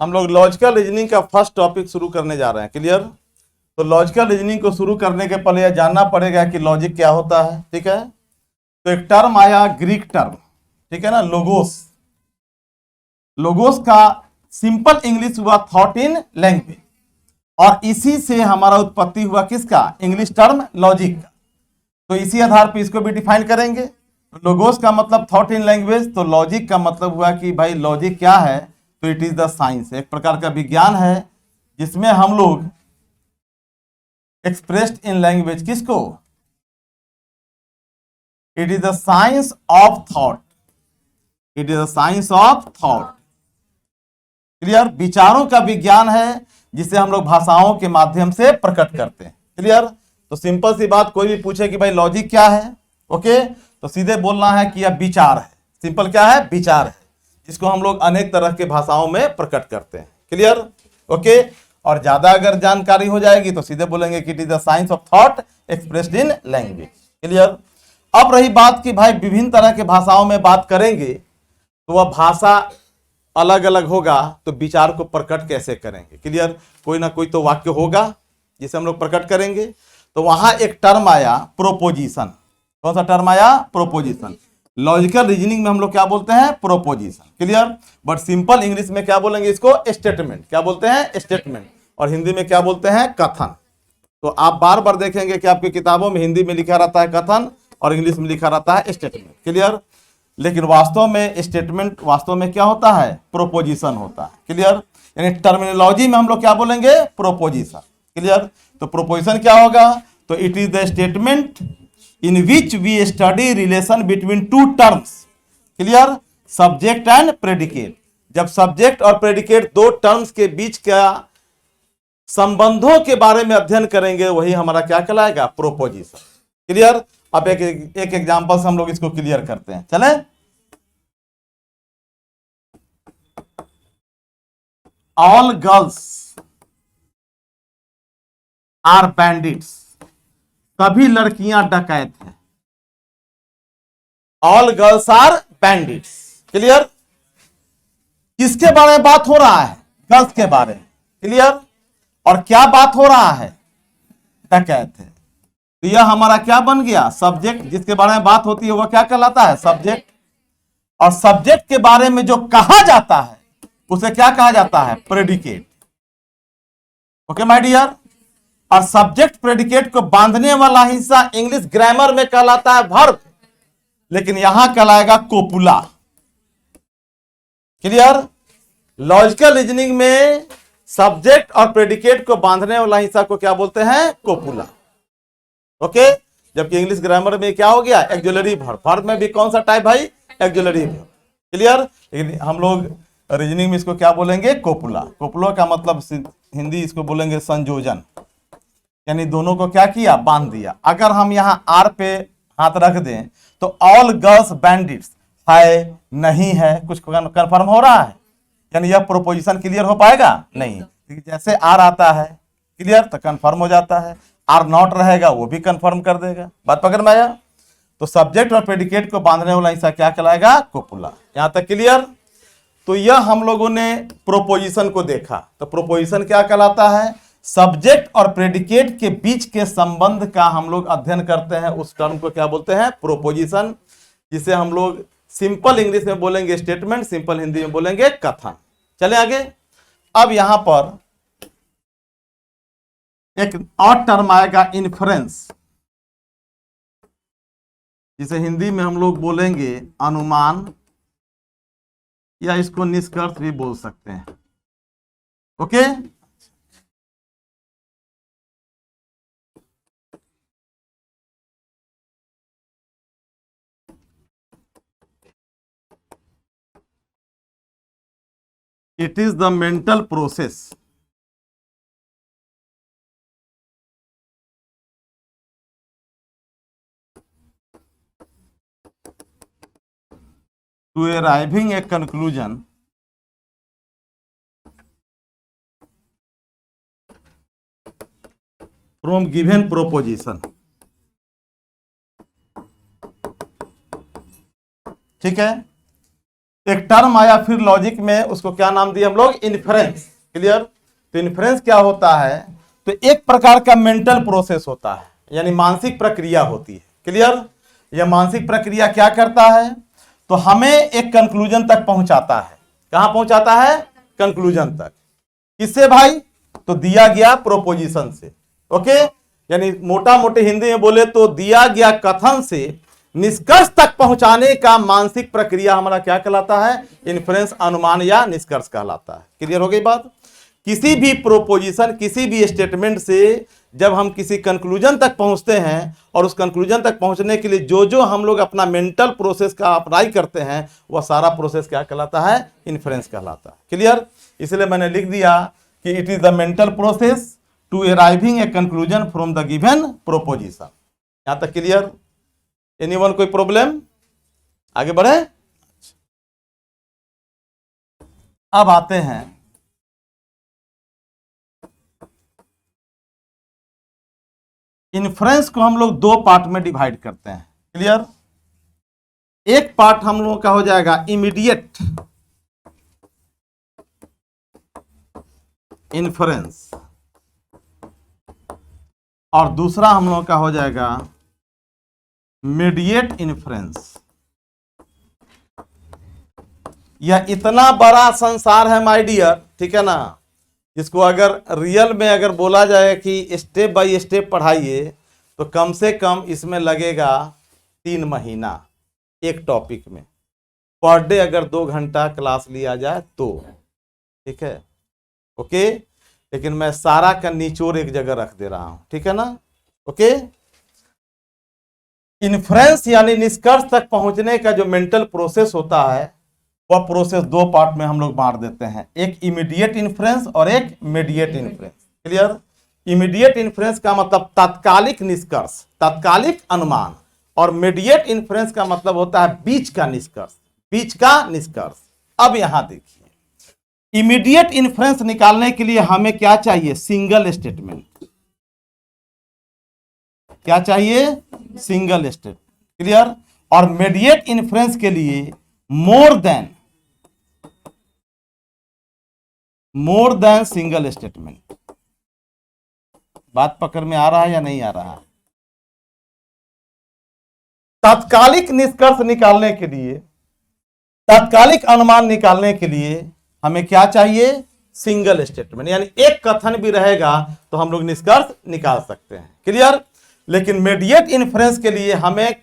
हम लोग logical reasoning का फर्स्ट टॉपिक शुरू करने जा रहे हैं। क्लियर? तो लॉजिकल रीजनिंग को शुरू करने के पहले यह जानना पड़ेगा कि लॉजिक क्या होता है। ठीक है, तो एक टर्म आया, ग्रीक टर्म, ठीक है ना, लोगोस। लोगोस का सिंपल इंग्लिश हुआ थॉट इन लैंग्वेज, और इसी से हमारा उत्पत्ति हुआ किसका? इंग्लिश टर्म लॉजिक का। तो इसी आधार पर इसको भी डिफाइन करेंगे। लोगोस का मतलब थॉट इन लैंग्वेज, तो लॉजिक का मतलब हुआ कि भाई लॉजिक क्या है? तो इट इज द साइंस, एक प्रकार का विज्ञान है जिसमें हम लोग एक्सप्रेस्ड इन लैंग्वेज किसको? It is the science of thought, it is the science of thought. Clear? विचारों का विज्ञान है जिसे हम लोग भाषाओं के माध्यम से प्रकट करते हैं। क्लियर? तो सिंपल सी बात, कोई भी पूछे कि भाई लॉजिक क्या है, ओके, तो सीधे बोलना है कि यह विचार है। सिंपल क्या है? विचार है, जिसको हम लोग अनेक तरह के भाषाओं में प्रकट करते हैं। क्लियर? ओके, और ज्यादा अगर जानकारी हो जाएगी तो सीधे बोलेंगे कि it is the science of thought expressed in language. Clear? अब रही बात कि भाई विभिन्न तरह के भाषाओं में बात करेंगे तो वह भाषा अलग अलग होगा, तो विचार को प्रकट कैसे करेंगे? क्लियर? कोई ना कोई तो वाक्य होगा जिसे हम लोग प्रकट करेंगे। तो वहां एक टर्म आया, प्रोपोजिशन। कौन सा टर्म आया? प्रोपोजिशन। लॉजिकल रीजनिंग में हम लोग क्या बोलते हैं? Proposition. Clear? But simple English में क्या बोलेंगे इसको? स्टेटमेंट। क्या बोलते हैं? स्टेटमेंट। और हिंदी में क्या बोलते हैं? कथन। तो आप बार बार देखेंगे कि आपकी किताबों में हिंदी में लिखा रहता है कथन और इंग्लिश में लिखा रहता है स्टेटमेंट। क्लियर? लेकिन वास्तव में स्टेटमेंट वास्तव में क्या होता है? प्रोपोजिशन होता है। क्लियर? यानी टर्मिनोलॉजी में हम लोग क्या बोलेंगे? प्रोपोजिशन। क्लियर? तो प्रोपोजिशन क्या होगा? तो it is the statement in which we study relation between two terms. Clear? Subject and predicate. जब सब्जेक्ट और प्रेडिकेट दो टर्म्स के बीच का संबंधों के बारे में अध्ययन करेंगे, वही हमारा क्या कहलाएगा? प्रोपोजिशन। क्लियर? अब एक एग्जांपल से हम लोग इसको क्लियर करते हैं। चले? All girls are bandits. सभी लड़कियां डकैत हैं। All girls are bandits. Clear? किसके बारे में बात हो रहा है? गर्ल्स के बारे में। क्लियर? और क्या बात हो रहा है? डकैत है। तो यह हमारा क्या बन गया? सब्जेक्ट। जिसके बारे में बात होती है वह क्या कहलाता है? सब्जेक्ट। और सब्जेक्ट के बारे में जो कहा जाता है उसे क्या कहा जाता है? प्रेडिकेट। Okay my dear? और सब्जेक्ट प्रेडिकेट को बांधने वाला हिस्सा इंग्लिश ग्रामर में कहलाता है वर्ब, लेकिन यहां कहलाएगा कोपुला। क्लियर? लॉजिकल रीजनिंग में सब्जेक्ट और प्रेडिकेट को बांधने वाला हिस्सा को क्या बोलते हैं? कोपुला। ओके, जबकि इंग्लिश ग्रामर में क्या हो गया? Auxiliary verb. वर्ब में भी कौन सा टाइप भाई? Auxiliary verb. क्लियर? लेकिन हम लोग रीजनिंग में इसको क्या बोलेंगे? कोपुला। कोपुला का मतलब हिंदी इसको बोलेंगे संयोजन, यानी दोनों को क्या किया? बांध दिया। अगर हम यहां आर पे हाथ रख दें तो ऑल गर्ल्स बैंडिट्स है, नहीं है, कुछ कंफर्म हो रहा है? यानी यह प्रोपोजिशन क्लियर हो पाएगा? नहीं। जैसे आर आता है क्लियर तो कंफर्म हो जाता है, आर नॉट रहेगा वो भी कंफर्म कर देगा। बात पकड़ में आया? तो सब्जेक्ट और प्रेडिकेट को बांधने वाला हिस्सा क्या कहलाएगा? कोपुला। यहां तक क्लियर? तो यह हम लोगों ने प्रोपोजिशन को देखा। तो प्रोपोजिशन क्या कहलाता है? सब्जेक्ट और प्रेडिकेट के बीच के संबंध का हम लोग अध्ययन करते हैं, उस टर्म को क्या बोलते हैं? प्रोपोजिशन, जिसे हम लोग सिंपल इंग्लिश में बोलेंगे स्टेटमेंट, सिंपल हिंदी में बोलेंगे कथन। चले आगे। अब यहां पर एक और टर्म आएगा, इन्फ्रेंस, जिसे हिंदी में हम लोग बोलेंगे अनुमान, या इसको निष्कर्ष भी बोल सकते हैं। Okay? It is the mental process to arriving a conclusion from given proposition। ठीक है? एक टर्म आया फिर लॉजिक में, उसको क्या नाम दिया हम लोग, इन्फरेंस। क्लियर। तो इन्फरेंस क्या होता है, तो एक प्रकार का मेंटल प्रोसेस होता है, यानी मानसिक प्रक्रिया होती है। क्लियर। यह मानसिक प्रक्रिया क्या करता है, तो हमें एक कंक्लूजन तक पहुंचाता है। कहां पहुंचाता है, कंक्लूजन तक। किससे भाई, तो दिया गया प्रोपोजिशन से। ओके, यानी मोटा मोटे हिंदी में बोले तो दिया गया कथन से निष्कर्ष तक पहुंचाने का मानसिक प्रक्रिया हमारा क्या कहलाता है, इन्फ्रेंस, अनुमान या निष्कर्ष कहलाता है। क्लियर हो गई बात। किसी भी प्रोपोजिशन, किसी भी स्टेटमेंट से जब हम किसी कंक्लूजन तक पहुंचते हैं, और उस कंक्लूजन तक पहुंचने के लिए जो जो हम लोग अपना मेंटल प्रोसेस का अप्लाई करते हैं, वह सारा प्रोसेस क्या कहलाता है, इन्फ्रेंस कहलाता है। क्लियर। इसलिए मैंने लिख दिया कि it is the mental process to arriving a conclusion from the given proposition. यहां तक क्लियर। एनीवन कोई प्रॉब्लम, आगे बढ़े। अब आते हैं इन्फ्रेंस को हम लोग दो पार्ट में डिवाइड करते हैं। क्लियर। एक पार्ट हम लोगों का हो जाएगा इमीडिएट इन्फ्रेंस, और दूसरा हम लोगों का हो जाएगा मीडिएट इन्फ्रेंस। यह इतना बड़ा संसार है माय डियर, ठीक है ना, जिसको अगर रियल में अगर बोला जाए कि स्टेप बाय स्टेप पढ़ाइए, तो कम से कम इसमें लगेगा 3 महीना एक टॉपिक में। पर डे अगर 2 घंटा क्लास लिया जाए तो, ठीक है। ओके, लेकिन मैं सारा का निचोड़ एक जगह रख दे रहा हूं, ठीक है ना। ओके, इन्फ्रेंस यानी निष्कर्ष तक पहुंचने का जो मेंटल प्रोसेस होता है, वह प्रोसेस दो पार्ट में हम लोग बांट देते हैं, एक इमीडिएट इन्फ्रेंस और एक mediate inference. Clear. Immediate inference का मतलब तात्कालिक निष्कर्ष, तात्कालिक अनुमान, और मीडिएट इन्फ्रेंस का मतलब होता है बीच का निष्कर्ष, बीच का निष्कर्ष। अब यहां देखिए, इमीडिएट इन्फ्रेंस निकालने के लिए हमें क्या चाहिए, सिंगल स्टेटमेंट। क्या चाहिए, सिंगल स्टेटमेंट। क्लियर। और मीडिएट इन्फ्रेंस के लिए मोर देन सिंगल स्टेटमेंट। बात पकड़ में आ रहा है या नहीं आ रहा है। तात्कालिक निष्कर्ष निकालने के लिए, तात्कालिक अनुमान निकालने के लिए हमें क्या चाहिए, सिंगल स्टेटमेंट, यानी एक कथन भी रहेगा तो हम लोग निष्कर्ष निकाल सकते हैं। क्लियर। लेकिन मीडिएट इन्फ्रेंस के लिए हमें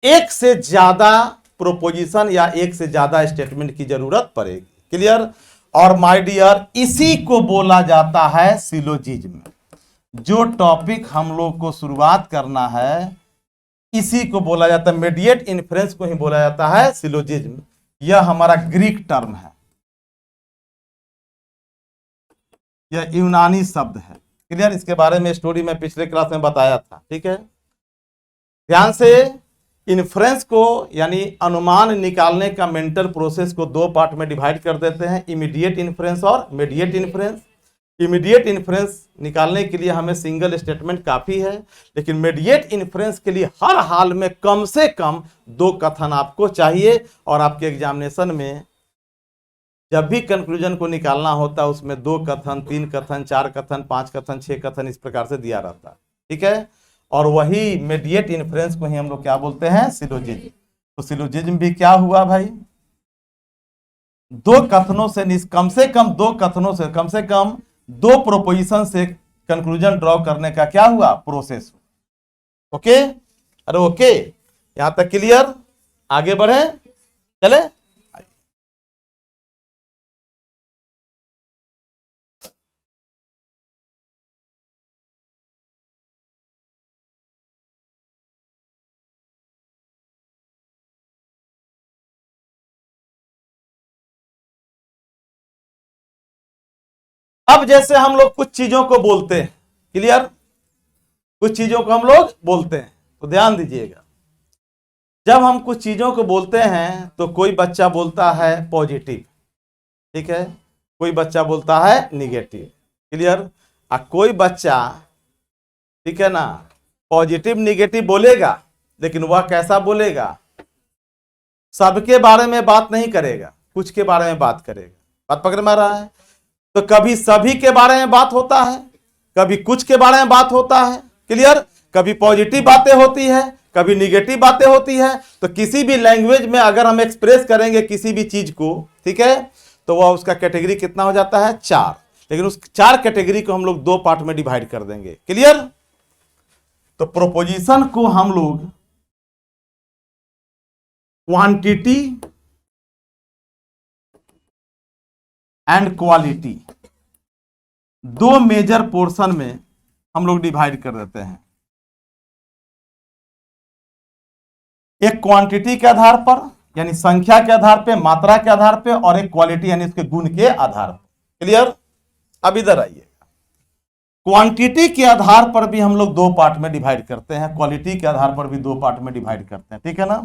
एक से ज्यादा प्रोपोजिशन या एक से ज्यादा स्टेटमेंट की जरूरत पड़ेगी। क्लियर। और माय डियर, इसी को बोला जाता है सिलोजिज्म। जो टॉपिक हम लोग को शुरुआत करना है, इसी को बोला जाता है, मीडिएट इन्फ्रेंस को ही बोला जाता है सिलोजिज्म। यह हमारा ग्रीक टर्म है, यह यूनानी शब्द है। क्लियर। इसके बारे में स्टोरी में पिछले क्लास में बताया था, ठीक है। ध्यान से, इन्फ्रेंस को यानी अनुमान निकालने का मेंटल प्रोसेस को दो पार्ट में डिवाइड कर देते हैं, इमीडिएट इन्फ्रेंस और मीडिएट इन्फ्रेंस। इमीडिएट इन्फ्रेंस निकालने के लिए हमें सिंगल स्टेटमेंट काफी है, लेकिन मीडिएट इन्फ्रेंस के लिए हर हाल में कम से कम 2 कथन आपको चाहिए। और आपके एग्जामिनेशन में जब भी कंक्लूजन को निकालना होता है, उसमें 2 कथन, 3 कथन, 4 कथन, 5 कथन, 6 कथन, इस प्रकार से दिया रहता है, ठीक है। और वही मीडिएट इन्फ्रेंस को ही हम लोग क्या बोलते हैं, सिलोजिज्म। तो सिलोजिज्म भी क्या हुआ भाई, 2 कथनों से कम से कम 2 कथनों से कम से कम 2 प्रोपोजिशन से कंक्लूजन ड्रॉ करने का क्या हुआ, प्रोसेस। ओके, अरे ओके, यहां तक क्लियर। आगे बढ़े, चले। अब जैसे हम लोग कुछ चीजों को बोलते हैं, क्लियर, कुछ चीजों को हम लोग बोलते हैं, तो ध्यान दीजिएगा। जब हम कुछ चीजों को बोलते हैं तो कोई बच्चा बोलता है पॉजिटिव, ठीक है, कोई बच्चा बोलता है निगेटिव। क्लियर। कोई बच्चा, ठीक है ना, पॉजिटिव निगेटिव बोलेगा, लेकिन वह कैसा बोलेगा, सबके बारे में बात नहीं करेगा, कुछ के बारे में बात करेगा। बात पकड़ में आ रहा है? तो कभी सभी के बारे में बात होता है, कभी कुछ के बारे में बात होता है, क्लियर। कभी पॉजिटिव बातें होती है, कभी निगेटिव बातें होती है। तो किसी भी लैंग्वेज में अगर हम एक्सप्रेस करेंगे किसी भी चीज को, ठीक है, तो वह उसका कैटेगरी कितना हो जाता है? 4। लेकिन उस 4 कैटेगरी को हम लोग 2 पार्ट में डिवाइड कर देंगे, क्लियर। तो प्रोपोजिशन को हम लोग quantity and quality 2 major portion में हम लोग डिवाइड कर देते हैं। एक क्वांटिटी के आधार पर यानी संख्या के आधार पे, मात्रा के आधार पे, और एक क्वालिटी यानी उसके गुण के आधार पर, क्लियर। अब इधर आइए, क्वांटिटी के आधार पर भी हम लोग 2 पार्ट में डिवाइड करते हैं, क्वालिटी के आधार पर भी 2 पार्ट में डिवाइड करते हैं, ठीक है ना।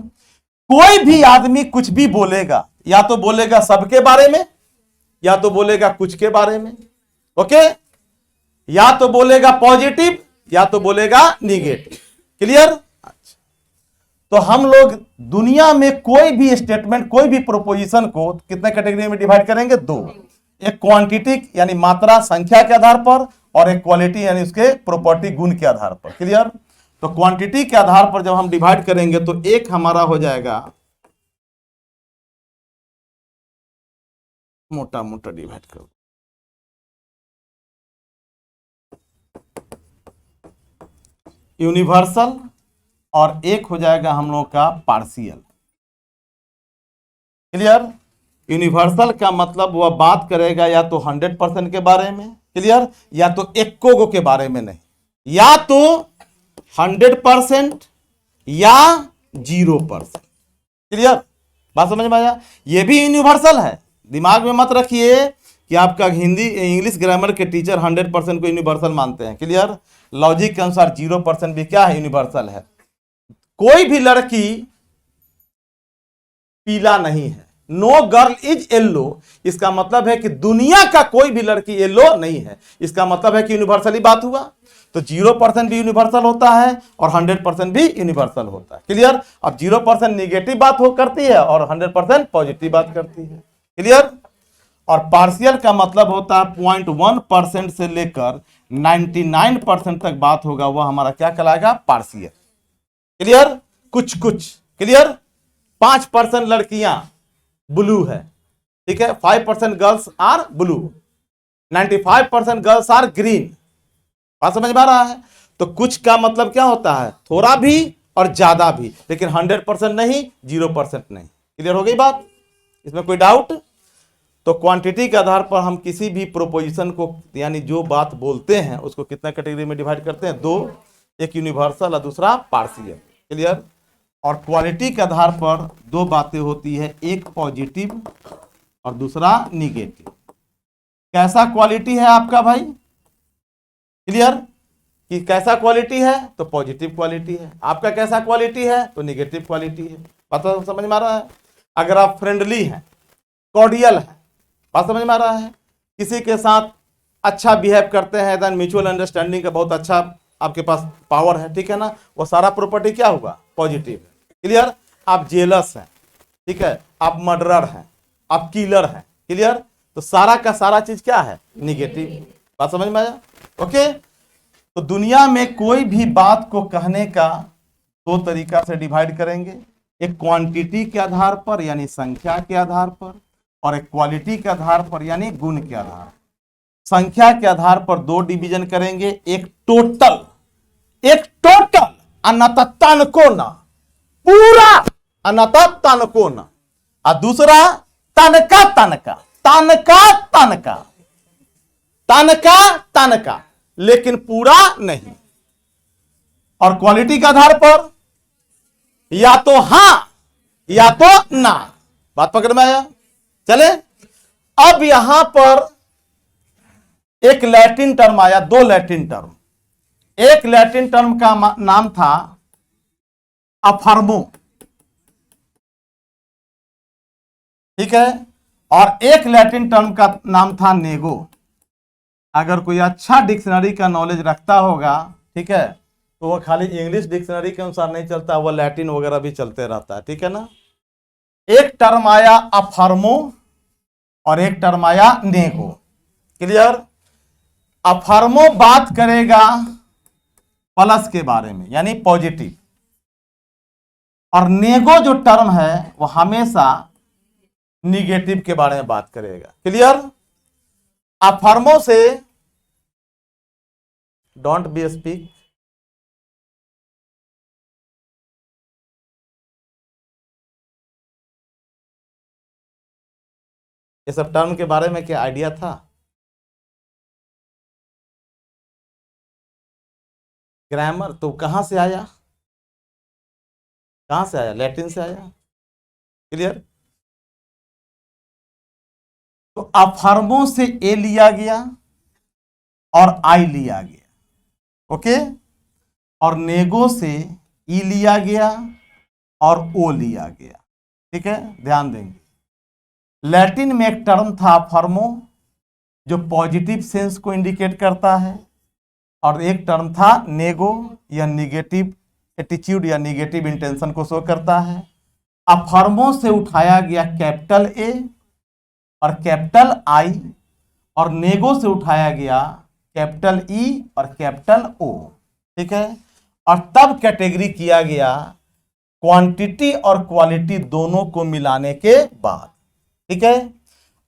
कोई भी आदमी कुछ भी बोलेगा, या तो बोलेगा सबके बारे में, या तो बोलेगा कुछ के बारे में, ओके, या तो बोलेगा पॉजिटिव, या तो बोलेगा निगेटिव, क्लियर। अच्छा, तो हम लोग दुनिया में कोई भी स्टेटमेंट, कोई भी प्रोपोजिशन को कितने कैटेगरी में डिवाइड करेंगे? 2। एक क्वांटिटी यानी मात्रा, संख्या के आधार पर, और एक क्वालिटी यानी उसके प्रॉपर्टी, गुण के आधार पर, क्लियर। तो क्वांटिटी के आधार पर जब हम डिवाइड करेंगे तो एक हमारा हो जाएगा, मोटा मोटा डिवाइड करो, यूनिवर्सल, और एक हो जाएगा हम लोग का पार्शियल, क्लियर। यूनिवर्सल का मतलब वह बात करेगा या तो 100% के बारे में, क्लियर, या तो एक्को के बारे में नहीं, या तो 100% या 0%, क्लियर। बात समझ में आया? ये भी यूनिवर्सल है। दिमाग में मत रखिए कि आपका हिंदी इंग्लिश ग्रामर के टीचर 100% को यूनिवर्सल मानते हैं, क्लियर। लॉजिक के अनुसार 0% भी क्या है? यूनिवर्सल है। कोई भी लड़की पीला नहीं है, नो गर्ल इज येलो, इसका मतलब है कि दुनिया का कोई भी लड़की येलो नहीं है, इसका मतलब है कि यूनिवर्सली बात हुआ। तो 0% भी यूनिवर्सल होता है और 100% भी यूनिवर्सल होता है, क्लियर। अब 0% निगेटिव बात हो करती है और 100% पॉजिटिव बात करती है, क्लियर। और पार्शियल का मतलब होता है 0.1% से लेकर 99% तक बात होगा, वह हमारा क्या कहलाएगा? Partial, clear. कुछ कुछ, क्लियर। 5% लड़कियां ब्लू है, ठीक है, 5% girls are blue, 95% girls are green. बात समझ में आ रहा है? तो कुछ का मतलब क्या होता है? थोड़ा भी और ज्यादा भी, लेकिन 100% नहीं, 0% नहीं, क्लियर हो गई बात? इसमें कोई डाउट? तो क्वांटिटी के आधार पर हम किसी भी प्रोपोजिशन को यानी जो बात बोलते हैं उसको कितना कैटेगरी में डिवाइड करते हैं? 2। एक यूनिवर्सल और दूसरा पार्शियल, क्लियर। और क्वालिटी के आधार पर 2 बातें होती है, एक पॉजिटिव और दूसरा निगेटिव। कैसा क्वालिटी है आपका भाई? क्लियर, कि कैसा क्वालिटी है? तो पॉजिटिव क्वालिटी है। आपका कैसा क्वालिटी है? तो निगेटिव क्वालिटी है। पता समझ में आ रहा है? अगर आप फ्रेंडली हैं, कॉर्डियल है, बात समझ में आ रहा है, किसी के साथ अच्छा बिहेव करते हैं, देन म्यूचुअल अंडरस्टैंडिंग का बहुत अच्छा आपके पास पावर है, ठीक है ना, वो सारा प्रॉपर्टी क्या होगा? पॉजिटिव है, क्लियर। आप जेलस हैं, ठीक है, आप मर्डरर हैं, आप किलर हैं, क्लियर। तो सारा का सारा चीज क्या है? निगेटिव। बात समझ में आया? ओके। तो दुनिया में कोई भी बात को कहने का 2 तरीका से डिवाइड करेंगे, एक क्वांटिटी के आधार पर यानी संख्या के आधार पर, और एक क्वालिटी के आधार पर यानी गुण के आधार पर। संख्या के आधार पर 2 डिवीजन करेंगे, एक टोटल अनतन को ना, पूरा अनतन को ना, और दूसरा तनका तनका तनका तनका तनका तनका, लेकिन पूरा नहीं। और क्वालिटी के आधार पर या तो हां या तो ना। बात पकड़ में आया? चले, अब यहां पर एक लैटिन टर्म आया, 2 लैटिन टर्म। एक लैटिन टर्म का नाम था अफर्मो, ठीक है, और एक लैटिन टर्म का नाम था नेगो। अगर कोई अच्छा डिक्शनरी का नॉलेज रखता होगा, ठीक है, तो वह खाली इंग्लिश डिक्शनरी के अनुसार नहीं चलता, वह लैटिन वगैरह भी चलते रहता है, ठीक है ना। एक टर्म आया अफर्मो और एक टर्म आया नेगो। क्लियर? अफर्मो बात करेगा प्लस के बारे में यानी पॉजिटिव, और नेगो जो टर्म है वो हमेशा निगेटिव के बारे में बात करेगा। क्लियर? अफर्मो से डोंट बी स्पीक, ये सब टर्म के बारे में क्या आइडिया था? ग्रामर तो कहां से आया? कहां से आया? लैटिन से आया। क्लियर? तो अफर्मो से ए लिया गया और आई लिया गया। ओके? और नेगो से ई लिया गया और ओ लिया गया। ठीक है, ध्यान देंगे। लैटिन में एक टर्म था अफर्मो जो पॉजिटिव सेंस को इंडिकेट करता है, और एक टर्म था नेगो या निगेटिव एटीट्यूड या निगेटिव इंटेंशन को शो करता है। अफर्मो से उठाया गया कैपिटल ए और कैपिटल आई, और नेगो से उठाया गया कैपिटल ई और कैपिटल ओ। ठीक है, और तब कैटेगरी किया गया क्वांटिटी और क्वालिटी दोनों को मिलाने के बाद। ठीक है,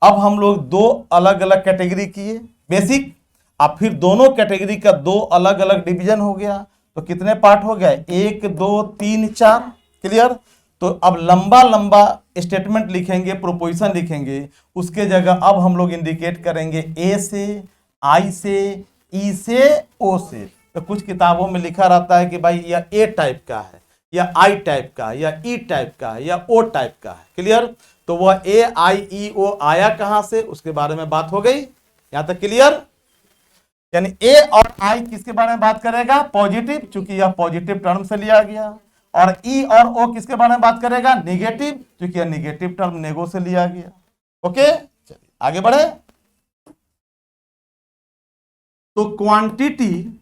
अब हम लोग दो अलग अलग कैटेगरी किए बेसिक, अब फिर दोनों कैटेगरी का दो अलग अलग डिवीजन हो गया, तो कितने पार्ट हो गए? 1 2 3 4। क्लियर? तो अब लंबा लंबा स्टेटमेंट लिखेंगे, प्रोपोजिशन लिखेंगे, उसके जगह अब हम लोग इंडिकेट करेंगे ए से, आई से, ई से, ओ से। तो कुछ किताबों में लिखा रहता है कि भाई यह ए टाइप का है, या आई टाइप का है, या ई टाइप का है, या ओ टाइप का है। क्लियर? तो वह ए आई ई ओ आया कहां से, उसके बारे में बात हो गई यहां तक। क्लियर? यानी ए और आई किसके बारे में बात करेगा? पॉजिटिव, चूंकि यह पॉजिटिव टर्म से लिया गया। और ई और ओ किसके बारे में बात करेगा? निगेटिव, क्योंकि यह निगेटिव टर्म नेगो से लिया गया। ओके, चलिए आगे बढ़े। तो क्वांटिटी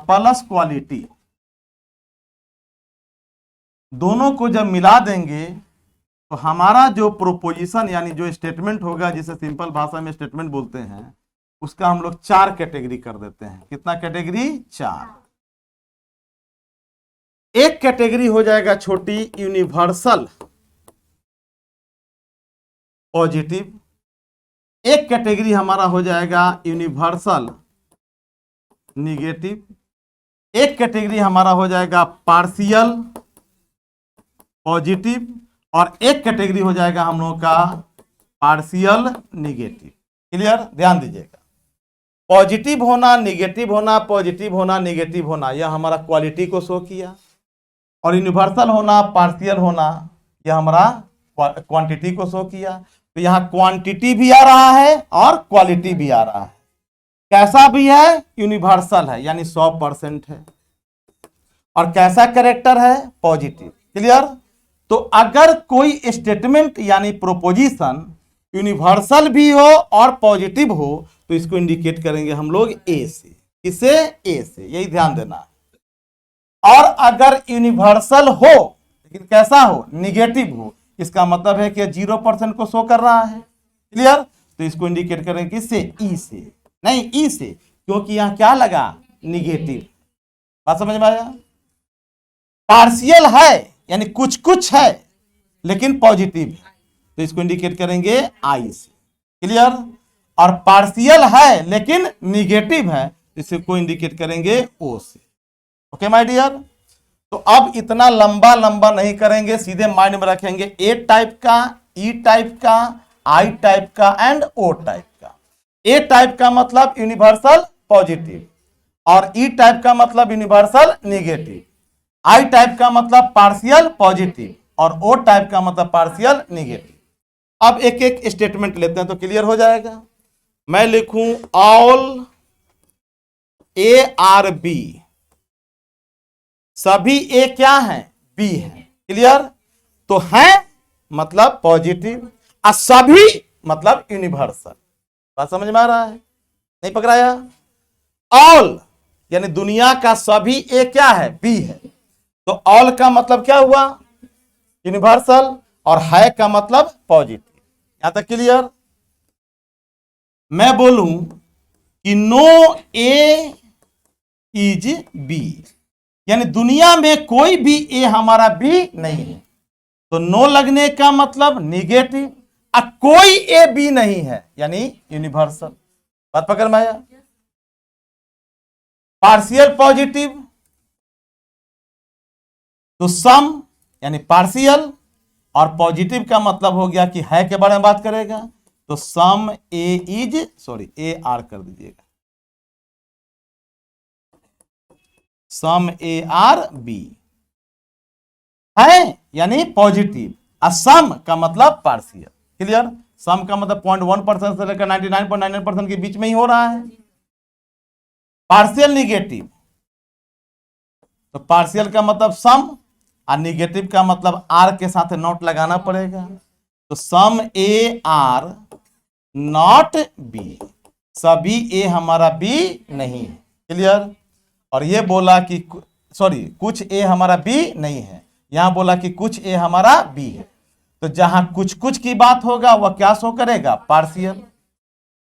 प्लस क्वालिटी दोनों को जब मिला देंगे तो हमारा जो प्रोपोजिशन यानी जो स्टेटमेंट होगा, जिसे सिंपल भाषा में स्टेटमेंट बोलते हैं, उसका हम लोग 4 कैटेगरी कर देते हैं। कितना कैटेगरी? 4। एक कैटेगरी हो जाएगा छोटी यूनिवर्सल पॉजिटिव, एक कैटेगरी हमारा हो जाएगा यूनिवर्सल निगेटिव, एक कैटेगरी हमारा हो जाएगा पार्शियल पॉजिटिव, और एक कैटेगरी हो जाएगा हम लोगों का पार्शियल निगेटिव। क्लियर? ध्यान दीजिएगा, पॉजिटिव होना, निगेटिव होना, पॉजिटिव होना, निगेटिव होना, यह हमारा क्वालिटी को शो किया, और यूनिवर्सल होना, पार्शियल होना, यह हमारा क्वांटिटी को शो किया। तो यहां क्वांटिटी भी आ रहा है और क्वालिटी भी आ रहा है। कैसा भी है? यूनिवर्सल है यानी 100% है, और कैसा कैरेक्टर है? पॉजिटिव। क्लियर? तो अगर कोई स्टेटमेंट यानी प्रोपोजिशन यूनिवर्सल भी हो और पॉजिटिव हो तो इसको इंडिकेट करेंगे हम लोग ए से। किसे? ए से। यही ध्यान देना है। और अगर यूनिवर्सल हो लेकिन कैसा हो? निगेटिव हो, इसका मतलब है कि 0% को शो कर रहा है। क्लियर? तो इसको इंडिकेट करेंगे किससे? ई से। नहीं, ई से, क्योंकि यहां क्या लगा? निगेटिव। बात समझ में आया? पार्शियल है यानी कुछ कुछ है लेकिन पॉजिटिव है, तो इसको इंडिकेट करेंगे आई से। क्लियर? और पार्शियल है लेकिन निगेटिव है, इसको इंडिकेट करेंगे ओ से। Okay my dear? तो अब इतना लंबा लंबा नहीं करेंगे, सीधे माइंड में रखेंगे ए टाइप का, ई टाइप का, आई टाइप का एंड ओ टाइप का। ए टाइप का मतलब यूनिवर्सल पॉजिटिव, और ई टाइप का मतलब यूनिवर्सल निगेटिव, आई टाइप का मतलब पार्शियल पॉजिटिव, और ओ टाइप का मतलब पार्शियल निगेटिव। अब एक एक स्टेटमेंट लेते हैं तो क्लियर हो जाएगा। मैं लिखूं ऑल ए आर बी, सभी ए क्या है? बी है। क्लियर? तो है मतलब पॉजिटिव, और सभी मतलब यूनिवर्सल। बात समझ में आ रहा है? नहीं पकड़ाया? ऑल यानी दुनिया का सभी ए क्या है? बी है। तो ऑल का मतलब क्या हुआ, यूनिवर्सल, और है का मतलब पॉजिटिव। यहां तक क्लियर। मैं बोलूं कि नो ए इज बी, यानी दुनिया में कोई भी ए हमारा बी नहीं है, तो नो लगने का मतलब निगेटिव, और कोई ए बी नहीं है यानी यूनिवर्सल। बात पकड़ में आया। पार्शियल पॉजिटिव, तो सम यानी पार्शियल, और पॉजिटिव का मतलब हो गया कि है के बारे में बात करेगा, तो सम ए इज, सॉरी ए आर कर दीजिएगा, सम ए आर बी है यानी पॉजिटिव, और सम का मतलब पार्शियल। क्लियर। सम का मतलब 0.1% से लेकर 99.99% के बीच में ही हो रहा है। पार्शियल निगेटिव, तो पार्शियल का मतलब सम, और निगेटिव का मतलब आर के साथ नॉट लगाना पड़ेगा, तो सम ए आर नॉट बी, सभी ए हमारा बी नहीं है। क्लियर। और ये बोला कि सॉरी कुछ ए हमारा बी नहीं है, यहां बोला कि कुछ ए हमारा बी है, तो जहां कुछ कुछ की बात होगा वह क्या शो करेगा, पार्शियल।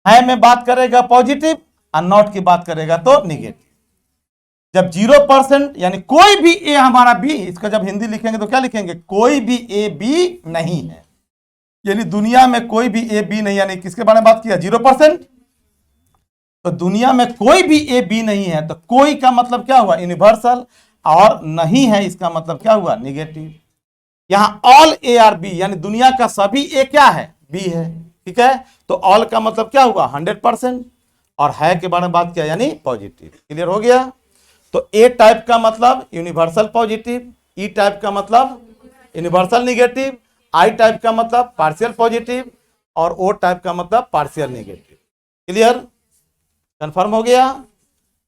है में बात करेगा पॉजिटिव, और नॉट की बात करेगा तो निगेटिव। जब 0% यानी कोई भी ए हमारा बी, इसका जब हिंदी लिखेंगे तो क्या लिखेंगे, कोई भी ए बी नहीं है, यानी दुनिया में कोई भी ए बी नहीं, यानी किसके बारे में बात किया, 0%। तो दुनिया में कोई भी ए बी नहीं है, तो कोई का मतलब क्या हुआ, यूनिवर्सल, और नहीं है इसका मतलब क्या हुआ, निगेटिव। यहां ऑल ए आर बी, यानी दुनिया का सभी ए क्या है, बी है। ठीक है, तो ऑल का मतलब क्या हुआ, 100%, और है के बारे में बात किया यानी पॉजिटिव। क्लियर हो गया। तो ए टाइप का मतलब यूनिवर्सल पॉजिटिव, ई टाइप का मतलब यूनिवर्सल निगेटिव, आई टाइप का मतलब पार्शियल पॉजिटिव, और ओ टाइप का मतलब पार्शियल निगेटिव। क्लियर, कंफर्म हो गया।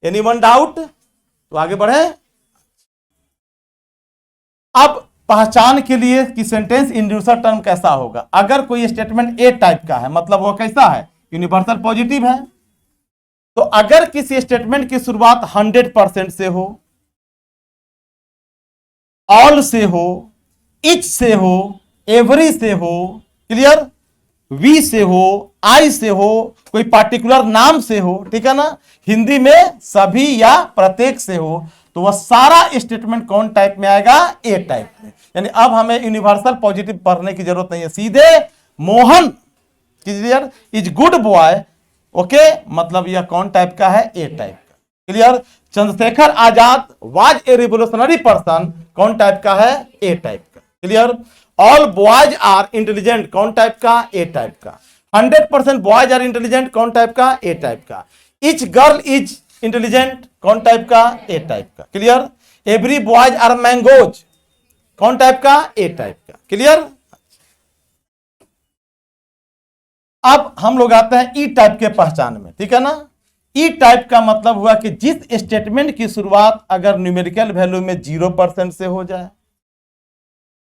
एनीवन डाउट, तो आगे बढ़े। अब पहचान के लिए कि सेंटेंस इंड्यूसर टर्म कैसा होगा। अगर कोई स्टेटमेंट ए टाइप का है मतलब वो कैसा है, यूनिवर्सल पॉजिटिव है। तो अगर किसी स्टेटमेंट की शुरुआत 100% से हो, ऑल से हो, इच से हो, एवरी से हो, क्लियर, वी से हो, आई से हो, कोई पार्टिकुलर नाम से हो, ठीक है ना, हिंदी में सभी या प्रत्येक से हो, तो वह सारा स्टेटमेंट कौन टाइप में आएगा, ए टाइप में। यानी अब हमें यूनिवर्सल पॉजिटिव पढ़ने की जरूरत नहीं है, सीधे Mohan clear is good boy, okay, मतलब यह कौन टाइप का है, ए टाइप का। Clear. Chandrashekhar Azad was a revolutionary person, कौन टाइप का है, ए टाइप का। Clear. All boys are intelligent, कौन टाइप का, ए टाइप का। 100% बॉयज आर इंटेलिजेंट, कौन टाइप का, ए टाइप का। ईच गर्ल इज इंटेलिजेंट, कौन टाइप का, ए टाइप का। Clear. Every boys are mangoes, कौन टाइप का, ए टाइप का। क्लियर। अब हम लोग आते हैं ई टाइप के पहचान में, ठीक है ना। ई टाइप का मतलब हुआ कि जिस स्टेटमेंट की शुरुआत अगर न्यूमेरिकल वैल्यू में 0% से हो जाए,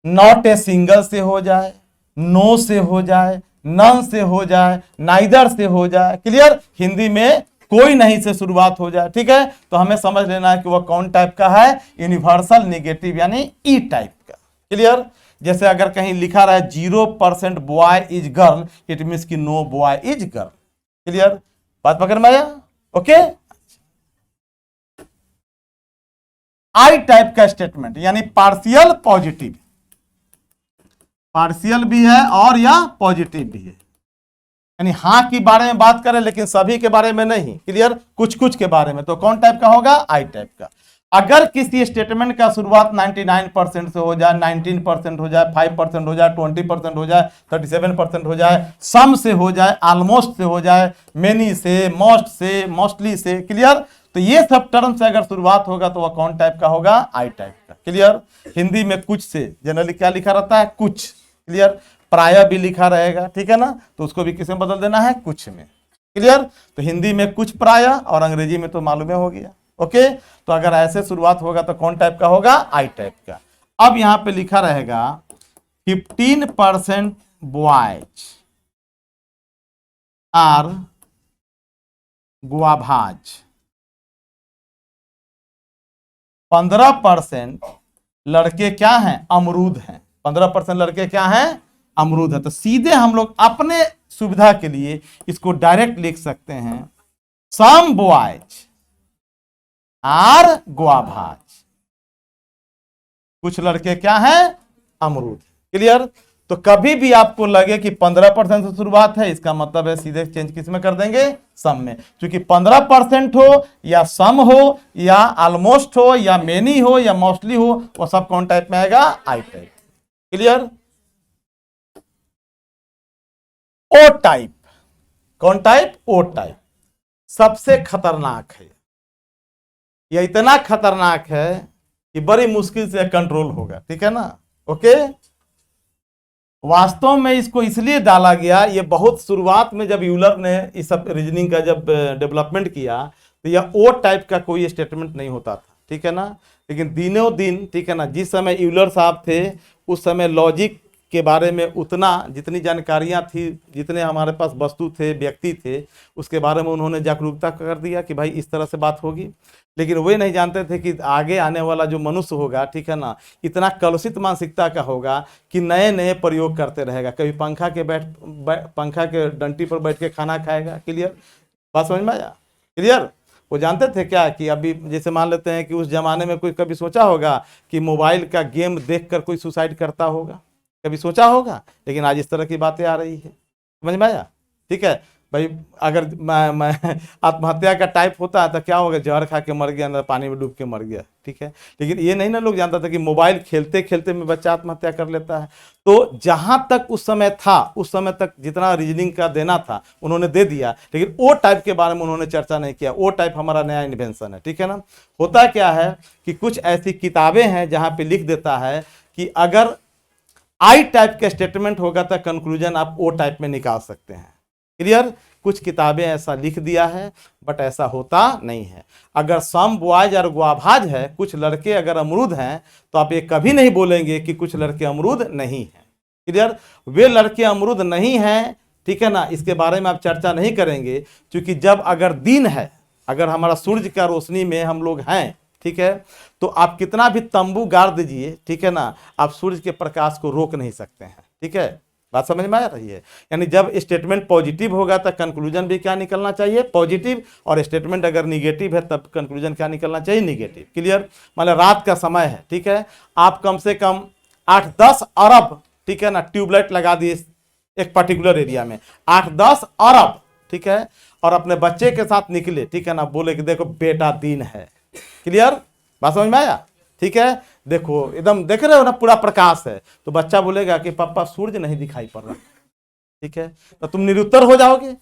नॉट ए सिंगल से हो जाए, नो से हो जाए, नन से हो जाए, नाइदर से हो जाए, क्लियर, हिंदी में कोई नहीं से शुरुआत हो जाए, ठीक है, तो हमें समझ लेना है कि वह कौन टाइप का है, यूनिवर्सल नेगेटिव यानी ई टाइप का। क्लियर। जैसे अगर कहीं लिखा रहा है 0% boy is girl, it means कि no boy is girl. Clear, बात पकड़ में आया, ओके। आई टाइप का स्टेटमेंट यानी पार्शियल पॉजिटिव, पार्शियल भी है और या पॉजिटिव भी है, यानी हाँ की बारे में बात करें लेकिन सभी के बारे में नहीं, क्लियर, कुछ कुछ के बारे में, तो कौन टाइप का होगा, आई टाइप का। अगर किसी स्टेटमेंट का शुरुआत 99% से हो जाए, 19% हो जाए, 5% हो जाए, 20% हो जाए, 37% हो जाए, सम से हो जाए, ऑलमोस्ट से हो जाए, मेनी से, मोस्ट से, मोस्टली से, क्लियर, तो ये सब टर्म से अगर शुरुआत होगा तो वह कौन टाइप का होगा, आई टाइप का। क्लियर। हिंदी में कुछ से जनरली क्या लिखा रहता है, कुछ। क्लियर। प्राय भी लिखा रहेगा, ठीक है ना, तो उसको भी किसमें बदल देना है, कुछ में। क्लियर। तो हिंदी में कुछ प्राय और अंग्रेजी में तो मालूम हो गया, ओके। तो अगर ऐसे शुरुआत होगा तो कौन टाइप का होगा, आई टाइप का। अब यहां पे लिखा रहेगा 15% बॉयज आर गुआभाज, 15% लड़के क्या हैं, अमरूद हैं। 15% लड़के क्या हैं, अमरूद है। तो सीधे हम लोग अपने सुविधा के लिए इसको डायरेक्ट लिख सकते हैं, सम बॉयज आर गुआभाज। कुछ लड़के क्या हैं, अमरूद। क्लियर। तो कभी भी आपको लगे कि 15% से शुरुआत है, इसका मतलब है सीधे चेंज किस में कर देंगे, सम में। क्योंकि 15% हो या सम हो या ऑलमोस्ट हो या मेनी हो या मोस्टली हो, वो सब कौन टाइप में आएगा, I type. Clear. O type, कौन टाइप, ओ टाइप सबसे खतरनाक है। यह इतना खतरनाक है कि बड़ी मुश्किल से कंट्रोल होगा। ठीक है ना, ओके। वास्तव में इसको इसलिए डाला गया, ये बहुत शुरुआत में जब यूलर ने इस सब रीजनिंग का जब डेवलपमेंट किया, तो यह ओ टाइप का कोई स्टेटमेंट नहीं होता था। ठीक है ना। लेकिन दिनों दिन, ठीक है ना, जिस समय यूलर साहब थे उस समय लॉजिक के बारे में उतना, जितनी जानकारियां थी, जितने हमारे पास वस्तु थे, व्यक्ति थे, उसके बारे में उन्होंने जागरूकता कर दिया कि भाई इस तरह से बात होगी। लेकिन वे नहीं जानते थे कि आगे आने वाला जो मनुष्य होगा, ठीक है ना, इतना कलुषित मानसिकता का होगा कि नए नए प्रयोग करते रहेगा। कभी पंखा के डंटी पर बैठ के खाना खाएगा। क्लियर, बात समझ में आया। क्लियर। वो जानते थे क्या कि अभी जैसे मान लेते हैं कि उस जमाने में कोई कभी सोचा होगा कि मोबाइल का गेम देखकर कोई सुसाइड करता होगा, कभी सोचा होगा। लेकिन आज इस तरह की बातें आ रही है, समझ में आया। ठीक है भाई, अगर मैं आत्महत्या का टाइप होता है तो क्या होगा, जहर खा के मर गया, अंदर पानी में डूब के मर गया। ठीक है, लेकिन ये नहीं ना लोग जानता था कि मोबाइल खेलते खेलते में बच्चा आत्महत्या कर लेता है। तो जहां तक उस समय था, उस समय तक जितना रीजनिंग का देना था उन्होंने दे दिया, लेकिन ओ टाइप के बारे में उन्होंने चर्चा नहीं किया। ओ टाइप हमारा नया इन्वेंशन है। ठीक है ना। होता क्या है कि कुछ ऐसी किताबें हैं जहां पे लिख देता है कि अगर आई टाइप का स्टेटमेंट होगा तो कंक्लूजन आप ओ टाइप में निकाल सकते हैं। क्लियर। कुछ किताबें ऐसा लिख दिया है, बट ऐसा होता नहीं है। अगर सम बॉयज और गुआभाज है, कुछ लड़के अगर अमरूद हैं, तो आप ये कभी नहीं बोलेंगे कि कुछ लड़के अमरूद नहीं हैं। क्लियर। वे लड़के अमरूद नहीं हैं, ठीक है ना, इसके बारे में आप चर्चा नहीं करेंगे। क्योंकि जब अगर दिन है, अगर हमारा सूर्य का रोशनी में हम लोग हैं, ठीक है, तो आप कितना भी तंबू गाड़ दीजिए, ठीक है ना, आप सूर्य के प्रकाश को रोक नहीं सकते हैं। ठीक है, बात समझ में आ रही है। यानी जब स्टेटमेंट पॉजिटिव होगा तो कंक्लूजन भी क्या निकलना चाहिए, पॉजिटिव। और स्टेटमेंट अगर निगेटिव है तब कंक्लूजन क्या निकलना चाहिए, निगेटिव। क्लियर। मतलब रात का समय है, ठीक है, आप कम से कम 8-10 अरब, ठीक है ना, ट्यूबलाइट लगा दिए एक पर्टिकुलर एरिया में, 8-10 अरब, ठीक है, और अपने बच्चे के साथ निकले, ठीक है ना, बोले कि देखो बेटा दिन है। क्लियर, बात समझ में आया। ठीक है, देखो एकदम देख रहे हो ना, पूरा प्रकाश है, तो बच्चा बोलेगा कि पापा सूर्य नहीं दिखाई पड़ रहा। ठीक है, तो तुम निरुत्तर हो जाओगे।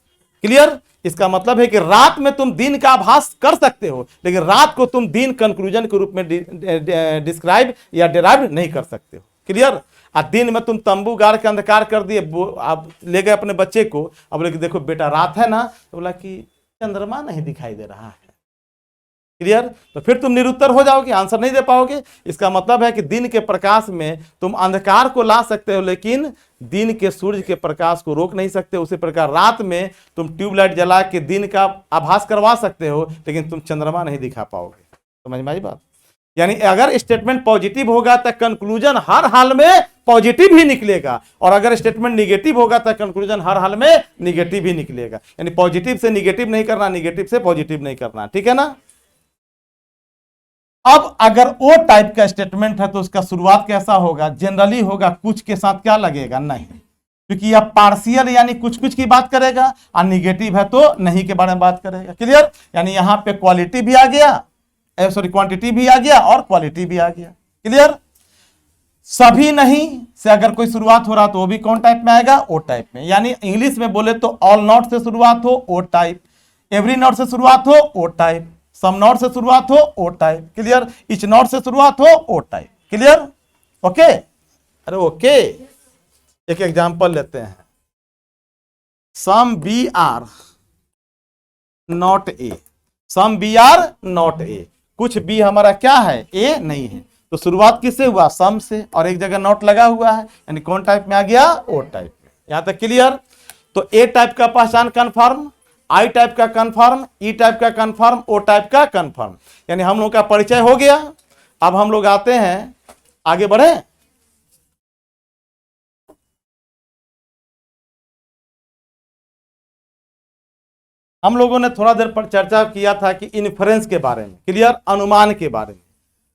क्लियर। इसका मतलब है कि रात में तुम दिन का आभास कर सकते हो, लेकिन रात को तुम दिन कंक्लूजन के रूप में डिस्क्राइब या डिराइव नहीं कर सकते हो। क्लियर। दिन में तुम तंबू गाड़ के अंधकार कर दिए, आप ले गए अपने बच्चे को, अब बोले कि देखो बेटा रात है ना, तो बोला कि चंद्रमा नहीं दिखाई दे रहा है। क्लियर। तो फिर तुम निरुत्तर हो जाओगे, आंसर नहीं दे पाओगे। इसका मतलब है कि दिन के प्रकाश में तुम अंधकार को ला सकते हो, लेकिन दिन के सूर्य के प्रकाश को रोक नहीं सकते। उसी प्रकार रात में तुम ट्यूबलाइट जला के दिन का आभास करवा सकते हो, लेकिन तुम चंद्रमा नहीं दिखा पाओगे। समझ में आई बात। यानी अगर स्टेटमेंट पॉजिटिव होगा तो कंक्लूजन हर हाल में पॉजिटिव ही निकलेगा, और अगर स्टेटमेंट निगेटिव होगा तो कंक्लूजन हर हाल में निगेटिव ही निकलेगा। यानी पॉजिटिव से निगेटिव नहीं करना, निगेटिव से पॉजिटिव नहीं करना। ठीक है ना। अब अगर ओ टाइप का स्टेटमेंट है तो उसका शुरुआत कैसा होगा, जनरली होगा कुछ के साथ क्या लगेगा, नहीं, क्योंकि यह पार्शियल यानी कुछ कुछ की बात करेगा, और निगेटिव है तो नहीं के बारे में बात करेगा। क्लियर। यानी यहां पे क्वालिटी भी आ गया, सॉरी क्वांटिटी भी आ गया और क्वालिटी भी आ गया। क्लियर। सभी नहीं से अगर कोई शुरुआत हो रहा तो वो भी कौन टाइप में आएगा, ओ टाइप में। यानी इंग्लिश में बोले तो ऑल नॉट से शुरुआत हो, ओ टाइप। एवरी नॉट से शुरुआत हो, ओ टाइप। सम नॉट से शुरुआत हो, O type. Clear. Each not से शुरुआत हो, ओ टाइप। क्लियर। ओके। अरे ओके, एक एग्जांपल लेते हैं। Some B are not A, some B are not A, कुछ बी हमारा क्या है, ए नहीं है। तो शुरुआत किससे हुआ, सम से, और एक जगह नॉट लगा हुआ है, यानी कौन टाइप में आ गया, ओ टाइप में। यहां तक क्लियर। तो ए टाइप का पहचान कन्फर्म, आई टाइप का कंफर्म, ई टाइप का कंफर्म, ओ टाइप का कंफर्म। यानी हम लोग का परिचय हो गया। अब हम लोग आते हैं आगे बढ़े। हम लोगों ने थोड़ा देर पर चर्चा किया था कि इन्फरेंस के बारे में, क्लियर, अनुमान के बारे में।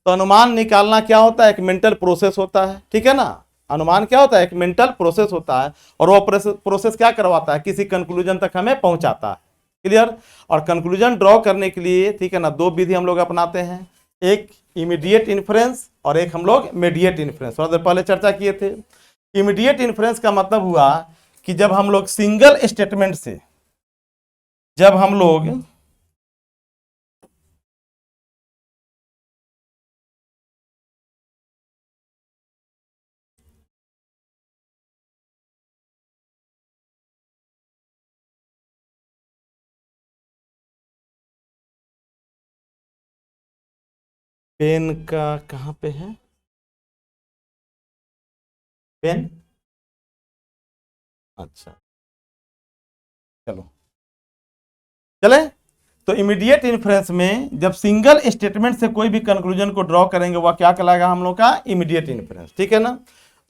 तो अनुमान निकालना क्या होता है, एक मेंटल प्रोसेस होता है, ठीक है ना। अनुमान क्या होता है, एक मेंटल प्रोसेस होता है, और वो प्रोसेस क्या करवाता है, किसी कंक्लूजन तक हमें पहुंचाता है, क्लियर। और कंक्लूजन ड्रॉ करने के लिए, ठीक है ना, दो विधि हम लोग अपनाते हैं, एक इमीडिएट इन्फ्रेंस और एक हम लोग मीडिएट इन्फ्रेंस। थोड़ा देर पहले चर्चा किए थे। इमीडिएट इन्फ्रेंस का मतलब हुआ कि जब हम लोग सिंगल स्टेटमेंट से, जब हम लोग पेन का कहां पे है, पेन, अच्छा चलो चले। तो इमीडिएट इन्फ्रेंस में जब सिंगल स्टेटमेंट से कोई भी कंक्लूजन को ड्रॉ करेंगे वह क्या कहलाएगा हम लोग का, इमीडिएट इन्फ्रेंस, ठीक है ना।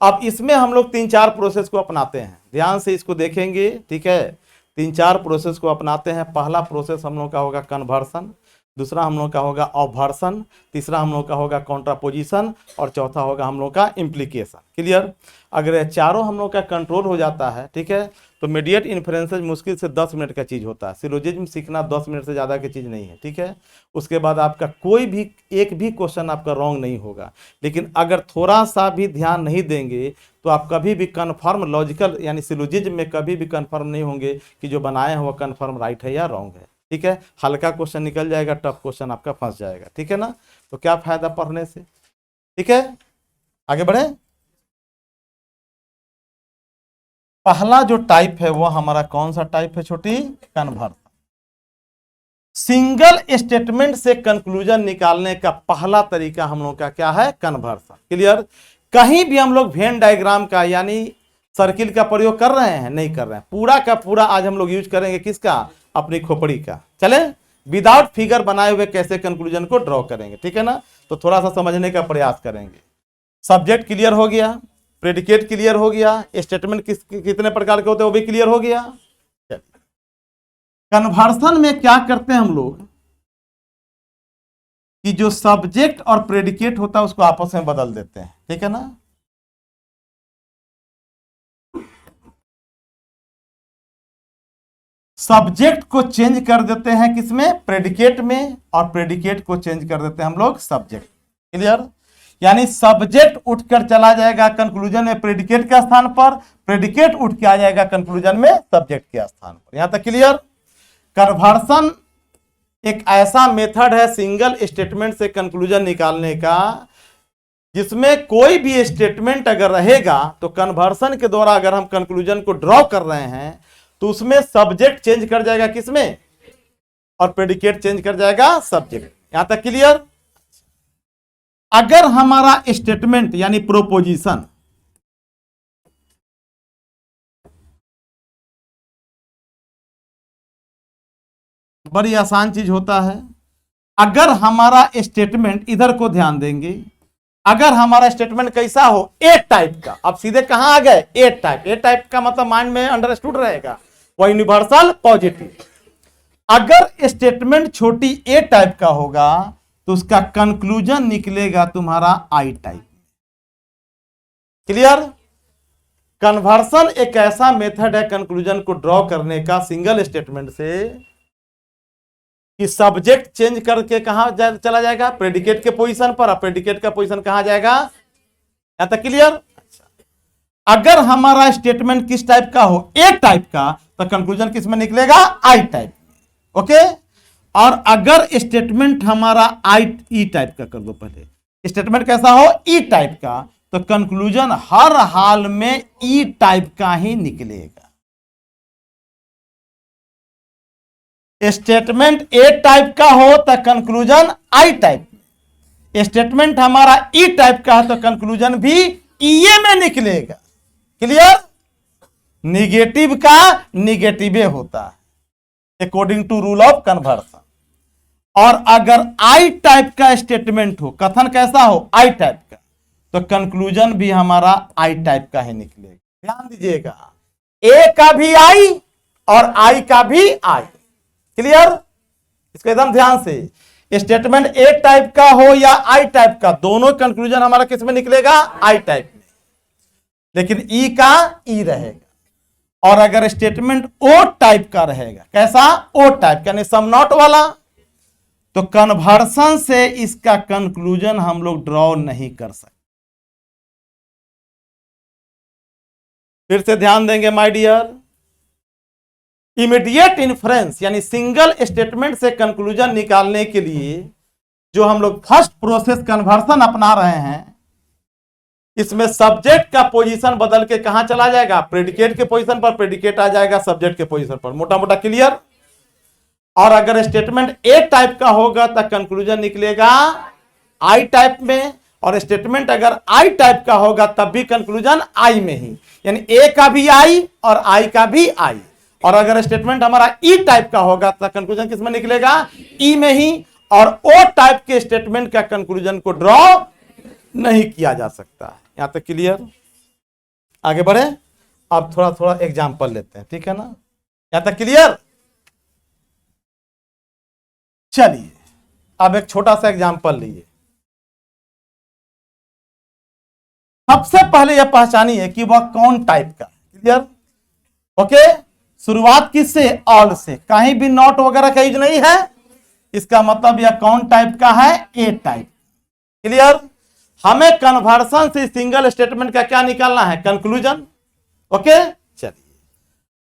अब इसमें हम लोग 3-4 प्रोसेस को अपनाते हैं, ध्यान से इसको देखेंगे, ठीक है। 3-4 प्रोसेस को अपनाते हैं। पहला प्रोसेस हम लोग का होगा कन्वर्सन, दूसरा हम लोग का होगा ऑब्वर्सन, तीसरा हम लोग का होगा कॉन्ट्रापोजिशन, और चौथा होगा हम लोग का इम्प्लीकेशन, क्लियर। अगर ये चारों हम लोग का कंट्रोल हो जाता है, ठीक है, तो मीडिएट इन्फ्रेंसेज मुश्किल से 10 मिनट का चीज़ होता है। सिलोजिज्म सीखना 10 मिनट से ज़्यादा की चीज़ नहीं है, ठीक है। उसके बाद आपका कोई भी एक भी क्वेश्चन आपका रॉन्ग नहीं होगा। लेकिन अगर थोड़ा सा भी ध्यान नहीं देंगे तो आप कभी भी कन्फर्म लॉजिकल यानी सिलोजिज्म में कभी भी कन्फर्म नहीं होंगे कि जो बनाए हैं वो कन्फर्म राइट है या रॉन्ग है, ठीक है। हल्का क्वेश्चन निकल जाएगा, टफ क्वेश्चन आपका फंस जाएगा, ठीक है ना। तो क्या फायदा पढ़ने से, ठीक है। आगे बढ़े। पहला जो टाइप है वो हमारा कौन सा टाइप है छोटी, कन्वर्सन। सिंगल स्टेटमेंट से कंक्लूजन निकालने का पहला तरीका हम लोग का क्या है, कन्वर्सन, क्लियर। कहीं भी हम लोग वेन डायग्राम का यानी सर्किल का प्रयोग कर रहे हैं, नहीं कर रहे हैं, पूरा का पूरा आज हम लोग यूज करेंगे किसका, अपनी खोपड़ी का। चले, विदाउट फिगर बनाए हुए कैसे कंक्लूजन को ड्रॉ करेंगे, ठीक है ना। तो थोड़ा सा समझने का प्रयास करेंगे। सब्जेक्ट क्लियर हो गया, प्रेडिकेट क्लियर हो गया, स्टेटमेंट कितने प्रकार के होते हैं वो भी क्लियर हो गया। कन्वर्सन में क्या करते हैं हम लोग कि जो सब्जेक्ट और प्रेडिकेट होता है उसको आपस में बदल देते हैं, ठीक है ना। सब्जेक्ट को चेंज कर देते हैं किसमें, प्रेडिकेट में, और प्रेडिकेट को चेंज कर देते हैं हम लोग सब्जेक्ट, क्लियर। यानी सब्जेक्ट उठकर चला जाएगा कंक्लूजन में प्रेडिकेट के स्थान पर, प्रेडिकेट उठ के आ जाएगा कंक्लूजन में सब्जेक्ट के स्थान पर। यहां तक क्लियर। कन्वर्सन एक ऐसा मेथड है सिंगल स्टेटमेंट से कंक्लूजन निकालने का जिसमें कोई भी स्टेटमेंट अगर रहेगा तो कन्वर्सन के द्वारा अगर हम कंक्लूजन को ड्रॉ कर रहे हैं तो उसमें सब्जेक्ट चेंज कर जाएगा किसमें, और प्रेडिकेट चेंज कर जाएगा सब्जेक्ट। यहां तक क्लियर। अगर हमारा स्टेटमेंट यानी प्रोपोजिशन बड़ी आसान चीज होता है। अगर हमारा स्टेटमेंट, इधर को ध्यान देंगे, अगर हमारा स्टेटमेंट कैसा हो, ए टाइप का, अब सीधे कहां आ गए, ए टाइप। ए टाइप का मतलब माइंड में अंडरस्टूड रहेगा, वो यूनिवर्सल पॉजिटिव। अगर स्टेटमेंट छोटी ए टाइप का होगा तो उसका कंक्लूजन निकलेगा तुम्हारा आई टाइप, क्लियर। कन्वर्सन एक ऐसा मेथड है कंक्लूजन को ड्रॉ करने का सिंगल स्टेटमेंट से कि सब्जेक्ट चेंज करके कहां चला जाएगा, प्रेडिकेट के पोजीशन पर, और प्रेडिकेट का पोजीशन कहां जाएगा, यहां तक क्लियर। अगर हमारा स्टेटमेंट किस टाइप का हो, ए टाइप का, तो कंक्लूजन किस में निकलेगा, आई टाइप, ओके। और अगर स्टेटमेंट हमारा ई टाइप का, कर दो पहले, स्टेटमेंट कैसा हो, ई टाइप का, तो कंक्लूजन हर हाल में ई टाइप का ही निकलेगा। स्टेटमेंट ए टाइप का हो तो कंक्लूजन आई टाइप, स्टेटमेंट हमारा ई टाइप का है तो कंक्लूजन भी ईए में निकलेगा, क्लियर। निगेटिव का निगेटिव होता है according to rule of conversion. और अगर आई टाइप का स्टेटमेंट हो, कथन कैसा हो, आई टाइप का, तो कंक्लूजन भी हमारा आई टाइप का ही निकलेगा। ध्यान दीजिएगा, ए का भी आई और आई का भी आई। क्लियर? इसको एकदम ध्यान से, स्टेटमेंट ए टाइप का हो या आई टाइप का, दोनों कंक्लूजन हमारा किस में निकलेगा? आई टाइप में। लेकिन ई का ई रहेगा। और अगर स्टेटमेंट ओ टाइप का रहेगा, कैसा? ओ टाइप का, यानी सम नॉट वाला, तो कन्वर्सन से इसका कंक्लूजन हम लोग ड्रॉ नहीं कर सकते। फिर से ध्यान देंगे माय डियर, इमीडिएट इन्फ्रेंस यानी सिंगल स्टेटमेंट से कंक्लूजन निकालने के लिए जो हम लोग फर्स्ट प्रोसेस कन्वर्सन अपना रहे हैं, इसमें सब्जेक्ट का पोजीशन बदल के कहां चला जाएगा? प्रेडिकेट के पोजीशन पर, प्रेडिकेट आ जाएगा सब्जेक्ट के पोजीशन पर। मोटा मोटा क्लियर? और अगर स्टेटमेंट ए टाइप का होगा तो कंक्लूजन निकलेगा आई टाइप में, और स्टेटमेंट अगर आई टाइप का होगा तब भी कंक्लूजन आई में ही, यानी ए का भी आई और आई का भी आई। और अगर स्टेटमेंट हमारा ई टाइप का होगा तो कंक्लूजन किस में निकलेगा? ई में ही। और ओ टाइप के स्टेटमेंट का कंक्लूजन को ड्रॉ नहीं किया जा सकता है। यहां तक क्लियर? आगे बढ़े, अब थोड़ा थोड़ा एग्जांपल लेते हैं, ठीक है ना? यहां तक क्लियर? चलिए अब एक छोटा सा एग्जांपल लीजिए। सबसे पहले यह पहचानिए कि वह कौन टाइप का। क्लियर? ओके, शुरुआत किससे? ऑल से, कहीं भी नॉट वगैरह का यूज नहीं है। इसका मतलब यह कौन टाइप का है? A type. क्लियर? हमें कन्वर्सन से सिंगल स्टेटमेंट का क्या निकालना है? कंक्लूजन। ओके, चलिए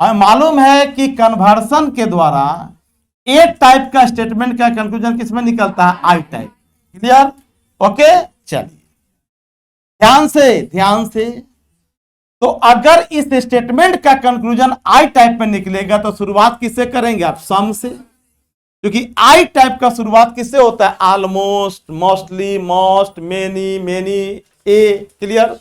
हमें मालूम है कि कन्वर्सन के द्वारा ए टाइप का स्टेटमेंट का कंक्लूजन किसमें निकलता है? आई टाइप। क्लियर? ओके, चलिए ध्यान से, ध्यान से। तो अगर इस स्टेटमेंट का कंक्लूजन आई टाइप में निकलेगा तो शुरुआत किससे करेंगे आप? सम से, क्योंकि आई टाइप का शुरुआत किससे होता है? Almost, mostly, most, many, many, A. Clear?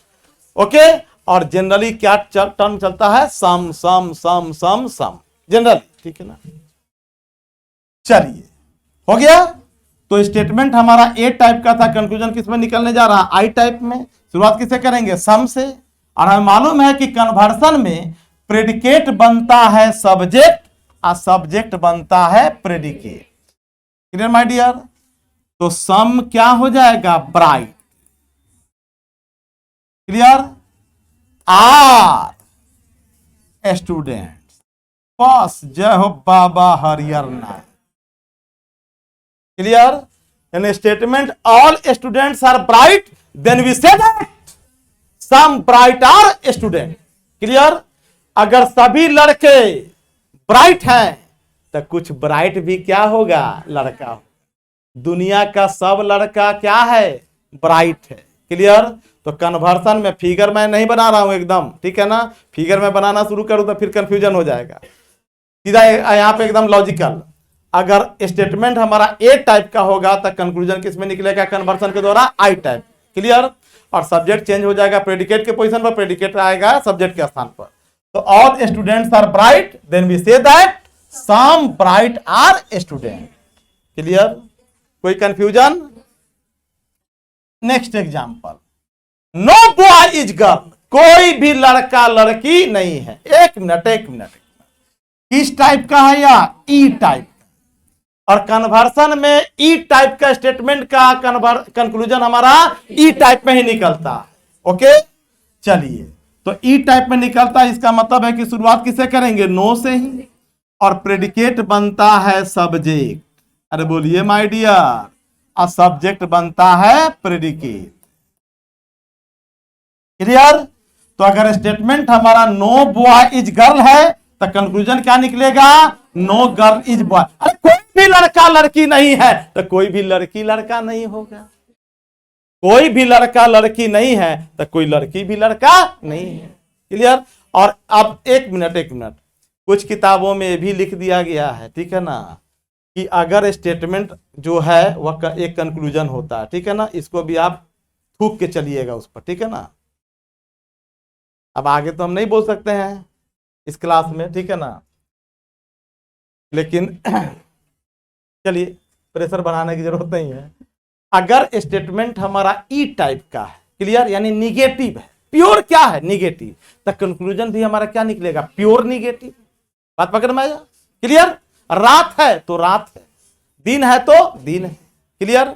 Okay, और जनरली क्या टर्म चलता है? Some, some, some, some, some, generally. ठीक है ना? चलिए, हो गया। तो स्टेटमेंट हमारा ए टाइप का था, कंक्लूजन किसमें निकलने जा रहा? आई टाइप में। शुरुआत किससे करेंगे? सम से। और हमें मालूम है कि कन्वर्सन में प्रेडिकेट बनता है सब्जेक्ट और सब्जेक्ट बनता है प्रेडिकेट। Clear my dear? तो सम क्या हो जाएगा? ब्राइट। क्लियर? Are students. बस, जय हो बाबा हरियर नाथ। क्लियर? यानी statement all students are bright, then we say that some bright are student. Clear? अगर सभी लड़के ब्राइट हैं तो कुछ ब्राइट भी क्या होगा? लड़का। दुनिया का सब लड़का क्या है? ब्राइट है। क्लियर? तो कन्वर्सन में फिगर मैं नहीं बना रहा हूं एकदम, ठीक है ना? फिगर में बनाना शुरू करूं तो फिर कंफ्यूजन हो जाएगा। सीधा यहां पे एकदम लॉजिकल। अगर स्टेटमेंट हमारा ए टाइप का होगा तो कंक्लूजन किसमें निकलेगा? कन्वर्सन के द्वारा आई टाइप। क्लियर? और सब्जेक्ट चेंज हो जाएगा, प्रेडिकेट के पोजीशन पर, प्रेडिकेट आएगा सब्जेक्ट के स्थान पर। तो all students are bright, then we say that some bright are student. Clear? कोई confusion? Next example, no boy is girl. कोई भी लड़का लड़की नहीं है। एक मिनट, एक मिनट। किस टाइप का है? या ई टाइप। और कन्वर्सन में ई टाइप का स्टेटमेंट का कंक्लूजन हमारा ई टाइप में ही निकलता है। ओके, चलिए, तो ई टाइप में निकलता है, इसका मतलब है कि शुरुआत किससे करेंगे? नो से ही। और प्रेडिकेट बनता है सब्जेक्ट। अरे बोलिए माय डियर, और सब्जेक्ट बनता है प्रेडिकेट। क्लियर? तो अगर स्टेटमेंट हमारा नो बॉय इज गर्ल है तो कंक्लूजन क्या निकलेगा? No girl is boy. अरे कोई भी लड़का लड़की नहीं है तो कोई भी लड़की लड़का नहीं होगा। कोई भी लड़का लड़की नहीं है तो कोई लड़की भी लड़का नहीं है। क्लियर? और अब एक मिनट, एक मिनट, कुछ किताबों में भी लिख दिया गया है, ठीक है ना, कि अगर स्टेटमेंट जो है वह एक कंक्लूजन होता है, ठीक है ना, इसको भी आप थूक के चलिएगा उस पर, ठीक है ना। अब आगे तो हम नहीं बोल सकते हैं इस क्लास में, ठीक है ना, लेकिन चलिए प्रेशर बनाने की जरूरत नहीं है। अगर स्टेटमेंट हमारा ई टाइप का है, क्लियर, यानी निगेटिव है। प्योर क्या है? निगेटिव। तो कंक्लूजन भी हमारा क्या निकलेगा? Pure negative. बात पकड़ में आया? क्लियर। रात है तो रात है, दिन है तो दिन है। क्लियर।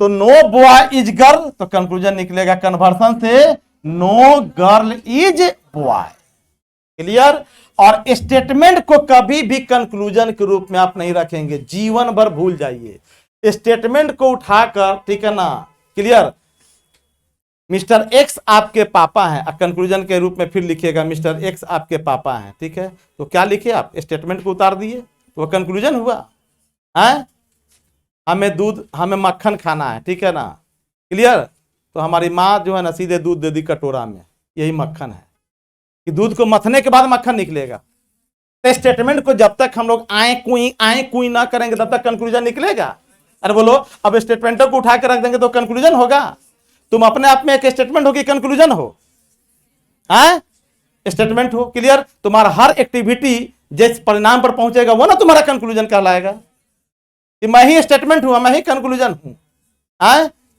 तो नो बॉय इज गर्ल, तो कंक्लूजन निकलेगा कन्वर्सन से no girl is boy. Clear. और स्टेटमेंट को कभी भी कंक्लूजन के रूप में आप नहीं रखेंगे, जीवन भर भूल जाइए। स्टेटमेंट को उठाकर, ठीक है ना, क्लियर, मिस्टर एक्स आपके पापा हैं, कंक्लूजन के रूप में फिर लिखिएगा मिस्टर एक्स आपके पापा हैं, ठीक है। तो क्या लिखे आप? स्टेटमेंट को उतार दिए, तो वह कंक्लूजन हुआ है। हमें दूध, हमें मक्खन खाना है, ठीक है ना, क्लियर। तो हमारी माँ जो है ना सीधे दूध दे दी कटोरा में, यही मक्खन है, कि दूध को मथने के बाद मक्खन निकलेगा। तो स्टेटमेंट को जब तक हम लोग आए कुई ना करेंगे तब तक कंक्लूजन निकलेगा। अरे बोलो, अब स्टेटमेंटों को उठा के रख देंगे तो कंक्लूजन होगा? तुम अपने आप में एक स्टेटमेंट हो कि कंक्लूजन हो? स्टेटमेंट हो। क्लियर। तुम्हारा हर एक्टिविटी जिस परिणाम पर पहुंचेगा वो ना तुम्हारा कंक्लूजन कहलाएगा, कि मैं ही स्टेटमेंट हूं, मैं ही कंक्लूजन हूं।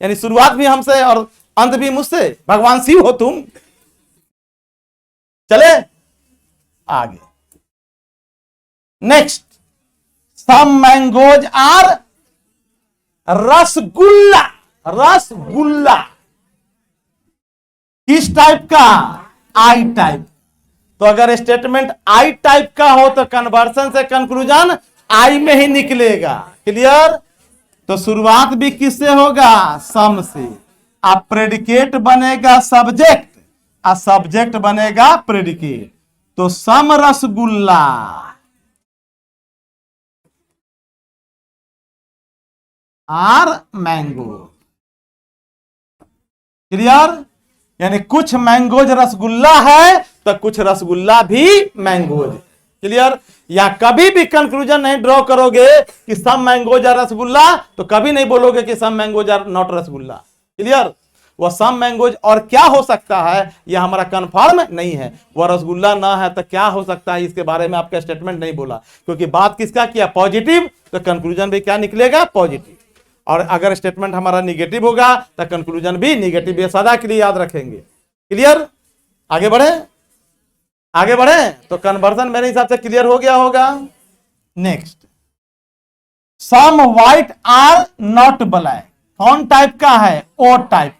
यानी शुरुआत भी हमसे और अंत भी मुझसे। भगवान शिव हो तुम। चले आगे। Next, some mangoes are rasgulla. Rasgulla किस टाइप का? I type. तो अगर स्टेटमेंट आई टाइप का हो तो कन्वर्सन से कंक्लूजन आई में ही निकलेगा। क्लियर। तो शुरुआत भी किससे होगा? सम से। अब प्रेडिकेट बनेगा सब्जेक्ट, और सब्जेक्ट बनेगा प्रेडिकेट। तो सम रसगुल्ला आर मैंगो। क्लियर। यानी कुछ मैंगोज रसगुल्ला है तो कुछ रसगुल्ला भी मैंगोज। क्लियर। या कभी भी कंक्लूजन नहीं ड्रॉ करोगे कि सम मैंगोज आर रसगुल्ला, तो कभी नहीं बोलोगे कि some mangoes are not rasgulla. Clear. वह सम मैंगोज और क्या हो सकता है यह हमारा कंफर्म नहीं है। वह रसगुल्ला ना है तो क्या हो सकता है, इसके बारे में आपका स्टेटमेंट नहीं बोला, क्योंकि बात किसका किया? पॉजिटिव। तो कंक्लूजन भी क्या निकलेगा? पॉजिटिव। और अगर स्टेटमेंट हमारा निगेटिव होगा तो कंक्लूजन भी निगेटिव। ये सदा के लिए याद रखेंगे। क्लियर। आगे बढ़े, आगे बढ़े। तो कन्वर्सन मेरे हिसाब से क्लियर हो गया होगा। Next, some white are not black. कौन टाइप का है? ओ टाइप।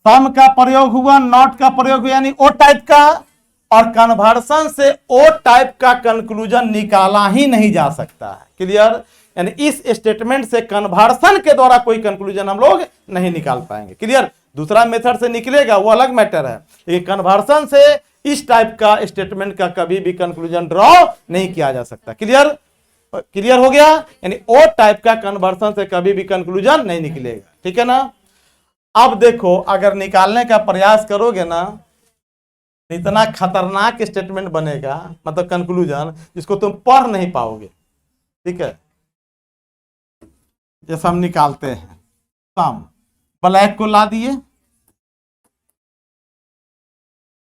सम का प्रयोग हुआ, नॉट का प्रयोग हुआ, यानी ओ टाइप का। और कन्वर्सन से ओ टाइप का कंक्लूजन निकाला ही नहीं जा सकता है। क्लियर। यानी इस स्टेटमेंट से कन्वर्सन के द्वारा कोई कंक्लूजन हम लोग नहीं निकाल पाएंगे। क्लियर। दूसरा मेथड से निकलेगा वो अलग मैटर है, लेकिन कन्वर्सन से इस टाइप का स्टेटमेंट का कभी भी कंक्लूजन ड्रॉ नहीं किया जा सकता। क्लियर। क्लियर हो गया। यानी ओ टाइप का कन्वर्सन से कभी भी कंक्लूजन नहीं निकलेगा। ठीक है ना। अब देखो, अगर निकालने का प्रयास करोगे ना, इतना खतरनाक स्टेटमेंट बनेगा, मतलब कंक्लूजन, जिसको तुम पढ़ नहीं पाओगे। ठीक है। जैसा हम निकालते हैं, सम ब्लैक को ला दिए।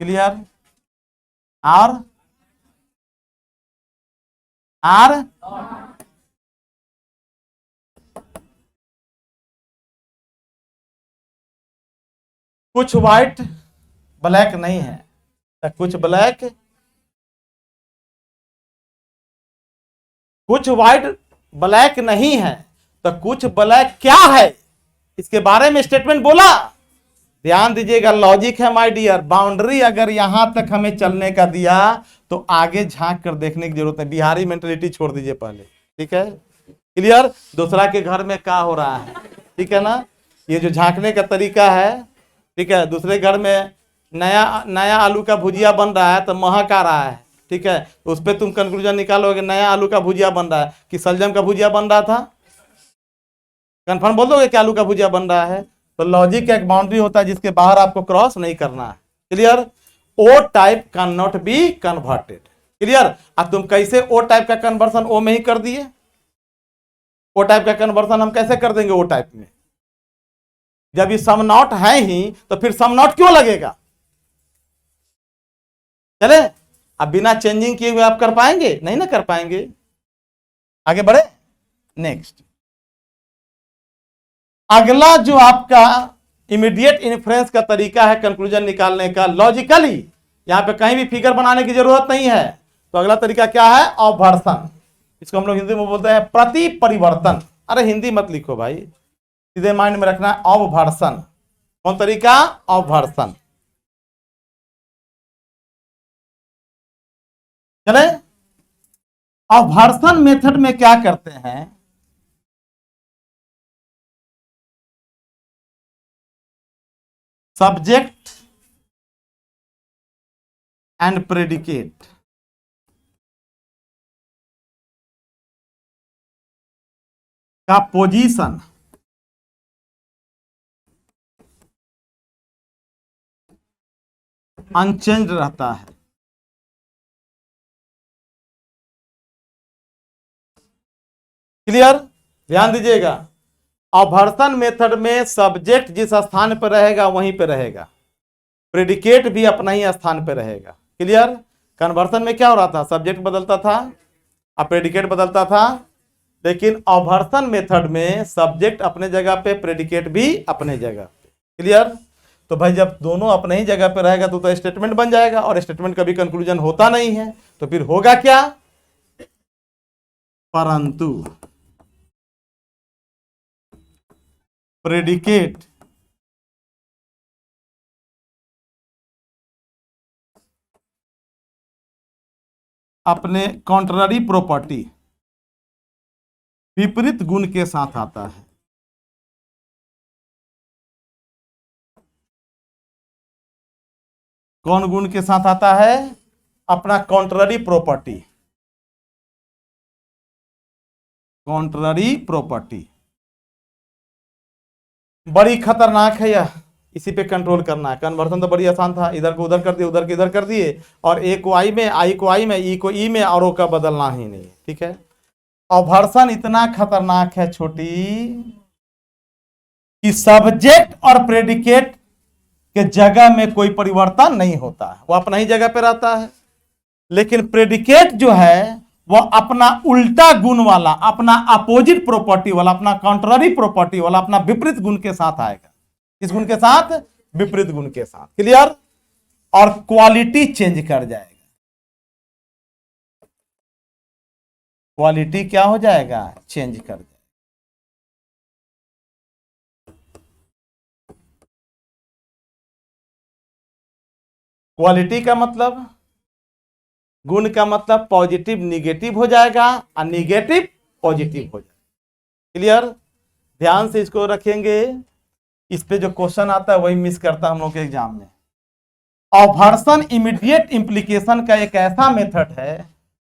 क्लियर। और कुछ व्हाइट ब्लैक नहीं है, तो कुछ ब्लैक, कुछ व्हाइट ब्लैक नहीं है तो कुछ ब्लैक क्या है, इसके बारे में स्टेटमेंट बोला। ध्यान दीजिएगा, लॉजिक है माय डियर। बाउंड्री अगर यहां तक हमें चलने का दिया तो आगे झांक कर देखने की जरूरत है। बिहारी मेंटेलिटी छोड़ दीजिए पहले। ठीक है। क्लियर। दूसरा के घर में क्या हो रहा है, ठीक है ना, ये जो झांकने का तरीका है। ठीक है। दूसरे घर में नया आलू का भुजिया बन रहा है तो महक आ रहा है। ठीक है। तो उस पर तुम कंक्लूजन निकालोगे नया आलू का भुजिया बन रहा है कि सलजम का भुजिया बन रहा था। कंफर्म बोल दोगे कि आलू का भुजिया बन रहा है। तो लॉजिक का एक बाउंड्री होता है जिसके बाहर आपको क्रॉस नहीं करना है। Clear. O type can not be converted. Clear. अब तुम कैसे ओ टाइप का कन्वर्सन ओ में ही कर दिए? ओ टाइप का कन्वर्सन हम कैसे कर देंगे ओ टाइप में? जब ये सम नॉट है ही तो फिर सम नॉट क्यों लगेगा? चले। अब बिना चेंजिंग किए हुए आप कर पाएंगे? नहीं ना कर पाएंगे। आगे बढ़े। नेक्स्ट, अगला जो आपका इमीडिएट इन्फ्रेंस का तरीका है कंक्लूजन निकालने का लॉजिकली, यहां पे कहीं भी फिगर बनाने की जरूरत नहीं है। तो अगला तरीका क्या है? अवभर्सन। इसको हम लोग हिंदी में बोलते हैं प्रति परिवर्तन। अरे हिंदी मत लिखो भाई, सीधे माइंड में रखना है अवभर्सन। कौन तरीका? अवभर्सन। चले, अवभर्सन मेथड में क्या करते हैं, सब्जेक्ट एंड प्रेडिकेट का पोजीशन अनचेंज रहता है। क्लियर? ध्यान दीजिएगा, अवभर्सन मेथड में सब्जेक्ट जिस स्थान पर रहेगा वहीं पर रहेगा, प्रेडिकेट भी अपना ही स्थान पर रहेगा। क्लियर? कन्वर्सन में क्या हो रहा था? सब्जेक्ट बदलता था और प्रेडिकेट बदलता था, लेकिन अवभर्सन मेथड में सब्जेक्ट अपने जगह पे, प्रेडिकेट भी अपने जगह पे। क्लियर? तो भाई जब दोनों अपने ही जगह पे रहेगा तो स्टेटमेंट बन जाएगा, और स्टेटमेंट कभी कंक्लूजन होता नहीं है। तो फिर होगा क्या? परंतु प्रेडिकेट अपने कॉन्ट्ररी प्रॉपर्टी, विपरीत गुण के साथ आता है। कौन गुण के साथ आता है? अपना कॉन्ट्ररी प्रॉपर्टी। कॉन्ट्ररी प्रॉपर्टी बड़ी खतरनाक है यह, इसी पे कंट्रोल करना है। कन्वर्सन तो बड़ी आसान था, इधर को उधर कर दिए, उधर के इधर कर दिए, और ए को आई में, आई को आई में, ई को ई में, और ओ का बदलना ही नहीं। ठीक है? अवभर्सन इतना खतरनाक है छोटी, कि सब्जेक्ट और प्रेडिकेट के जगह में कोई परिवर्तन नहीं होता है, वो अपना ही जगह पे रहता है। लेकिन प्रेडिकेट जो है वो अपना उल्टा गुण वाला, अपना अपोजिट प्रॉपर्टी वाला, अपना कॉन्ट्ररी प्रॉपर्टी वाला, अपना विपरीत गुण के साथ आएगा। किस गुण के साथ? विपरीत गुण के साथ। क्लियर? और क्वालिटी चेंज कर जाएगा। क्वालिटी क्या हो जाएगा? चेंज कर जाएगा। क्वालिटी का मतलब, गुण का मतलब पॉजिटिव निगेटिव हो जाएगा और निगेटिव पॉजिटिव हो जाएगा। क्लियर? ध्यान से इसको रखेंगे, इस पे जो क्वेश्चन आता है वही मिस करता हम लोग के एग्जाम में। अवभर्सन इमीडिएट इंप्लीकेशन का एक ऐसा मेथड है,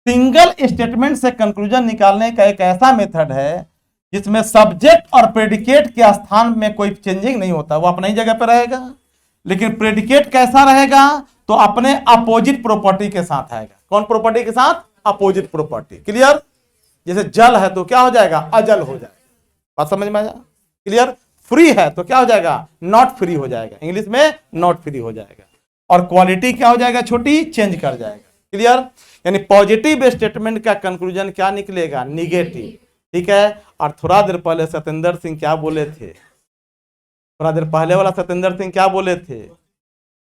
सिंगल स्टेटमेंट से कंक्लूजन निकालने का एक ऐसा मेथड है जिसमें सब्जेक्ट और प्रेडिकेट के स्थान में कोई चेंजिंग नहीं होता, वो अपनी जगह पर रहेगा। लेकिन प्रेडिकेट कैसा रहेगा? तो अपने अपोजिट प्रॉपर्टी के साथ आएगा। कौन प्रॉपर्टी के साथ? Opposite property. क्लियर? जैसे जल है तो क्या हो जाएगा? अजल हो जाएगा। बात समझ में आया? क्लियर? फ्री है तो क्या हो जाएगा? नॉट फ्री हो जाएगा, इंग्लिश में नॉट फ्री हो जाएगा। और क्वालिटी क्या हो जाएगा छोटी? चेंज कर जाएगा। क्लियर? यानी पॉजिटिव स्टेटमेंट का कंक्लूजन क्या निकलेगा? निगेटिव। ठीक है? और थोड़ा देर पहले सत्येंद्र सिंह क्या बोले थे? थोड़ा देर पहले वाला सत्येंद्र सिंह क्या बोले थे?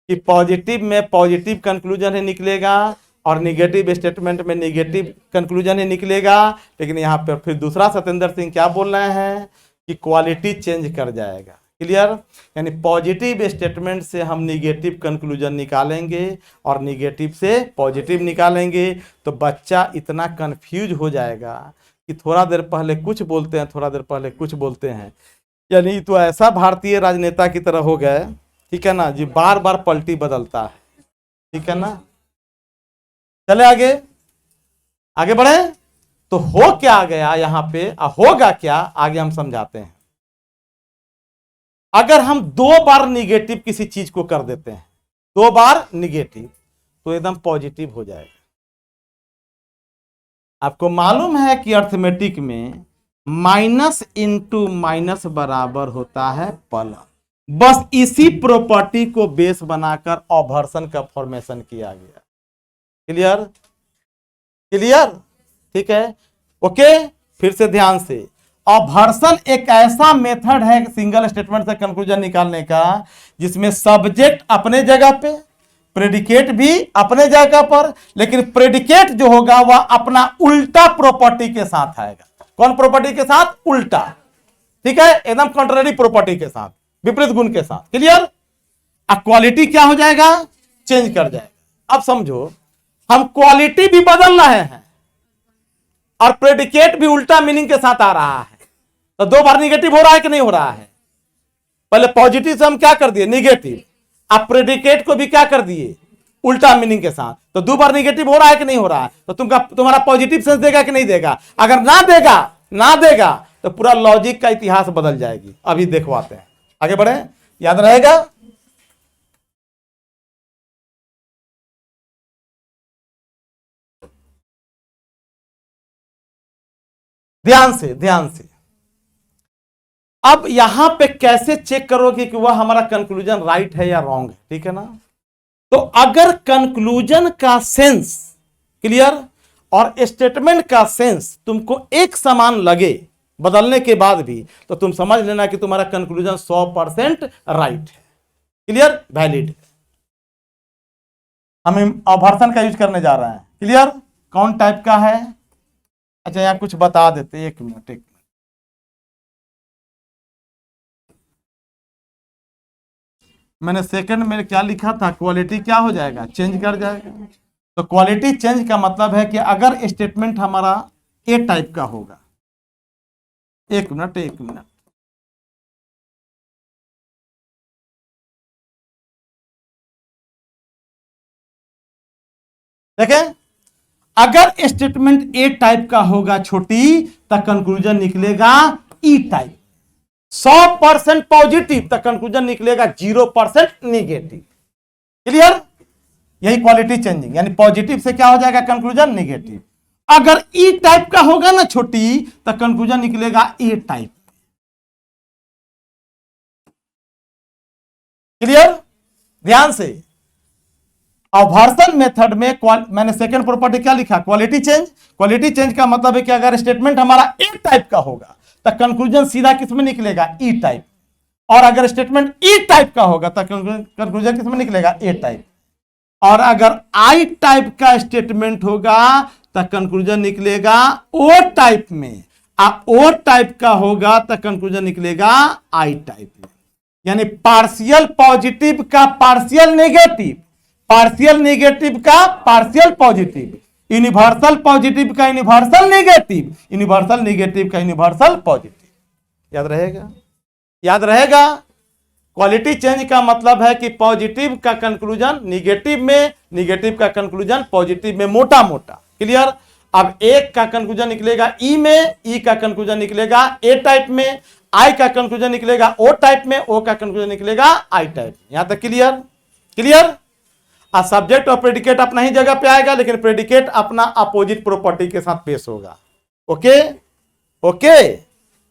कि पॉजिटिव में पॉजिटिव कंक्लूजन ही निकलेगा और निगेटिव स्टेटमेंट में निगेटिव कंक्लूजन ही निकलेगा। लेकिन यहाँ पर फिर दूसरा सत्येंद्र सिंह क्या बोल रहे हैं? कि क्वालिटी चेंज कर जाएगा। क्लियर? यानी पॉजिटिव स्टेटमेंट से हम निगेटिव कंक्लूजन निकालेंगे और निगेटिव से पॉजिटिव निकालेंगे। तो बच्चा इतना कंफ्यूज हो जाएगा कि थोड़ा देर पहले कुछ बोलते हैं, थोड़ा देर पहले कुछ बोलते हैं। यानी तो ऐसा भारतीय राजनेता की तरह हो गए, ठीक है ना जी, बार बार पलटी बदलता है। ठीक है ना? चले आगे, आगे बढ़े। तो हो क्या गया यहाँ पे, होगा क्या आगे हम समझाते हैं। अगर हम 2 बार निगेटिव किसी चीज को कर देते हैं, 2 बार निगेटिव, तो एकदम पॉजिटिव हो जाएगा। आपको मालूम है कि अर्थमेटिक में माइनस इंटू माइनस बराबर होता है प्लस। बस इसी प्रॉपर्टी को बेस बनाकर अवभर्सन का फॉर्मेशन किया गया। क्लियर? क्लियर? ठीक है? ओके, फिर से ध्यान से, अभर्सन एक ऐसा मेथड है सिंगल स्टेटमेंट से कंक्लूजन निकालने का जिसमें सब्जेक्ट अपने जगह पे, प्रेडिकेट भी अपने जगह पर, लेकिन प्रेडिकेट जो होगा वह अपना उल्टा प्रॉपर्टी के साथ आएगा। कौन प्रॉपर्टी के साथ? उल्टा। ठीक है, एकदम कॉन्ट्ररी प्रॉपर्टी के साथ, विपरीत गुण के साथ। क्लियर? अब क्वालिटी क्या हो जाएगा? चेंज कर जाएगा। अब समझो, हम क्वालिटी भी बदल रहे हैं और प्रेडिकेट भी उल्टा मीनिंग के साथ आ रहा है, तो दो बार निगेटिव हो रहा है कि नहीं हो रहा है? पहले पॉजिटिव से हम क्या कर दिए? निगेटिव। अब प्रेडिकेट को भी क्या कर दिए? उल्टा मीनिंग के साथ, तो दो बार निगेटिव हो रहा है कि नहीं हो रहा है? तो तुम्हारा पॉजिटिव सेंस देगा कि नहीं देगा? अगर ना देगा तो पूरा लॉजिक का इतिहास बदल जाएगी। अभी देखवाते हैं, आगे बढ़े, याद रहेगा। ध्यान से अब यहां पे कैसे चेक करोगे कि वह हमारा कंक्लूजन राइट है या रॉन्ग है? ठीक है ना? तो अगर कंक्लूजन का सेंस, क्लियर, और स्टेटमेंट का सेंस तुमको एक समान लगे बदलने के बाद भी, तो तुम समझ लेना कि तुम्हारा कंक्लूजन 100% राइट है, क्लियर, वैलिड है। हम अभर्सन का यूज करने जा रहे हैं। क्लियर? कौन टाइप का है? अच्छा, यहां कुछ बता देते, एक मिनट। मैंने सेकंड में क्या लिखा था? क्वालिटी क्या हो जाएगा? चेंज कर जाएगा। तो क्वालिटी चेंज का मतलब है कि अगर स्टेटमेंट हमारा ए टाइप का होगा, एक मिनट, देखें, अगर स्टेटमेंट ए टाइप का होगा छोटी, तो कंक्लूजन निकलेगा ई टाइप। 100% पॉजिटिव तो कंक्लूजन निकलेगा 0% निगेटिव। क्लियर? यही क्वालिटी चेंजिंग, यानी पॉजिटिव से क्या हो जाएगा? Conclusion negative. अगर ई टाइप का होगा ना छोटी, तो कंक्लूजन निकलेगा ए टाइप। क्लियर? ध्यान से, अभर्सन मेथड में मैंने सेकंड प्रॉपर्टी क्या लिखा? Quality change. क्वालिटी चेंज का मतलब है कि अगर स्टेटमेंट हमारा ए टाइप का होगा तो कंक्लूजन सीधा किस में निकलेगा? ई टाइप। और अगर स्टेटमेंट ई टाइप का होगा तो कंक्लूजन किस में निकलेगा? ए टाइप। और अगर आई टाइप का स्टेटमेंट होगा तो कंक्लूजन निकलेगा ओ टाइप में, ओ टाइप का होगा तो कंक्लूजन निकलेगा आई टाइप में। यानी पार्शियल पॉजिटिव का पार्शियल नेगेटिव, पार्शियल नेगेटिव का पार्शियल पॉजिटिव, यूनिवर्सल पॉजिटिव का यूनिवर्सल नेगेटिव, यूनिवर्सल नेगेटिव का यूनिवर्सल पॉजिटिव। याद रहेगा? याद रहेगा? क्वालिटी चेंज का मतलब है कि पॉजिटिव का कंक्लूजन निगेटिव में, निगेटिव का कंक्लूजन पॉजिटिव में, मोटा मोटा। क्लियर? अब एक का कंक्लूजन निकलेगा ई में, ई का कंक्लूजन निकलेगा ए टाइप में, आई का कंक्लूजन निकलेगा ओ टाइप में, ओ का कंक्लूजन निकलेगा आई टाइप में। यहां तक क्लियर? क्लियर? सब्जेक्ट और प्रेडिकेट अपना ही जगह पे आएगा, लेकिन प्रेडिकेट अपना अपोजिट प्रॉपर्टी के साथ पेश होगा। ओके? ओके,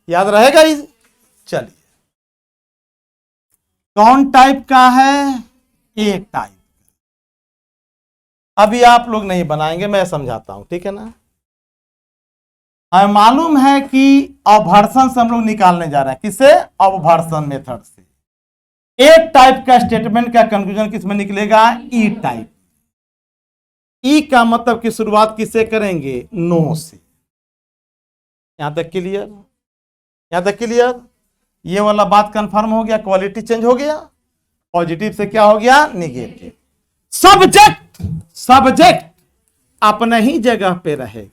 याद रहेगा? चलिए, कौन टाइप का है? A type. अभी आप लोग नहीं बनाएंगे, मैं समझाता हूं, ठीक है ना? हमें मालूम है कि अभर्सन से हम लोग निकालने जा रहे हैं। किससे? अभर्सन मेथड से। ए टाइप का स्टेटमेंट का कंक्लूजन किस में निकलेगा? ई टाइप। ई का मतलब की शुरुआत किससे करेंगे? नो से। यहां तक क्लियर? यहां तक क्लियर? ये वाला बात कंफर्म हो गया, क्वालिटी चेंज हो गया, पॉजिटिव से क्या हो गया? निगेटिव। सब्जेक्ट अपने ही जगह पे रहेगा,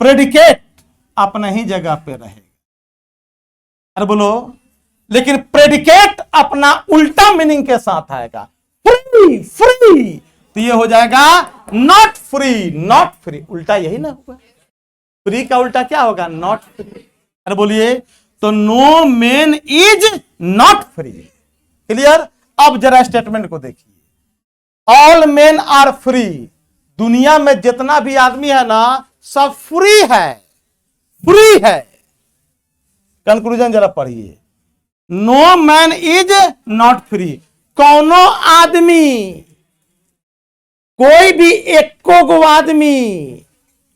प्रेडिकेट अपने ही जगह पे रहेगा। अरे बोलो, लेकिन प्रेडिकेट अपना उल्टा मीनिंग के साथ आएगा, फ्री, तो ये हो जाएगा नॉट फ्री। उल्टा यही ना हुआ? फ्री का उल्टा क्या होगा? Not free. अरे बोलिए, तो no man is not free. Clear? अब जरा स्टेटमेंट को देखिए, ऑल मेन आर फ्री। दुनिया में जितना भी आदमी है ना, सब फ्री है। कंक्लूजन जरा पढ़िए, no man is not free. कौनो आदमी, कोई भी एको गो आदमी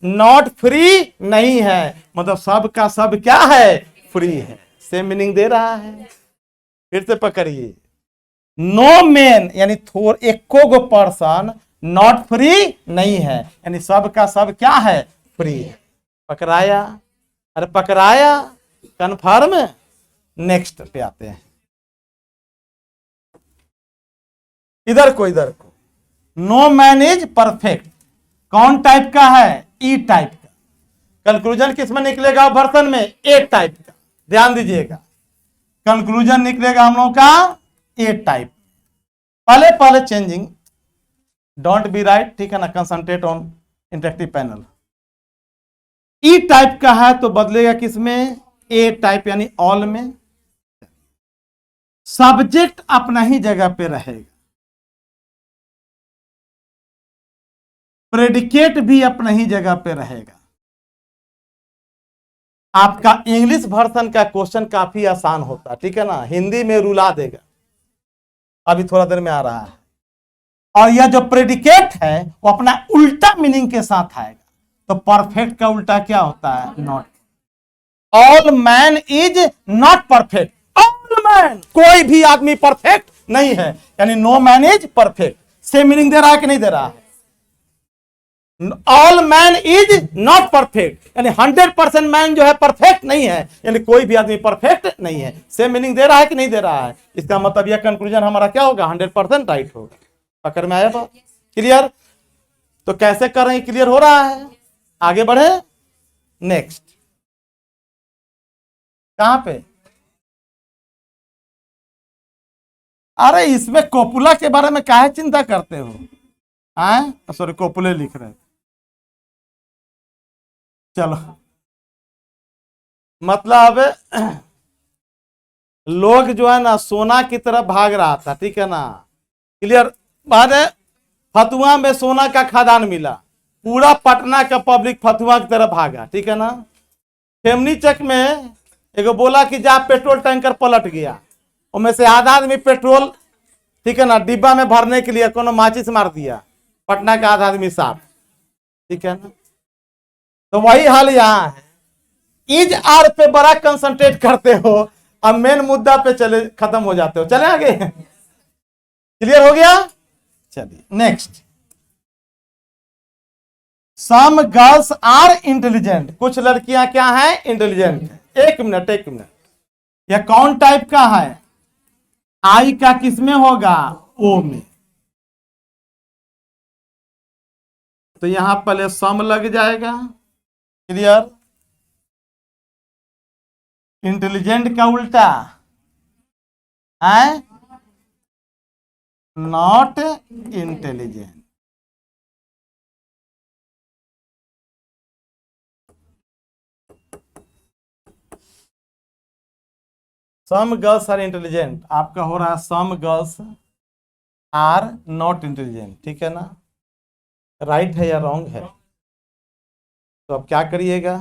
नॉट फ्री नहीं है, मतलब सब का सब क्या है, फ्री है। सेम मीनिंग दे रहा है। फिर से पकड़िए, नो मैन यानी एको गो पर्सन नॉट फ्री नहीं है, यानी सब का सब क्या है, फ्री है। पकड़ाया, अरे पकड़ाया, कन्फर्म। नेक्स्ट पे आते हैं, इधर को नो मैन इज परफेक्ट, कौन टाइप का है, ई टाइप का। कंक्लूजन किस में निकलेगा वर्तन में, ए टाइप का। ध्यान दीजिएगा, कंक्लूजन निकलेगा हम लोग का ए टाइप। पहले चेंजिंग, डोंट बी राइट, ठीक है ना, concentrate on interactive panel. E type का है तो बदलेगा किसमें, ए टाइप यानी ऑल में। सब्जेक्ट अपना ही जगह पे रहेगा, प्रेडिकेट भी अपना ही जगह पे रहेगा। आपका इंग्लिश वर्जन का क्वेश्चन काफी आसान होता है, ठीक है ना, हिंदी में रुला देगा, अभी थोड़ा देर में आ रहा है। और यह जो प्रेडिकेट है वो अपना उल्टा मीनिंग के साथ आएगा। तो परफेक्ट का उल्टा क्या होता है, not. All man is not perfect, all man कोई भी आदमी परफेक्ट नहीं है, यानी no man is perfect. Same meaning दे रहा है कि नहीं दे रहा है, all man is not perfect, यानी 100% मैन जो है परफेक्ट नहीं है, यानी कोई भी आदमी परफेक्ट नहीं है। सेम मीनिंग दे रहा है कि नहीं दे रहा है, इसका मतलब यह कंक्लूजन हमारा क्या होगा, 100% राइट होगा। पकड़ में आया बात, क्लियर। तो कैसे कर रहे हैं, क्लियर हो रहा है, आगे बढ़े। नेक्स्ट, कहां पे, अरे इसमें कोपुला के बारे में काहे चिंता करते हो, सॉरी कोपुले लिख रहे हैं, चलो। मतलब लोग जो है ना सोना की तरफ भाग रहा था, ठीक है ना, क्लियर। बाद फतुआ में सोना का खदान मिला, पूरा पटना का पब्लिक फतुआ की तरफ भागा, ठीक है ना। फेमनी चक में एगो बोला कि जा पेट्रोल टैंकर पलट गया, उनमें से आधा आदमी पेट्रोल, ठीक है ना, डिब्बा में भरने के लिए कोनो माचिस मार दिया, पटना का आधा आदमी साफ, ठीक है ना। तो वही हाल यहाँ है, इज आर पे बड़ा कंसंट्रेट करते हो, अब मेन मुद्दा पे चले खत्म हो जाते हो। चले आगे, क्लियर हो गया। चलिए next, some girls are intelligent, कुछ लड़कियां क्या हैं, इंटेलिजेंट। एक मिनट, यह कौन टाइप का है, आई का किसमें होगा, ओ में। तो यहां पहले सम लग जाएगा, क्लियर। इंटेलिजेंट का उल्टा है not intelligent. Some girls are intelligent, आपका हो रहा है some girls are not intelligent, ठीक है ना। राइट है या रॉन्ग है, तो अब क्या करिएगा,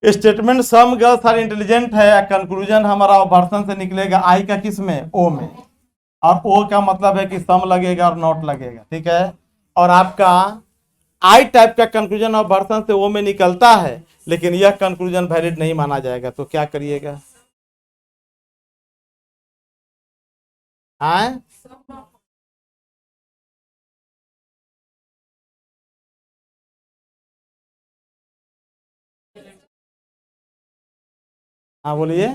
statement some girls are intelligent है, कंक्लूजन हमारा वर्सन से निकलेगा आई का किस में, ओ में। और ओ का मतलब है कि सम लगेगा और नॉट लगेगा, ठीक है। और आपका आई टाइप का कंक्लूजन और वर्सन से ओ में निकलता है, लेकिन यह कंक्लूजन वैलिड नहीं माना जाएगा। तो क्या करिएगा, हाँ हाँ बोलिए,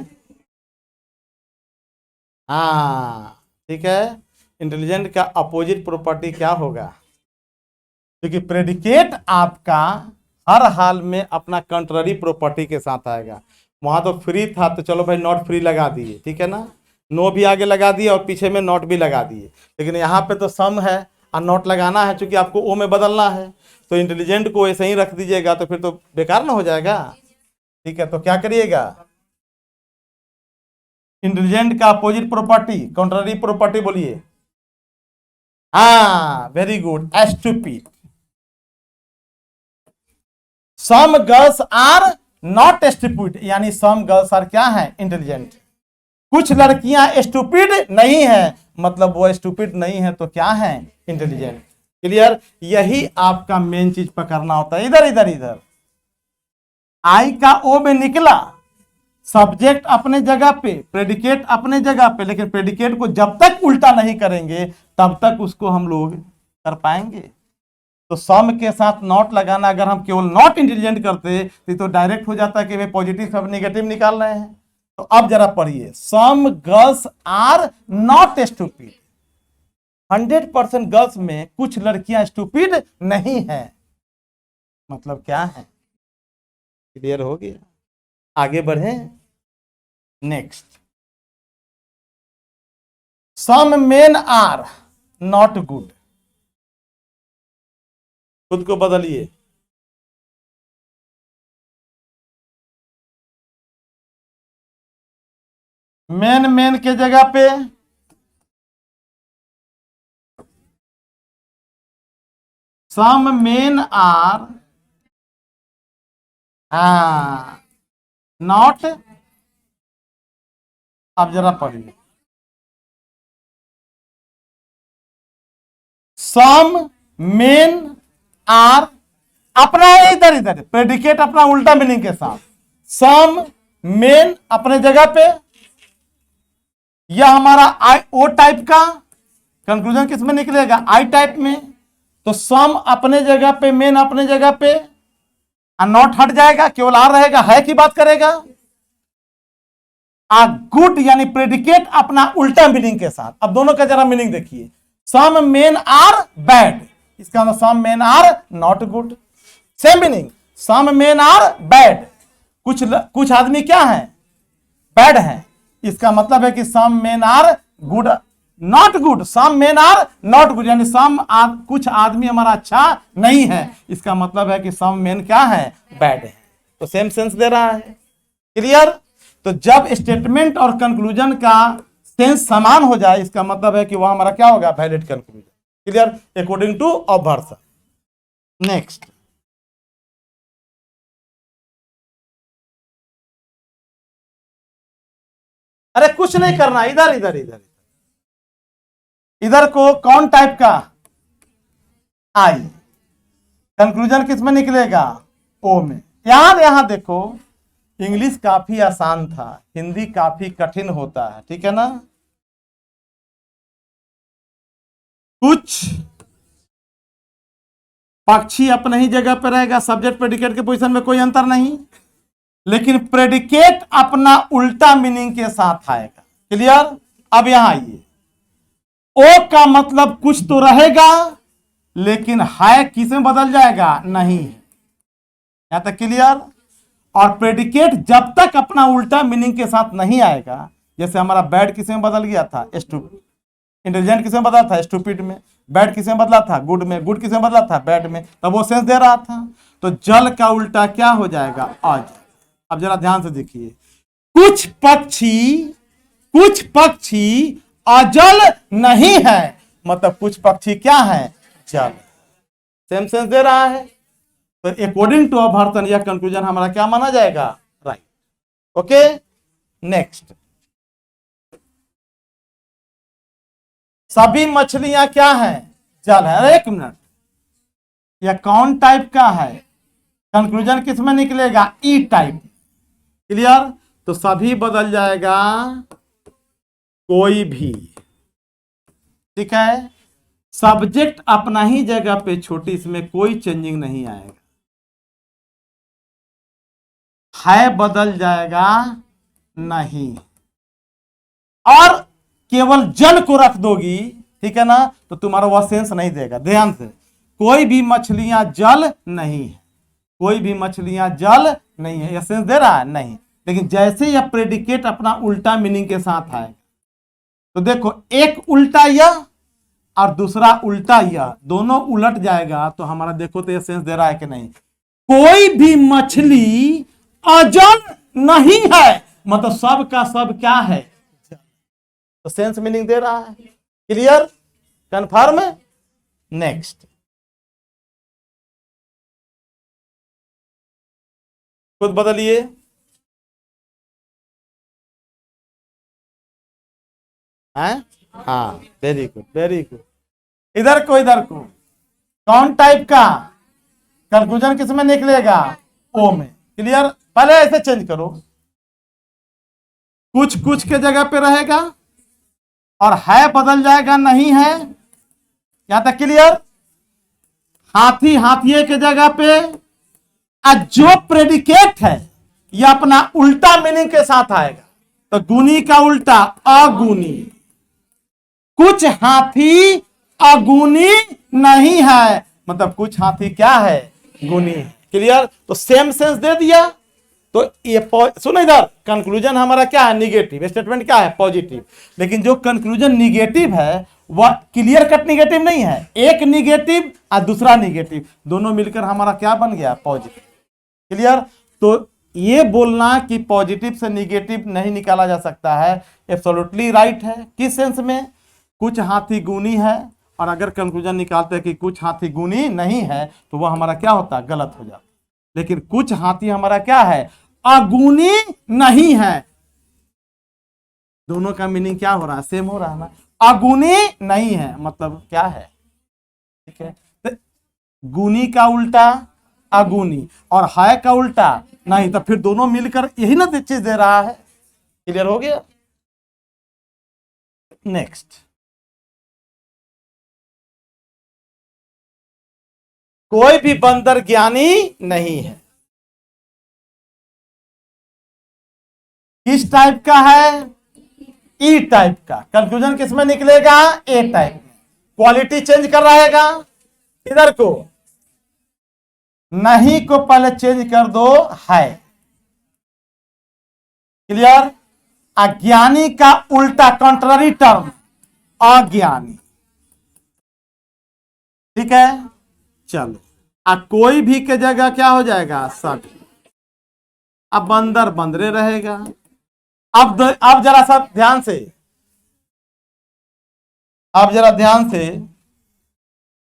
हाँ ठीक है। इंटेलिजेंट का अपोजिट प्रॉपर्टी क्या होगा, क्योंकि प्रेडिकेट आपका हर हाल में अपना कंट्ररी प्रॉपर्टी के साथ आएगा। वहां तो फ्री था तो चलो भाई नॉट फ्री लगा दिए, ठीक है ना, नो भी आगे लगा दिए और पीछे में नॉट भी लगा दिए। लेकिन यहाँ पे तो सम है और नॉट लगाना है, चूंकि आपको ओ में बदलना है, तो इंटेलिजेंट को ऐसे ही रख दीजिएगा तो फिर तो बेकार ना हो जाएगा, ठीक है। तो क्या करिएगा, इंटेलिजेंट का अपोजिट प्रॉपर्टी, कंट्ररी प्रॉपर्टी बोलिए, हाँ very good, stupid. Some girls are not stupid, यानी सम गर्ल्स आर क्या है, इंटेलिजेंट। कुछ लड़कियां स्टूपिड नहीं है, मतलब वो स्टूपिड नहीं है तो क्या है, इंटेलिजेंट। क्लियर, यही आपका मेन चीज पकड़ना होता है। इधर इधर इधर आई का ओ में निकला, सब्जेक्ट अपने जगह पे, प्रेडिकेट अपने जगह पे, लेकिन प्रेडिकेट को जब तक उल्टा नहीं करेंगे तब तक उसको हम लोग कर पाएंगे। तो सम के साथ नॉट लगाना, अगर हम केवल नॉट इंटेलिजेंट करते तो डायरेक्ट हो जाता है कि वे पॉजिटिव सब निगेटिव निकाल रहे हैं। तो अब जरा पढ़िए, some girls are not stupid. 100% girls में कुछ लड़कियां स्टूपिड नहीं है, मतलब क्या है, क्लियर हो गया। आगे बढ़े, next, some men are not good. खुद को बदलिए, मेन मेन के जगह पे सम मेन आर नॉट, अब जरा पढ़िए, सम मेन आर, अपना इधर इधर प्रेडिकेट अपना उल्टा मीनिंग के साथ, सम मेन अपने जगह पे, यह हमारा आई ओ टाइप का, कंक्लूजन किस में निकलेगा, आई टाइप में। तो सम अपने जगह पे, मेन अपने जगह पे, नॉट हट जाएगा, केवल आर रहेगा, है की बात करेगा। आ गुड यानी प्रेडिकेट अपना उल्टा मीनिंग के साथ। अब दोनों का जरा मीनिंग देखिए, सम मेन आर बैड, इसका मतलब some men are not good. Same meaning, some men are bad, कुछ आदमी क्या है, बैड है, इसका मतलब है कि some men are good not good, some men are not good, यानी कुछ आदमी हमारा अच्छा नहीं है, इसका मतलब है कि सम मेन क्या है, बैड है। तो सेम सेंस दे रहा है, क्लियर। तो जब स्टेटमेंट और कंक्लूजन का सेंस समान हो जाए, इसका मतलब है कि वह हमारा क्या होगा, valid conclusion. Clear, according to observation. Next, अरे कुछ नहीं करना, इधर इधर इधर इधर को कौन टाइप का, आई, कंक्लूजन किस में निकलेगा, ओ में। यहां देखो, इंग्लिश काफी आसान था, हिंदी काफी कठिन होता है, ठीक है ना। कुछ पक्षी अपने ही जगह पर रहेगा, सब्जेक्ट प्रेडिकेट के पोजीशन में कोई अंतर नहीं, लेकिन प्रेडिकेट अपना उल्टा मीनिंग के साथ आएगा। क्लियर, अब यहां आइए, ओ का मतलब कुछ तो रहेगा, लेकिन है किस में बदल जाएगा, नहीं, यहां तक क्लियर। और प्रेडिकेट जब तक अपना उल्टा मीनिंग के साथ नहीं आएगा, जैसे हमारा बैड किस में बदल गया था, स्टूपिड, इंटेलिजेंट किस में बदला था, स्टूपिड में, बैड किस में बदला था, गुड में, गुड किस में बदला था, बैड में, तब वो सेंस दे रहा था। तो जल का उल्टा क्या हो जाएगा, आज। अब जरा ध्यान से देखिए, कुछ पक्षी अजल नहीं है, मतलब कुछ पक्षी क्या है, जल, सेम सेंस दे रहा है। तो अकॉर्डिंग टू अभर्तन यह कंक्लूजन हमारा क्या माना जाएगा, राइट। ओके, नेक्स्ट, सभी मछलियां क्या है, जल है। एक मिनट, यह कौन टाइप का है, कंक्लूजन किस में निकलेगा, ई टाइप। क्लियर, तो सभी बदल जाएगा, कोई भी, ठीक है। सब्जेक्ट अपना ही जगह पे छोटी, इसमें कोई चेंजिंग नहीं आएगा, है बदल जाएगा, नहीं, और केवल जल को रख दोगी, ठीक है ना, तो तुम्हारा वह सेंस नहीं देगा। ध्यान से, कोई भी मछलियां जल नहीं है, कोई भी मछलियां जल नहीं है, यह सेंस दे रहा है, नहीं। लेकिन जैसे यह प्रेडिकेट अपना उल्टा मीनिंग के साथ आए, तो देखो एक उल्टा यह और दूसरा उल्टा यह, दोनों उलट जाएगा, तो हमारा देखो तो यह सेंस दे रहा है कि नहीं, कोई भी मछली अजल नहीं है, मतलब सब का सब क्या है, तो सेंस मीनिंग दे रहा है। Clear, confirm. नेक्स्ट, खुद बदलिए। हैं? हाँ, वेरी गुड वेरी गुड। इधर को इधर को, कौन टाइप का कंक्लूजन किस में निकलेगा? ओ में। क्लियर? पहले ऐसे चेंज करो, कुछ कुछ के जगह पे रहेगा और है बदल जाएगा, नहीं है। यहां तक क्लियर? हाथी हाथिये के जगह पे, जो प्रेडिकेट है यह अपना उल्टा मीनिंग के साथ आएगा। तो गुनी का उल्टा अगुनी। कुछ हाथी अगुनी नहीं है, मतलब कुछ हाथी क्या है? गुनी है। क्लियर? तो सेम सेंस दे दिया। तो ये सुनो इधर, कंक्लूजन हमारा क्या है? निगेटिव। स्टेटमेंट क्या है? पॉजिटिव। लेकिन जो कंक्लूजन निगेटिव है वह क्लियर कट निगेटिव नहीं है। एक निगेटिव और दूसरा निगेटिव, दोनों मिलकर हमारा क्या बन गया? पॉजिटिव। क्लियर? तो ये बोलना कि पॉजिटिव से निगेटिव नहीं निकाला जा सकता है, एब्सोल्युटली राइट है। किस सेंस में? कुछ हाथी गुनी है, और अगर कंक्लूजन निकालते हैं कि कुछ हाथी गुनी नहीं है, तो वह हमारा क्या होता? गलत हो जाता। लेकिन कुछ हाथी हमारा क्या है? अगुनी नहीं है। दोनों का मीनिंग क्या हो रहा है? सेम हो रहा है ना। अगुनी नहीं है मतलब क्या है? ठीक है, तो गुनी का उल्टा अगुनी और है का उल्टा नहीं, तो फिर दोनों मिलकर यही ना चीज दे रहा है। क्लियर हो गया? नेक्स्ट, कोई भी बंदर ज्ञानी नहीं है। किस टाइप का है? ई टाइप का। कंक्लूजन किसमें निकलेगा? ए टाइप में। क्वालिटी चेंज कर रहेगा। इधर को नहीं को पहले चेंज कर दो है। क्लियर? अज्ञानी का उल्टा कॉन्ट्ररी टर्म अज्ञानी। ठीक है, चलो। कोई भी के जगह क्या हो जाएगा? सभी। अब बंदर बंदरे रहेगा। अब जरा सा ध्यान से, अब जरा ध्यान से,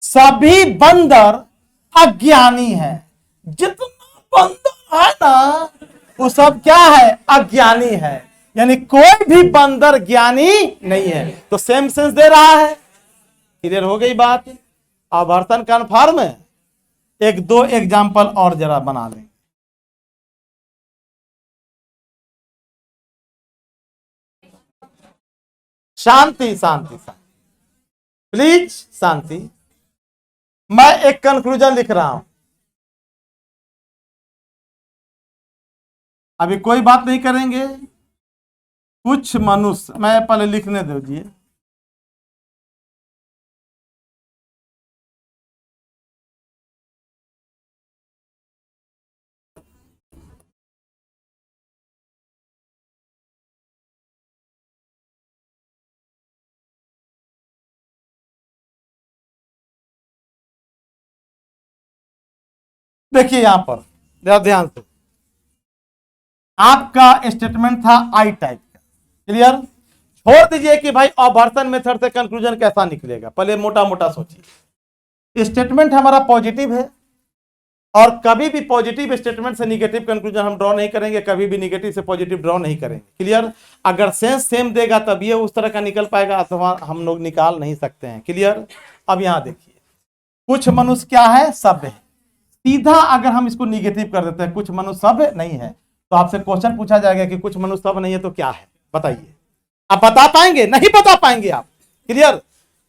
सभी बंदर अज्ञानी है। जितना बंदर है ना वो सब क्या है? अज्ञानी है। यानी कोई भी बंदर ज्ञानी नहीं है। तो सेम सेंस दे रहा है। क्लियर हो गई बात? आवर्तन कन्फर्म है। एक दो एग्जाम्पल और जरा बना लें। शांति शांति शांति, प्लीज शांति। मैं एक कंक्लूजन लिख रहा हूं, अभी कोई बात नहीं करेंगे। कुछ मनुष्य, मैं पहले लिखने दीजिए। देखिए यहां पर जरा ध्यान से, आपका स्टेटमेंट था आई टाइप का। क्लियर? छोड़ दीजिए कि भाई ऑब्जर्वेशन मेथड से कंक्लूजन कैसा निकलेगा, पहले मोटा मोटा सोचिए। स्टेटमेंट हमारा पॉजिटिव है, और कभी भी पॉजिटिव स्टेटमेंट से निगेटिव कंक्लूजन हम ड्रॉ नहीं करेंगे, कभी भी निगेटिव से पॉजिटिव ड्रॉ नहीं करेंगे। क्लियर? अगर सेंस सेम देगा तब ये उस तरह का निकल पाएगा, अथवा हम लोग निकाल नहीं सकते हैं। क्लियर? अब यहां देखिए, कुछ मनुष्य क्या है? सभ्य है। सीधा अगर हम इसको निगेटिव कर देते हैं, कुछ मनुष्य सभ्य नहीं है, तो आपसे क्वेश्चन पूछा जाएगा कि कुछ मनुष्य सभ्य नहीं है तो क्या है? बताइए। आप बता पाएंगे? नहीं बता पाएंगे आप। क्लियर?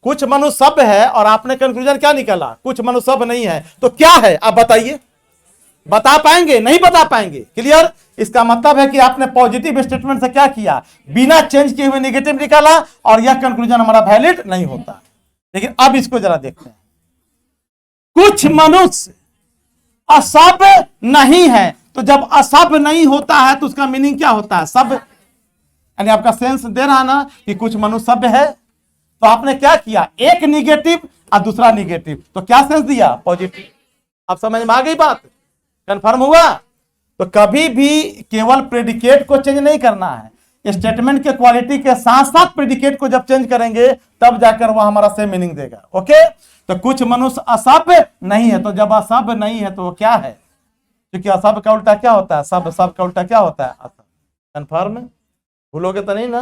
कुछ मनुष्य सभ्य है और आपने कंक्लूजन क्या निकाला? कुछ मनुष्य सभ्य नहीं है, तो क्या है? आप बताइए। बता पाएंगे? नहीं बता पाएंगे। क्लियर? इसका मतलब है कि आपने पॉजिटिव स्टेटमेंट से क्या किया? बिना चेंज किए हुए नेगेटिव निकाला, और यह कंक्लूजन हमारा वैलिड नहीं होता। लेकिन अब इसको जरा देखते हैं। कुछ मनुष्य असभ्य नहीं है, तो जब असभ्य नहीं होता है तो उसका मीनिंग क्या होता है? सभ्य। यानी आपका सेंस दे रहा ना कि कुछ मनुष्य सभ्य है, तो आपने क्या किया? एक निगेटिव और दूसरा निगेटिव, तो क्या सेंस दिया? पॉजिटिव। अब समझ में आ गई बात? कंफर्म हुआ? तो कभी भी केवल प्रेडिकेट को चेंज नहीं करना है, स्टेटमेंट के क्वालिटी के साथ साथ प्रेडिकेट को जब चेंज करेंगे तब जाकर वह हमारा सेम मीनिंग देगा। ओके? तो कुछ मनुष्य असभ्य नहीं है, तो जब असभ्य नहीं है तो वो क्या है? क्योंकि असब का उल्टा क्या होता है? सब सब का उल्टा क्या होता है? असब। कन्फर्म भूलोगे तो नहीं ना?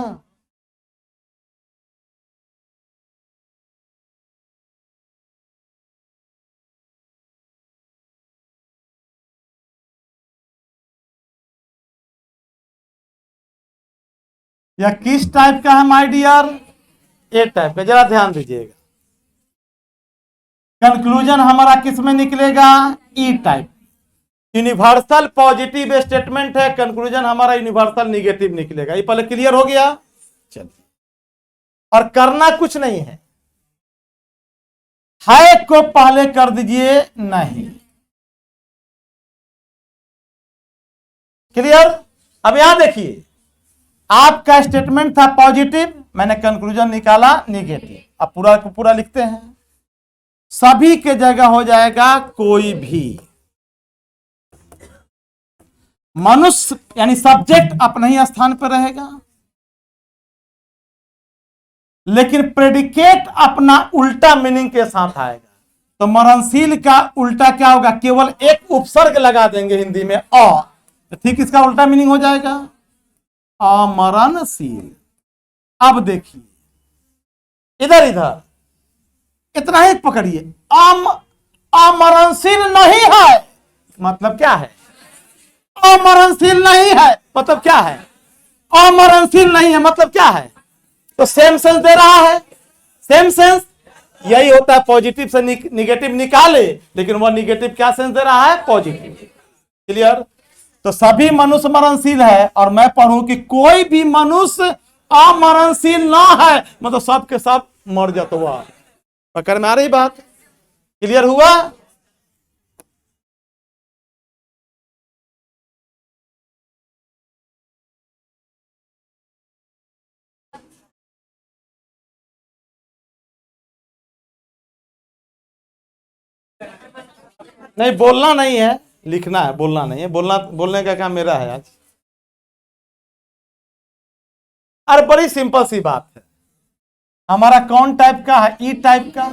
या किस टाइप का है माय डियर? ए टाइप का। जरा ध्यान दीजिएगा, कंक्लूजन हमारा किस में निकलेगा? ई टाइप। यूनिवर्सल पॉजिटिव स्टेटमेंट है, कंक्लूजन हमारा यूनिवर्सल निगेटिव निकलेगा। ये पहले क्लियर हो गया? चलिए, और करना कुछ नहीं है को पहले कर दीजिए नहीं। क्लियर? अब यहां देखिए, आपका स्टेटमेंट था पॉजिटिव, मैंने कंक्लूजन निकाला निगेटिव। अब पूरा को पूरा लिखते हैं। सभी के जगह हो जाएगा कोई भी। मनुष्य यानी सब्जेक्ट अपने ही स्थान पर रहेगा, लेकिन प्रेडिकेट अपना उल्टा मीनिंग के साथ आएगा। तो मरणशील का उल्टा क्या होगा? केवल एक उपसर्ग लगा देंगे हिंदी में अ, तो ठीक इसका उल्टा मीनिंग हो जाएगा अमरणशील। अब देखिए इधर इधर, इतना ही पकड़िए। अमरणशील नहीं है मतलब क्या है? अमरणशील नहीं है मतलब क्या है? अमरणशील नहीं है मतलब क्या है? तो सेम सेंस दे रहा है। सेम सेंस यही होता है, पॉजिटिव से निगेटिव निकाले, लेकिन वह निगेटिव क्या सेंस दे रहा है? पॉजिटिव। क्लियर? तो सभी मनुष्य मरणशील है, और मैं पढ़ूं कि कोई भी मनुष्य अमरणशील ना है मतलब सब के सब मर जाता हुआ। पकड़ में आ रही बात? क्लियर हुआ? नहीं, बोलना नहीं है, लिखना है, बोलना नहीं है। बोलने का काम मेरा है आज। अरे बड़ी सिंपल सी बात है। हमारा कौन टाइप का है? ई टाइप का।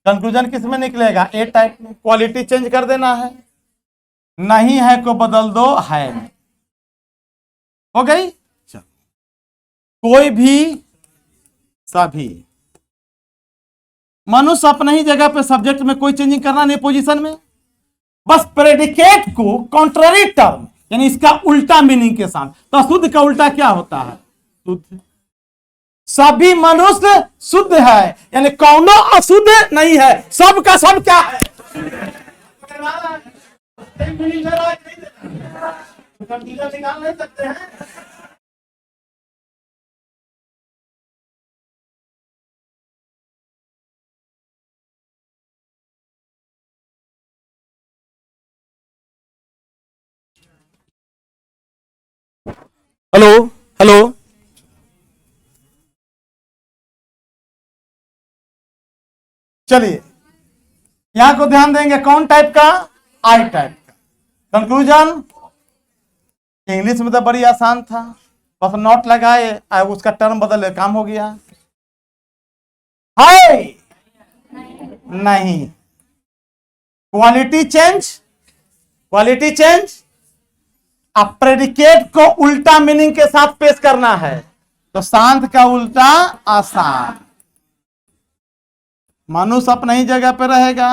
कंक्लूजन किस में निकलेगा? ए टाइप में। क्वालिटी चेंज कर देना है, नहीं है को बदल दो है में। हो गई? चलो, कोई भी सभी। मनुष्य अपने ही जगह पे, सब्जेक्ट में कोई चेंजिंग करना नहीं पोजीशन में, बस प्रेडिकेट को कॉन्ट्ररी टर्म यानी इसका उल्टा मीनिंग के साथ। तो शुद्ध का उल्टा क्या होता है? शुद्ध। सभी मनुष्य शुद्ध है यानी कौनो अशुद्ध नहीं है, सब का सब क्या है? निकाल नहीं सकते हैं। हेलो हेलो, चलिए यहां को ध्यान देंगे। कौन टाइप का? आई टाइप का। कंक्लूजन इंग्लिश में तो बड़ी आसान था, बस नॉट लगाए, उसका टर्म बदले, काम हो गया। है नहीं, क्वालिटी चेंज, क्वालिटी चेंज। अब प्रेडिकेट को उल्टा मीनिंग के साथ पेश करना है, तो शांत का उल्टा आसान। मनुष्य अपने ही जगह पे रहेगा,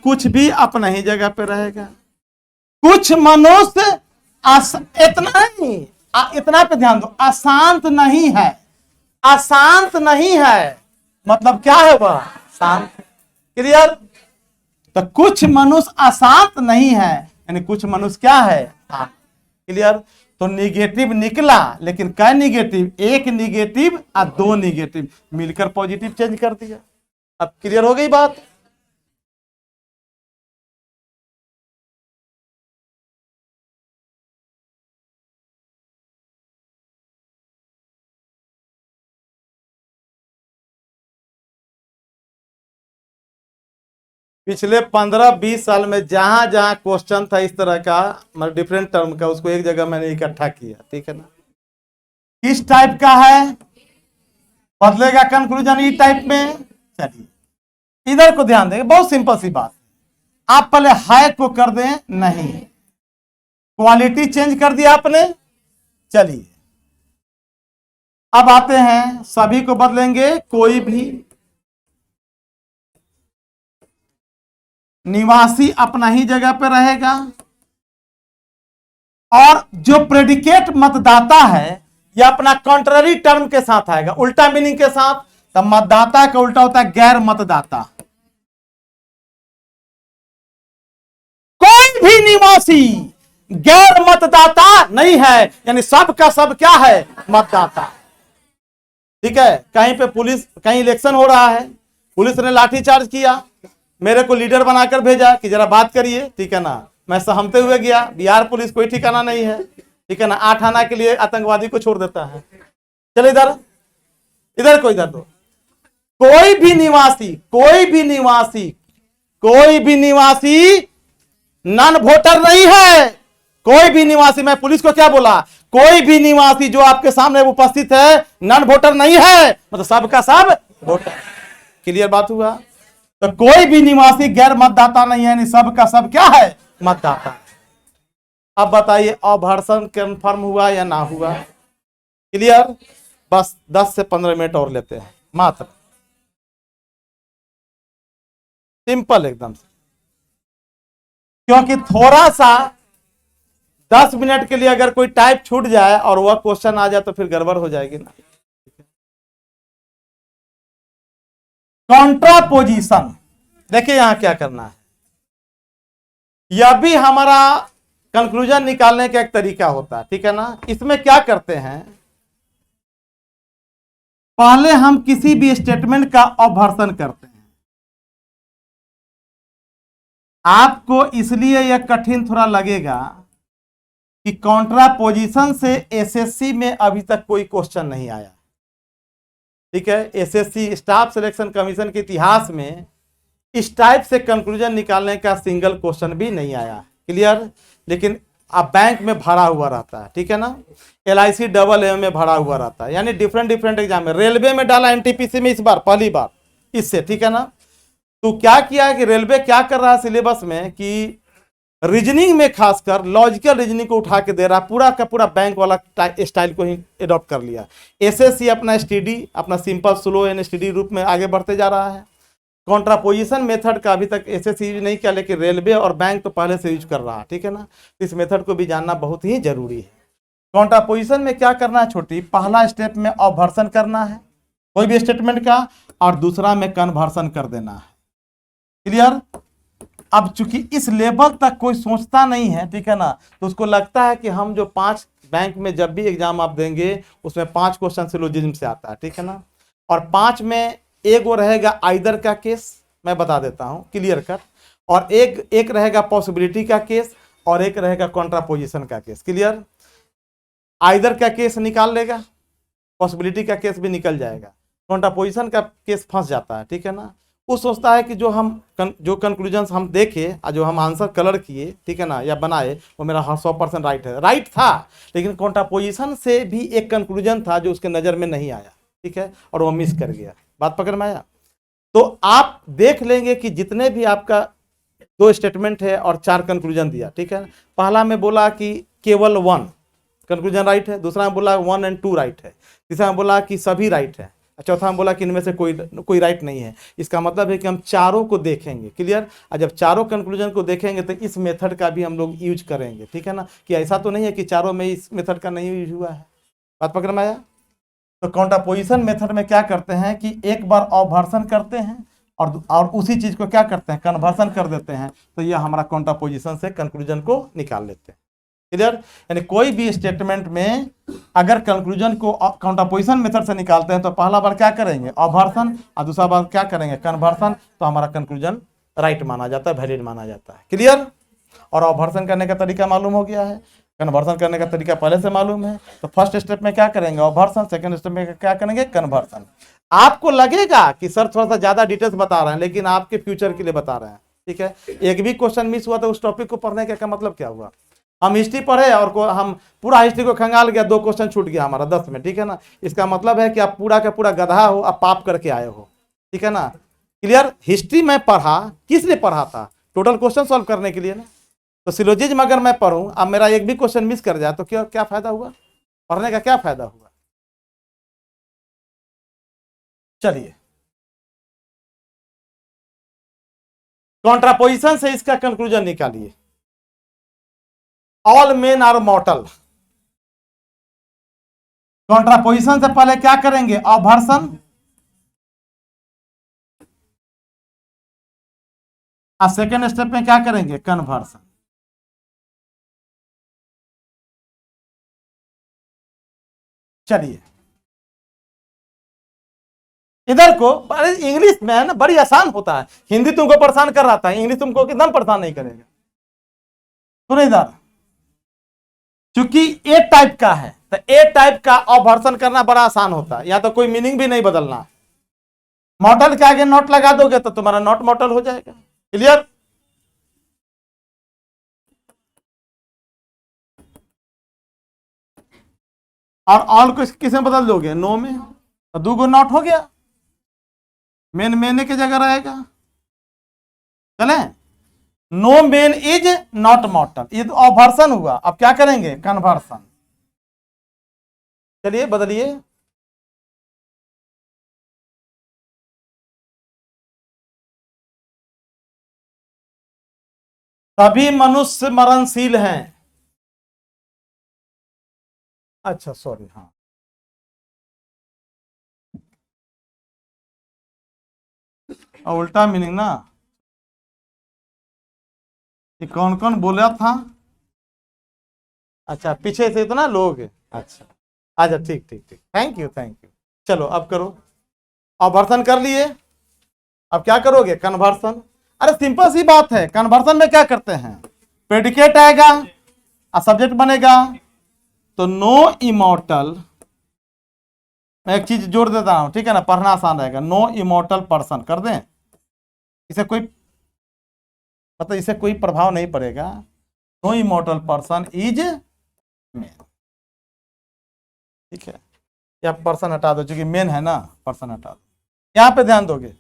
कुछ भी अपने ही जगह पे रहेगा। कुछ मनुष्य इतना नहीं, इतना पे ध्यान दो, अशांत नहीं है। अशांत नहीं है मतलब क्या है? वह शांत। क्लियर? तो कुछ मनुष्य अशांत नहीं है यानी कुछ मनुष्य क्या है? शांत। क्लियर? तो निगेटिव निकला, लेकिन क्या निगेटिव? एक निगेटिव और दो निगेटिव मिलकर पॉजिटिव चेंज कर दिया। अब क्लियर हो गई बात? पिछले 15-20 साल में जहां जहां क्वेश्चन था इस तरह का, मतलब डिफरेंट टर्म का, उसको एक जगह मैंने इकट्ठा किया। ठीक है ना? किस टाइप का है? बदलेगा कंक्लूजन ई टाइप में। चलिए इधर को ध्यान देंगे, बहुत सिंपल सी बात। आप पहले हाई को कर दें, नहीं, क्वालिटी चेंज कर दिया आपने। चलिए अब आते हैं, सभी को बदलेंगे, कोई भी निवासी अपना ही जगह पर रहेगा, और जो प्रेडिकेट मतदाता है यह अपना कॉन्ट्ररी टर्म के साथ आएगा, उल्टा मीनिंग के साथ। तब मतदाता का उल्टा होता है गैर मतदाता। कोई भी निवासी गैर मतदाता नहीं है, यानी सब का सब क्या है, मतदाता। ठीक है, कहीं पे पुलिस, कहीं इलेक्शन हो रहा है, पुलिस ने लाठीचार्ज किया, मेरे को लीडर बनाकर भेजा कि जरा बात करिए, ठीक है ना, मैं सहमते हुए गया। बिहार पुलिस कोई ठिकाना नहीं है, ठीक है ना, 8 आना के लिए आतंकवादी को छोड़ देता है। चलो इधर, इधर को, इधर दो। कोई भी निवासी, कोई भी निवासी, कोई भी निवासी नॉन वोटर नहीं है। कोई भी निवासी, मैं पुलिस को क्या बोला, कोई भी निवासी जो आपके सामने उपस्थित है नॉन वोटर नहीं है, मतलब सबका सब वोटर। क्लियर बात हुआ। तो कोई भी निवासी गैर मतदाता नहीं है, यानी सबका सब क्या है, मतदाता। अब बताइए अभर्सन कंफर्म हुआ या ना हुआ। क्लियर। बस 10 से 15 मिनट और लेते हैं मात्र, सिंपल एकदम से, क्योंकि थोड़ा सा 10 मिनट के लिए अगर कोई टाइप छूट जाए और वह क्वेश्चन आ जाए तो फिर गड़बड़ हो जाएगी ना। कॉन्ट्रापोजिशन, देखिए यहां क्या करना है, यह भी हमारा कंक्लूजन निकालने का एक तरीका होता है, ठीक है ना। इसमें क्या करते हैं, पहले हम किसी भी स्टेटमेंट का अभर्सन करते हैं। आपको इसलिए यह कठिन थोड़ा लगेगा कि कॉन्ट्रापोजिशन से एसएससी में अभी तक कोई क्वेश्चन नहीं आया, ठीक है। एसएससी स्टाफ सिलेक्शन कमीशन के इतिहास में इस टाइप से कंक्लूजन निकालने का सिंगल क्वेश्चन भी नहीं आया। क्लियर। लेकिन अब बैंक में भरा हुआ रहता है, ठीक है ना, LIC डबल एम में भरा हुआ रहता है, यानी डिफरेंट डिफरेंट एग्जाम में। रेलवे में डाला NTPC में इस बार पहली बार इससे, ठीक है ना। तो क्या किया कि रेलवे क्या कर रहा है सिलेबस में कि रीजनिंग में खासकर लॉजिकल रीजनिंग को उठा के दे रहा है, पूरा का पूरा बैंक वाला स्टाइल को ही एडॉप्ट कर लिया। एसएससी अपना स्टडी, अपना सिंपल स्लो एंड स्टडी रूप में आगे बढ़ते जा रहा है। कॉन्ट्रापोजिशन मेथड का अभी तक एसएससी यूज नहीं किया, लेकिन रेलवे और बैंक तो पहले से यूज कर रहा है, ठीक है ना। इस मेथड को भी जानना बहुत ही जरूरी है। कॉन्ट्रापोजिशन में क्या करना है छोटी, पहला स्टेप में अभर्सन करना है कोई भी स्टेटमेंट का, और दूसरा में कन्वर्सन कर देना है। क्लियर। अब चूंकि इस लेवल तक कोई सोचता नहीं है, ठीक है ना, तो उसको लगता है कि हम जो 5 बैंक में जब भी एग्जाम आप देंगे उसमें 5 क्वेश्चन सिलोजिज्म से आता है, ठीक है ना, और 5 में एक वो रहेगा आइदर का केस, मैं बता देता हूं क्लियर कट, और एक रहेगा पॉसिबिलिटी का केस, और एक रहेगा कॉन्ट्रापोजिशन का केस। क्लियर। आइदर का केस निकाल लेगा, पॉसिबिलिटी का केस भी निकल जाएगा, कॉन्ट्रापोजिशन का केस फंस जाता है, ठीक है ना। वो सोचता है कि जो कंक्लूजन्स हम देखे और जो हम आंसर कलर किए, ठीक है ना, या बनाए, वो मेरा 100% राइट है, राइट था, लेकिन कॉन्ट्रापोजिशन से भी एक कंक्लूजन था जो उसके नज़र में नहीं आया, ठीक है, और वो मिस कर गया। बात पकड़ में आया। तो आप देख लेंगे कि जितने भी आपका 2 स्टेटमेंट है और 4 कंक्लूजन दिया, ठीक है। पहला में बोला कि केवल 1 कंक्लूजन राइट है, दूसरा में बोला 1 और 2 राइट है, तीसरा में बोला कि सभी राइट है, चौथा में बोला कि इनमें से कोई राइट नहीं है। इसका मतलब है कि हम चारों को देखेंगे। क्लियर। और जब चारों कंक्लूजन को देखेंगे तो इस मेथड का भी हम लोग यूज करेंगे, ठीक है ना, कि ऐसा तो नहीं है कि चारों में इस मेथड का नहीं यूज हुआ है। बात पकड़ में आया। तो कॉन्ट्रापोजिशन मेथड में क्या करते हैं कि एक बार अभर्सन करते हैं और उसी चीज को क्या करते हैं, कन्वर्सन कर देते हैं, तो यह हमारा कॉन्ट्रापोजिशन से कंक्लूजन को निकाल लेते हैं। क्लियर। यानी कोई भी स्टेटमेंट में अगर कंक्लूजन को कॉन्ट्रापोजिशन मेथड से निकालते हैं तो पहला बार क्या करेंगे, अभर्सन, और दूसरा बार क्या करेंगे, कन्वर्सन, तो हमारा कंक्लूजन राइट माना जाता है, वैलिड माना जाता है। क्लियर। और अभर्सन करने का तरीका मालूम हो गया है, कन्वर्सन करने का तरीका पहले से मालूम है। तो फर्स्ट स्टेप में क्या करेंगे, अभर्सन, सेकंड स्टेप में क्या करेंगे, कन्वर्सन। आपको लगेगा कि सर थोड़ा सा ज्यादा डिटेल्स बता रहे हैं, लेकिन आपके फ्यूचर के लिए बता रहे हैं, ठीक है। एक भी क्वेश्चन मिस हुआ तो उस टॉपिक को पढ़ने का क्या मतलब क्या हुआ, हम हिस्ट्री पढ़े और हम पूरा हिस्ट्री को खंगाल गया, 2 क्वेश्चन छूट गया हमारा 10 में, ठीक है ना। इसका मतलब है कि आप पूरा का पूरा गधा हो, आप पाप करके आए हो, ठीक है ना। क्लियर। हिस्ट्री में पढ़ा, किस लिए पढ़ा था, टोटल क्वेश्चन सॉल्व करने के लिए ना। तो सिलोजिज्म अगर मैं पढ़ूं, अब मेरा एक भी क्वेश्चन मिस कर जाए तो क्या क्या फायदा हुआ, पढ़ने का क्या फायदा हुआ। चलिए, कॉन्ट्रापोजिशन से इसका कंक्लूजन निकालिए। All men are mortal. Contraposition से पहले क्या करेंगे, अवर्सन, और सेकेंड स्टेप में क्या करेंगे, कन्वर्सन। चलिए, इधर को इंग्लिश में है ना, बड़ी आसान होता है। हिंदी तुमको परेशान कर रहा था, इंग्लिश तुमको एकदम परेशान नहीं करेगा। सुनो इधर, क्योंकि ए टाइप का है तो ए टाइप का अवर्सन करना बड़ा आसान होता है, या तो कोई मीनिंग भी नहीं बदलना। मॉडल के आगे नॉट लगा दोगे तो तुम्हारा नॉट मॉडल हो जाएगा। क्लियर। और ऑल को किस में बदल दोगे, नो में, तो 2 गो नॉट हो गया, मेन मेन की जगह रहेगा। चले, no men is not mortal, ये तो अवर्सन हुआ। अब क्या करेंगे, कन्वर्सन। चलिए बदलिए, सभी मनुष्य मरणशील हैं। अच्छा सॉरी, हाँ, उल्टा मीनिंग ना, ये कौन कौन बोला था। अच्छा, पीछे से इतना लोग, अच्छा अच्छा, ठीक ठीक ठीक, थैंक यू थैंक यू। चलो अब करो, अवर्सन कर लिए, अब क्या करोगे, कन्वर्सन। अरे सिंपल सी बात है, कन्वर्सन में क्या करते हैं, प्रेडिकेट आएगा और सब्जेक्ट बनेगा। तो नो इमॉर्टल, मैं एक चीज जोड़ देता हूं, ठीक है ना, पढ़ना आसान रहेगा। नो इमॉर्टल पर्सन कर दें, इसे कोई मतलब इसे कोई प्रभाव नहीं पड़ेगा। No immortal person is men, ठीक है, या पर्सन हटा दो, क्योंकि मेन है ना, पर्सन हटा दो। यहां पे ध्यान दोगे,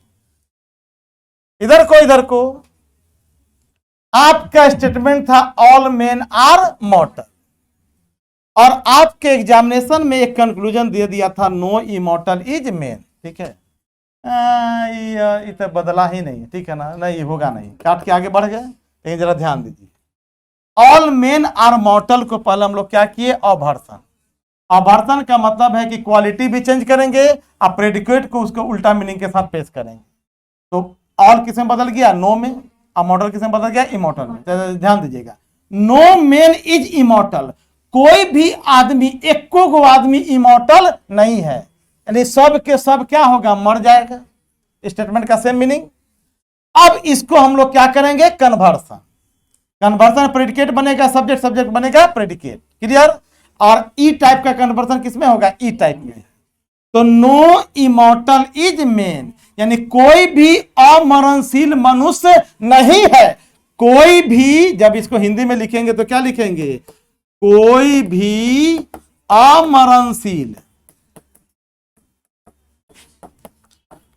इधर को आपका स्टेटमेंट था ऑल मेन आर मॉर्टल, और आपके एग्जामिनेशन में एक कंक्लूजन दे दिया था नो इमॉर्टल इज मेन, ठीक है। ये तो बदला ही नहीं, ठीक है ना, नहीं होगा नहीं, काट के आगे बढ़ गए। लेकिन जरा ध्यान दीजिए, ऑल मेन आर मॉर्टल को पहले हम लोग क्या किए, अवर्सन। अवर्सन का मतलब है कि क्वालिटी भी चेंज करेंगे और प्रेडिकेट को उसको उल्टा मीनिंग के साथ पेश करेंगे। तो ऑल किस में बदल गया, नो में, और मॉडल किस में बदल गया, इमॉर्टल में। तो ध्यान दीजिएगा, नो मैन इज इमॉर्टल, कोई भी आदमी, एको गो आदमी इमॉर्टल नहीं है, यानी सब के सब क्या होगा, मर जाएगा। स्टेटमेंट का सेम मीनिंग। अब इसको हम लोग क्या करेंगे, कन्वर्सन। कन्वर्सन प्रेडिकेट बनेगा, सब्जेक्ट, सब्जेक्ट बनेगा प्रेडिकेट। क्लियर। और ई टाइप का कन्वर्सन किसमें होगा, ई टाइप में। तो नो इमॉर्टल इज मेन, यानी कोई भी अमरणशील मनुष्य नहीं है। कोई भी, जब इसको हिंदी में लिखेंगे तो क्या लिखेंगे, कोई भी अमरणशील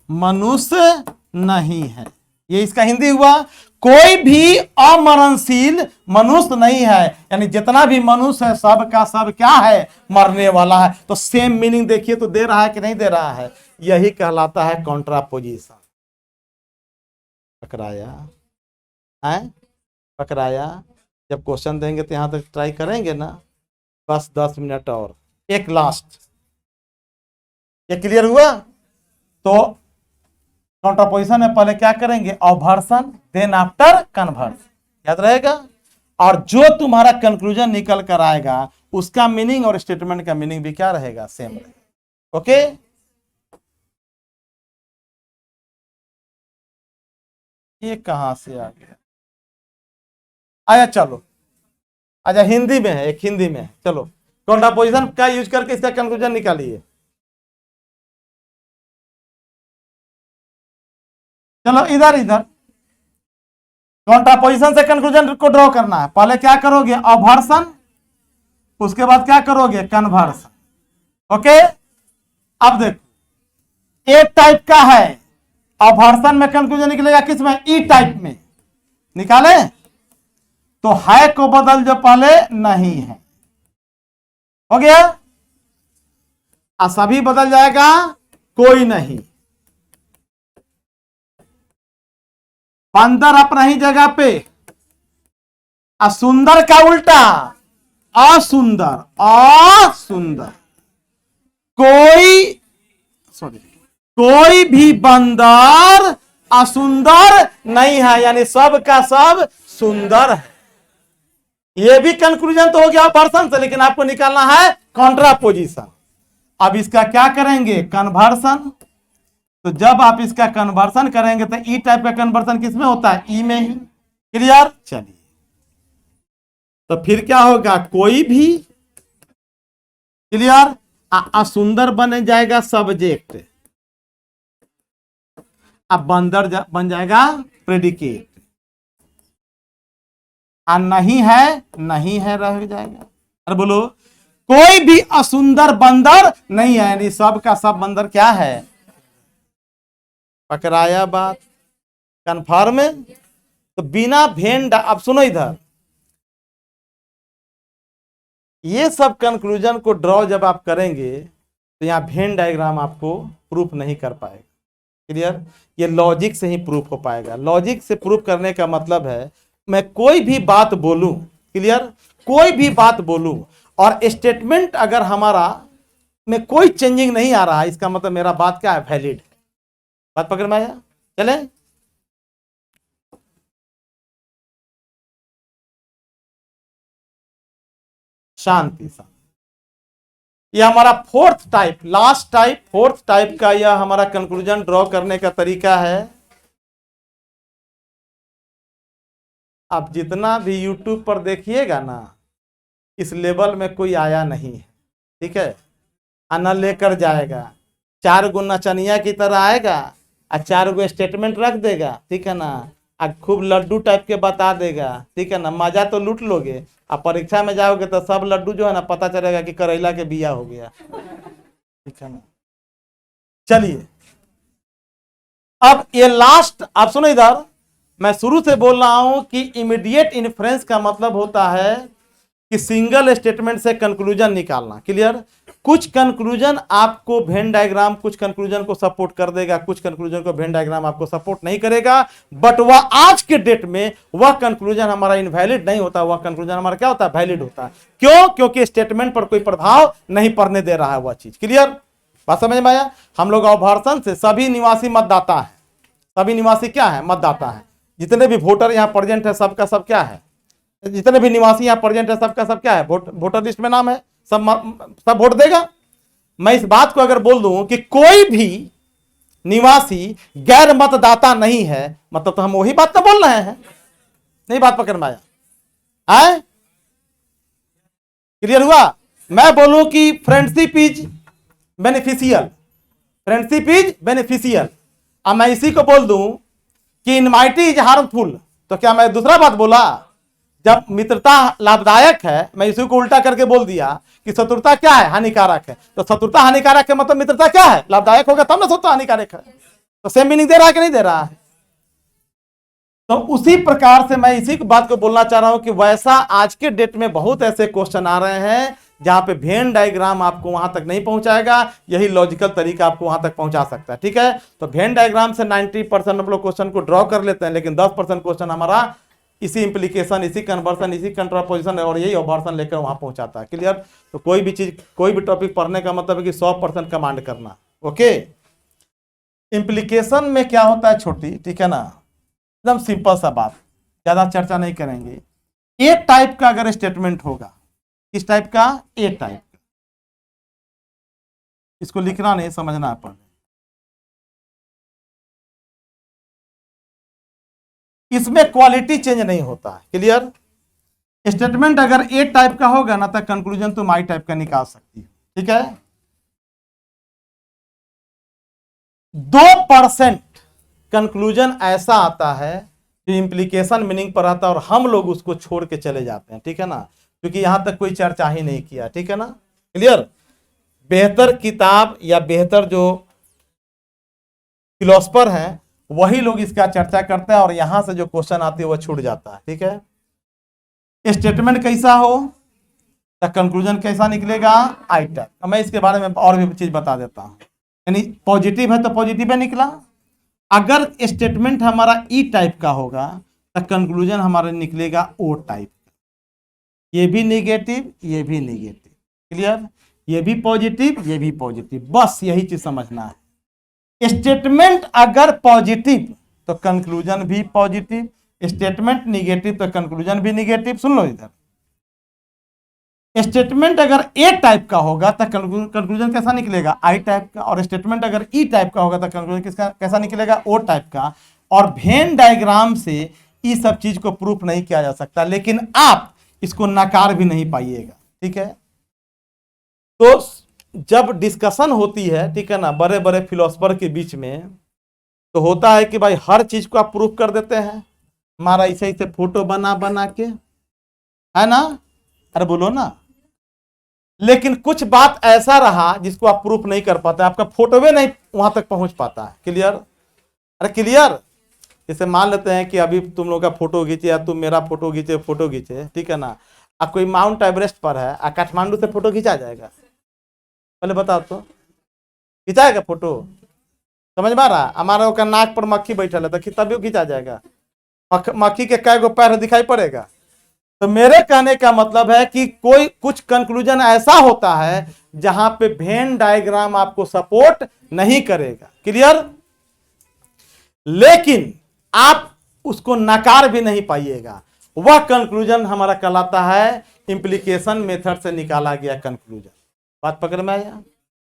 मनुष्य नहीं है, ये इसका हिंदी हुआ। कोई भी अमरणशील मनुष्य नहीं है, यानी जितना भी मनुष्य है सब का सब क्या है, मरने वाला है। तो सेम मीनिंग देखिए तो दे रहा है कि नहीं दे रहा है, यही कहलाता है कॉन्ट्रापोजिशन। पकड़ाया है, पकड़ाया। जब क्वेश्चन देंगे तो यहां तक ट्राई करेंगे ना, बस 10 मिनट और, एक लास्ट। ये क्लियर हुआ। तो कॉन्ट्रापोजिशन में पहले क्या करेंगे, अवर्सन, देन आफ्टर कन्वर्सन, याद रहेगा। और जो तुम्हारा कंक्लूजन निकल कर आएगा उसका मीनिंग और स्टेटमेंट का मीनिंग भी क्या रहेगा, सेम रहेगा। ओके, ये कहां से आ गया, आया, चलो अच्छा, हिंदी में है, एक हिंदी में है। चलो, कॉन्ट्रापोजिशन का यूज करके इसका कंक्लूजन निकालिए। चलो इधर कॉन्ट्रापोजिशन से कंक्लूजन को ड्रॉ करना है। पहले क्या करोगे, अवर्सन, उसके बाद क्या करोगे, कन्वर्सन। ओके, अब देखो ए टाइप का है, अवर्सन में कंक्लूजन निकलेगा किस में, ई टाइप में। निकाले तो है को बदल जो पहले नहीं है, हो गया। सभी बदल जाएगा, कोई नहीं। बंदर अपना ही जगह पे, असुंदर का उल्टा असुंदर, असुंदर। कोई भी बंदर असुंदर नहीं है, यानी सब का सब सुंदर है। यह भी कंक्लूजन तो हो गया पर्सन से, लेकिन आपको निकालना है कॉन्ट्रापोजिशन। अब इसका क्या करेंगे, कन्वर्सन। तो जब आप इसका कन्वर्सन करेंगे तो ई टाइप का कन्वर्सन किसमें होता है, ई में ही। क्लियर। चलिए, तो फिर क्या होगा, कोई भी। क्लियर। असुंदर बन जाएगा सब्जेक्ट, अब बंदर बन जाएगा प्रेडिकेट। नहीं है, नहीं है रह जाएगा। अरे बोलो, कोई भी असुंदर बंदर नहीं है, यानी सब का सब बंदर क्या है, पकड़ाया बात, कन्फर्म। तो बिना भेन अब सुनो इधर, ये सब कंक्लूजन को ड्रॉ जब आप करेंगे तो यहां भेन डायग्राम आपको प्रूफ नहीं कर पाएगा। क्लियर। ये लॉजिक से ही प्रूफ हो पाएगा। लॉजिक से प्रूफ करने का मतलब है मैं कोई भी बात बोलूं, क्लियर, कोई भी बात बोलूं और स्टेटमेंट अगर हमारा में कोई चेंजिंग नहीं आ रहा है, इसका मतलब मेरा बात क्या है, वैलिड है। बात पकड़ में आया। चले, शांति शांति। यह हमारा fourth type, last type, fourth type का यह हमारा कंक्लूजन ड्रॉ करने का तरीका है। आप जितना भी यूट्यूब पर देखिएगा ना, इस लेवल में कोई आया नहीं है, ठीक है। आना लेकर जाएगा, 4 गो नचनिया की तरह आएगा और 4 गो स्टेटमेंट रख देगा, ठीक है ना। खूब लड्डू टाइप के बता देगा, ठीक है ना। मजा तो लूट लोगे, अब परीक्षा में जाओगे तो सब लड्डू जो है ना पता चलेगा कि करेला के बिया हो गया, ठीक है ना। चलिए, अब ये लास्ट, आप सुनो इधर, मैं शुरू से बोल रहा हूं कि इमीडिएट इन्फ्रेंस का मतलब होता है कि सिंगल स्टेटमेंट से कंक्लूजन निकालना। क्लियर। कुछ कंक्लूजन आपको वेन डायग्राम कुछ कंक्लूजन को सपोर्ट कर देगा, कुछ कंक्लूजन को वेन डायग्राम आपको सपोर्ट नहीं करेगा, बट वह आज के डेट में वह कंक्लूजन हमारा इनवैलिड नहीं होता, वह कंक्लूजन हमारा क्या होता है, वैलिड होता है। क्यों? क्योंकि स्टेटमेंट पर कोई प्रभाव नहीं पड़ने दे रहा है वह चीज। क्लियर। बात समझ में आया। हम लोग ऑब्जर्वेशन से सभी निवासी मतदाता है, सभी निवासी क्या है, मतदाता है। जितने भी वोटर यहाँ प्रेजेंट है सबका सब क्या है, जितने भी निवासी यहाँ प्रेजेंट है सबका सब क्या है, वोटर लिस्ट में नाम है, सब वोट देगा। मैं इस बात को अगर बोल दूं कि कोई भी निवासी गैर मतदाता नहीं है, मतलब तो हम वही बात तो बोल रहे हैं। नहीं बात पकड़ में आया। क्लियर हुआ। मैं बोलूं कि friendship is beneficial, friendship is beneficial, अब मैं इसी को बोल दूं कि इनवाइटी इज हार्मफुल, तो क्या मैं दूसरा बात बोला? जब मित्रता लाभदायक है, मैं इसी को उल्टा करके बोल दिया कि शत्रुता क्या है, हानिकारक है। तो शत्रुता हानिकारक है मतलब मित्रता क्या है, लाभदायक होगा तब ना शत्रुता हानिकारक है। तो सेम मीनिंग दे रहा है कि नहीं दे रहा है? तो उसी प्रकार से मैं इसी बात को बोलना चाह रहा हूं कि वैसा आज के डेट में बहुत ऐसे क्वेश्चन आ रहे हैं जहां पे वेन डायग्राम आपको वहां तक नहीं पहुंचाएगा, यही लॉजिकल तरीका आपको वहां तक पहुंचा सकता है। ठीक है। तो वेन डायग्राम से 90% हम लोग क्वेश्चन को ड्रॉ कर लेते हैं, लेकिन 10% क्वेश्चन हमारा इसी इंप्लीकेशन, इसी कन्वर्सन, इसी कंट्रापोजिशन और यही ऑब्जर्वेशन लेकर वहां पहुंचाता है। क्लियर। तो कोई भी चीज, कोई भी टॉपिक पढ़ने का मतलब है कि 100% कमांड करना। ओके। इंप्लीकेशन में क्या होता है छोटी, ठीक है ना, एकदम सिंपल सा बात, ज्यादा चर्चा नहीं करेंगे। ए टाइप का अगर स्टेटमेंट होगा, किस टाइप का, ए टाइप का, इसको लिखना नहीं, समझना पड़ेगा। इसमें क्वालिटी चेंज नहीं होता है। क्लियर। स्टेटमेंट अगर ए टाइप का होगा ना तो कंक्लूजन तुम आई टाइप का निकाल सकती हो। ठीक है। 2% कंक्लूजन ऐसा आता है जो इंप्लीकेशन मीनिंग पर आता है और हम लोग उसको छोड़ के चले जाते हैं। ठीक है ना, क्योंकि यहां तक कोई चर्चा ही नहीं किया। ठीक है ना। क्लियर। बेहतर किताब या बेहतर जो फिलोसफर हैं वही लोग इसका चर्चा करते हैं और यहां से जो क्वेश्चन आती है वो छूट जाता है। ठीक है, स्टेटमेंट कैसा हो तो कंक्लूजन कैसा निकलेगा, आई टाइप। मैं इसके बारे में और भी चीज बता देता हूं। यानी पॉजिटिव है तो पॉजिटिव है निकला, अगर स्टेटमेंट हमारा ई टाइप का होगा तो कंक्लूजन हमारा निकलेगा ओ टाइप का। ये भी नेगेटिव, ये भी नेगेटिव, क्लियर, ये भी पॉजिटिव, ये भी पॉजिटिव, बस यही चीज समझना है। स्टेटमेंट अगर पॉजिटिव तो कंक्लूजन भी पॉजिटिव, स्टेटमेंट निगेटिव तो कंक्लूजन भी निगेटिव। सुन लो इधर, स्टेटमेंट अगर ए टाइप का होगा तो कंक्लूजन कैसा निकलेगा, आई टाइप का, और स्टेटमेंट अगर ई टाइप का होगा तो कंक्लूजन किसका कैसा निकलेगा, ओ टाइप का। और वेन डायग्राम से ये सब चीज को प्रूफ नहीं किया जा सकता, लेकिन आप इसको नकार भी नहीं पाइएगा। ठीक है, तो जब डिस्कशन होती है, ठीक है ना, बड़े बड़े फिलोसफर के बीच में, तो होता है कि भाई हर चीज को आप प्रूफ कर देते हैं, हमारा ऐसे ऐसे फोटो बना बना के, है ना, अरे बोलो ना। लेकिन कुछ बात ऐसा रहा जिसको आप प्रूफ नहीं कर पाते, आपका फोटोवे नहीं वहां तक पहुंच पाता है, क्लियर, अरे क्लियर। जैसे मान लेते हैं कि अभी तुम लोग का फोटो खींचे या तुम मेरा फोटो खींचे, ठीक है ना, अब कोई माउंट एवरेस्ट पर है, काठमांडू से फोटो खींचा जाएगा, पहले बताओ तो, खींचाएगा फोटो, समझ में आ रहा, हमारा का नाक पर मक्खी बैठल है तो तभी खींचा जाएगा, मक्खी के कै गो पैर दिखाई पड़ेगा। तो मेरे कहने का मतलब है कि कोई कुछ कंक्लूजन ऐसा होता है जहां पे वेन डायग्राम आपको सपोर्ट नहीं करेगा, क्लियर, लेकिन आप उसको नकार भी नहीं पाइएगा। वह कंक्लूजन हमारा कहलाता है इंप्लीकेशन मेथड से निकाला गया कंक्लूजन। बात पकड़ में आया,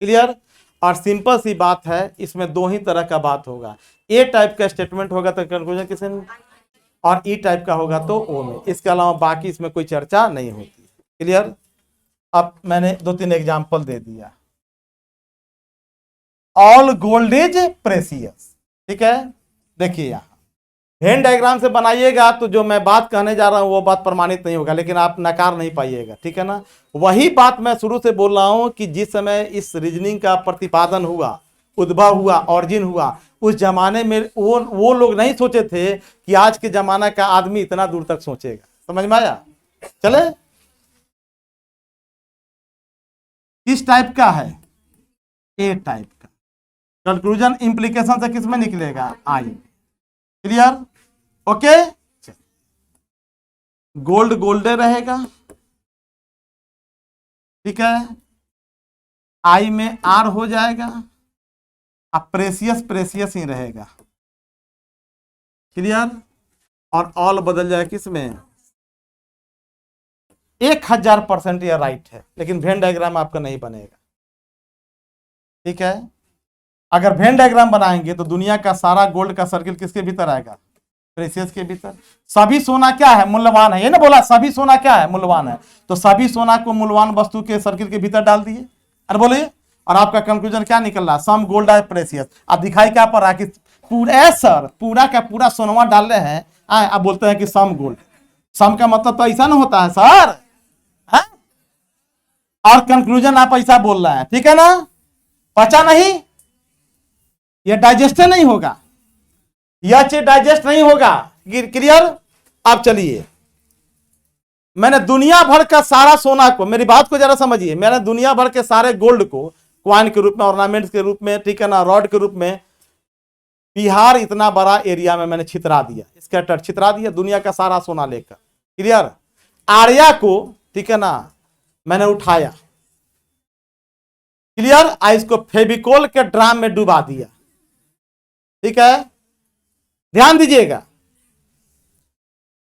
क्लियर। और सिंपल सी बात है, इसमें दो ही तरह का बात होगा, ए टाइप का स्टेटमेंट होगा तो कंक्लूजन किसे में, और ई टाइप का होगा तो ओ में। इसके अलावा बाकी इसमें कोई चर्चा नहीं होती, क्लियर। अब मैंने 2-3 एग्जांपल दे दिया। ऑल गोल्ड इज प्रेसियस, ठीक है, देखिए यहां वेन डायग्राम से बनाइएगा तो जो मैं बात कहने जा रहा हूं वो बात प्रमाणित नहीं होगा, लेकिन आप नकार नहीं पाइएगा, ठीक है ना। वही बात मैं शुरू से बोल रहा हूं कि जिस समय इस रीजनिंग का प्रतिपादन हुआ, उद्भव हुआ, ऑरिजिन हुआ, उस जमाने में वो लोग नहीं सोचे थे कि आज के जमाना का आदमी इतना दूर तक सोचेगा। समझ में आया? चले, किस टाइप का है, ए टाइप का। कंक्लूजन इंप्लीकेशन से किस में निकलेगा, आई। Clear, okay. गोल्ड गोल्डे रहेगा, ठीक है, आई में आर हो जाएगा, अब प्रेसियस प्रेसियस ही रहेगा, क्लियर। और ऑल बदल जाए किस में, 1000% यह राइट है, लेकिन वेन डायग्राम आपका नहीं बनेगा, ठीक है। अगर वेन डायग्राम बनाएंगे तो दुनिया का सारा गोल्ड का सर्किल किसके भीतर आएगा, प्रेसियस के भीतर। सभी सोना क्या है, मूल्यवान है, ये ना बोला, सभी सोना क्या है, मूल्यवान है, तो सभी सोना को मूल्यवान वस्तु के सर्किल के भीतर डाल दिए। अरे बोलिए, और आपका कंक्लूजन क्या निकल रहा, सम गोल्ड है प्रेसियस। अब दिखाई क्या पड़ रहा है कि पूरा सर पूरा का पूरा सोनवा डाल रहे हैं, अब बोलते हैं कि सम गोल्ड। सम का मतलब तो ऐसा ना होता है सर, है? और कंक्लूजन आप ऐसा बोल रहे हैं, ठीक है ना, पचा नहीं, यह डाइजेस्ट नहीं होगा, यह चीज डाइजेस्ट नहीं होगा, क्लियर। अब चलिए, मैंने दुनिया भर का सारा सोना को, मेरी बात को जरा समझिए, मैंने दुनिया भर के सारे गोल्ड को क्वाइन के रूप में, ऑर्नामेंट्स के रूप में, ठीक है ना, रॉड के रूप में, बिहार इतना बड़ा एरिया में मैंने छितरा दिया, स्कैटर छितरा दिया, दुनिया का सारा सोना लेकर, क्लियर। आर्या को, ठीक है ना, मैंने उठाया, क्लियर, इसको फेविकोल के ड्राम में डुबा दिया, ठीक है, ध्यान दीजिएगा,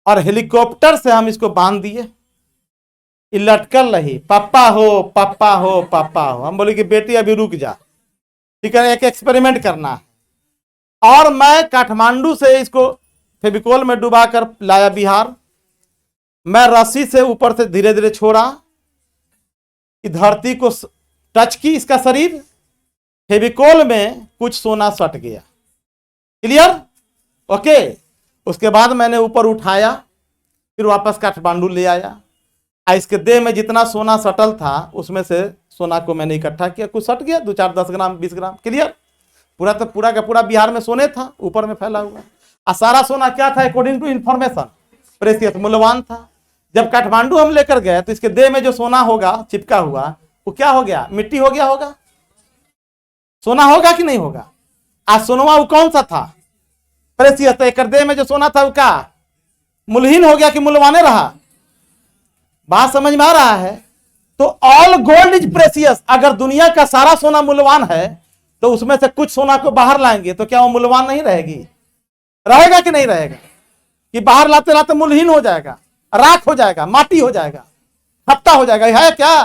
और हेलीकॉप्टर से हम इसको बांध दिए, लटकल रही, पापा हो पापा हो पापा हो। हम बोले कि बेटी अभी रुक जा, ठीक है, एक एक्सपेरिमेंट करना है। और मैं काठमांडू से इसको फेविकोल में डुबा कर लाया बिहार, मैं रस्सी से ऊपर से धीरे धीरे छोड़ा, धरती को टच की इसका शरीर, फेविकोल में कुछ सोना सट गया, क्लियर, ओके। उसके बाद मैंने ऊपर उठाया, फिर वापस काठमांडू ले आया, इसके देह में जितना सोना सटल था उसमें से सोना को मैंने इकट्ठा किया, कुछ सट गया, 2-4 10 ग्राम 20 ग्राम, क्लियर। पूरा तो पूरा का पूरा बिहार में सोने था, ऊपर में फैला हुआ, और सारा सोना क्या था? अकॉर्डिंग टू इंफॉर्मेशन प्रेसियस, मूल्यवान था। जब काठमांडू हम लेकर गए तो इसके देह में जो सोना होगा चिपका हुआ, वो क्या हो गया? मिट्टी हो गया होगा। सोना होगा कि नहीं होगा? आज सोनवा वो कौन सा था? प्रेसियस। तो एक देह में जो सोना था वो क्या मूल्यहीन हो गया कि मूल्यवान रहा? बात समझ में आ रहा है? तो ऑल गोल्ड इज प्रेसियस। अगर दुनिया का सारा सोना मूल्यवान है तो उसमें से कुछ सोना को बाहर लाएंगे तो क्या वो मूल्यवान नहीं रहेगी? रहेगा कि नहीं रहेगा? कि बाहर लाते लाते मूल्यहीन हो जाएगा, राख हो जाएगा, माटी हो जाएगा, खट्टा हो जाएगा। है क्या?